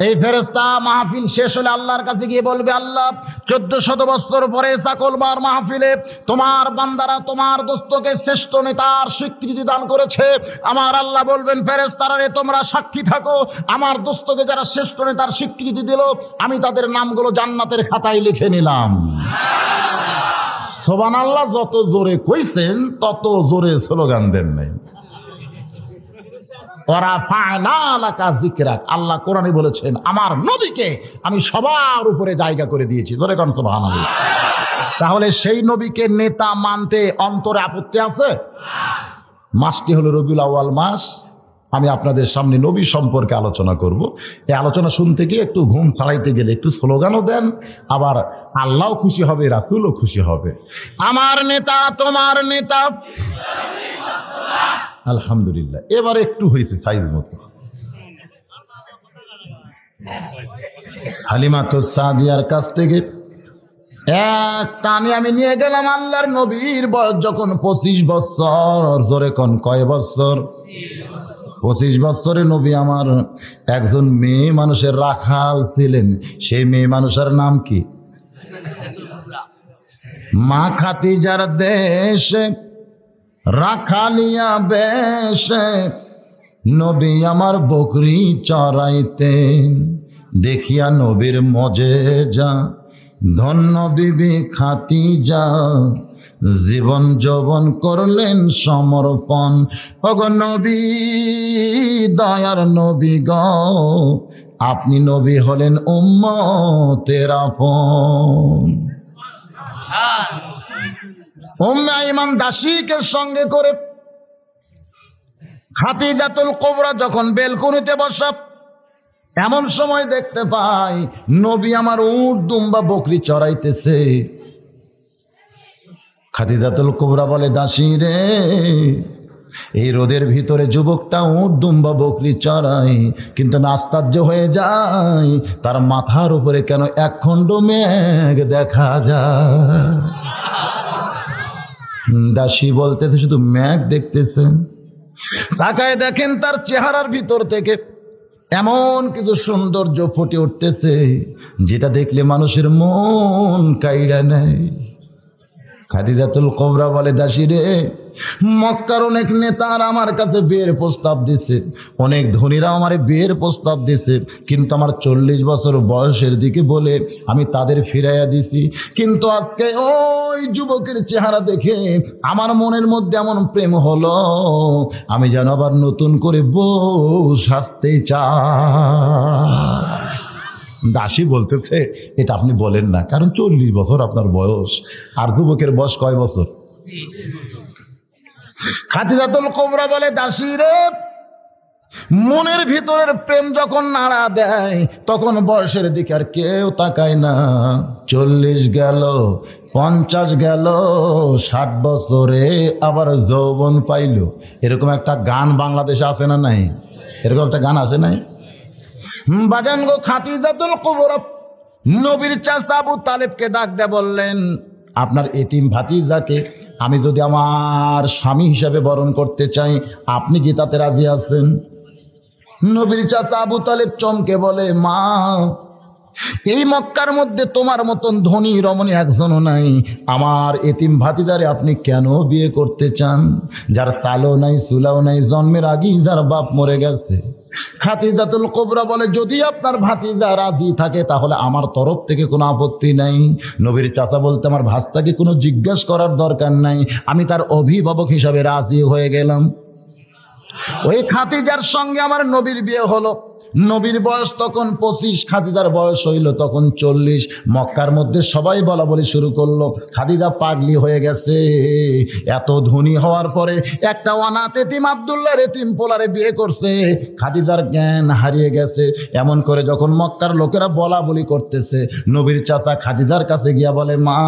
এই ফেরেশতা মাহফিল শেষ হলে আল্লাহর কাছে গিয়ে বলবে, আল্লাহ 1400 বছর পরে সাকলবার মাহফিলে তোমার বান্দারা তোমার দোস্তকে শ্রেষ্ঠ নেতার স্বীকৃতি দান করেছে। আমার আল্লাহ বলবেন, ফেরেশতারা রে তোমরা সাক্ষী থাকো, আমার দোস্তকে যারা শ্রেষ্ঠ নেতার স্বীকৃতি দিল, আমি তাদের নামগুলো জান্নাতের খাতায় লিখে নিলাম। সুবহানাল্লাহ। যত জোরে কইছেন তত জোরে স্লোগান দেন নাই। আল্লাহ কোরআনে বলেছেন, আমার নবীকে আমি সবার উপরে জায়গা করে দিয়েছি। জোরে কোন সুবহানাল্লাহ। তাহলে সেই নবীকে নেতা মানতে অন্তরে আপত্তি আছে? মাসটি হলো রবিউল আউয়াল মাস। আমি আপনাদের সামনে নবী সম্পর্কে আলোচনা করব। এই আলোচনা শুনতে গিয়ে একটু ঘুম ছাড়াইতে গেলে একটু স্লোগানও দেন, আবার আল্লাহও খুশি হবে, রাসূলও খুশি হবে। আমার নেতা তোমার নেতা। আলহামদুলিল্লাহ, এবার একটু হয়েছে সাইজ মতো। হালিমাতুস সাদিয়ার কাছ থেকে এক টানে আমি নিয়ে গেলাম আল্লাহর নবীর বয়স যখন 25 বছর। জোরে কোন কয় বছর? 25 বছরে নবী আমার একজন মেয়ে মানুষের রাখাল ছিলেন। সেই মেয়ে মানুষের নাম কি? মা খাদিজার দেশে রাখালিয়া বেশে নবী আমার বকরি চড়াইতেন। দেখিয়া নবীর মজেজা ধন্য বিবি খাদিজা জীবন যৌবন করলেন সমর্পণ। ওগো নবী, দয়ার নবী গো, আপনি নবী হলেন উম্মতের আপন। উম্মে আইমান দাসীকে সঙ্গে করে খাদিজাতুল কুবরা যখন বেলকুনিতে বসা, এমন সময় দেখতে পাই নবী আমার উট দুম্বা বকরি চড়াইতেছে। খাদিজাতুল কুবরা বলে, দাসী রে, এই রোদের ভিতরে যুবকটা উট দুম্বা বকরি চড়াই, কিন্তু আমি আশ্চর্য হয়ে যাই তার মাথার উপরে কেন একখণ্ড মেঘ দেখা যায়। দাসী বলতেছে, শুধু মেঘ দেখতেছেন? তাকায় দেখেন তার চেহারার ভিতর থেকে এমন কিছু সৌন্দর্য ফুটে উঠতেছে যেটা দেখলে মানুষের মন কাইড়া নেয়। খাদিজাতুল কুবরা বলে, দাসী রে, মক্কার অনেক নেতার আমার কাছে বিয়ের প্রস্তাব দিছে, অনেক ধনীরা আমার বিয়ের প্রস্তাব দিছে, কিন্তু আমার 40 বছর বয়সের দিকে বলে আমি তাদের ফিরাইয়া দিছি। কিন্তু আজকে ওই যুবকের চেহারা দেখে আমার মনের মধ্যে এমন প্রেম হলো, আমি যেন আবার নতুন করে বউ সাজতে চাই। দাসী বলতেছে, এটা আপনি বলেন না, কারণ 40 বছর আপনার বয়স, আর যুবকের বয়স কয় বছর? খাদিজাতুল কুবরা বলে, দাসী রে, মনের ভিতরের প্রেম যখন নাড়া দেয় তখন বয়সের দিকে আর কেউ তাকায় না। 40 গেল, 50 গেল, 60 বছরে আবার যৌবন পাইল। এরকম একটা গান বাংলাদেশে আছে না নাই? এরকম একটা গান আছে নাই? বাজান গো, খাদিজাতুল কুবরা নবীর চাচা আবু তালেবকে ডাক দিয়ে বললেন, আপনার এতিম ভাতিজাকে আমি যদি আমার স্বামী হিসাবে বরণ করতে চাই, আপনি কি তাতে রাজি আছেন? নবীর চাচা আবু তালেব চমকে বলে, মা, এই মক্কার মধ্যে তোমার মতন ধনী রমণী একজনও নাই, আমার এতিম ভাতিজারে আপনি কেন বিয়ে করতে চান, যার সালও নাই সুলাও নাই, জন্মের আগেই যার বাপ মরে গেছে? খাদিজাতুল কুবরা বলে, যদি আপনার ভাতিজা রাজি থাকে তাহলে আমার তরফ থেকে কোনো আপত্তি নাই। নবীর চাচা বলতে, আমার ভাস্তাকে কোনো জিজ্ঞেস করার দরকার নাই, আমি তার অভিভাবক হিসাবে রাজি হয়ে গেলাম। ওই খাদিজার সঙ্গে আমার নবীর বিয়ে হলো। নবীর বয়স তখন 25, খাদিজার বয়স হইল তখন 40। মক্কার মধ্যে সবাই বলা বলি শুরু করলো, খাদিজা পাগলি হয়ে গেছে। এত ধনী হওয়ার পরে একটা অনাথ এতিম আব্দুল্লাহর এতিম পোলারে বিয়ে করছে, খাদিজার জ্ঞান হারিয়ে গেছে। এমন করে যখন মক্কার লোকেরা বলা বলি করতেছে, নবীর চাচা খাদিজার কাছে গিয়া বলে, মা,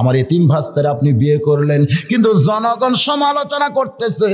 আমার এতিম ভাস্তারে আপনি বিয়ে করলেন, কিন্তু জনগণ সমালোচনা করতেছে।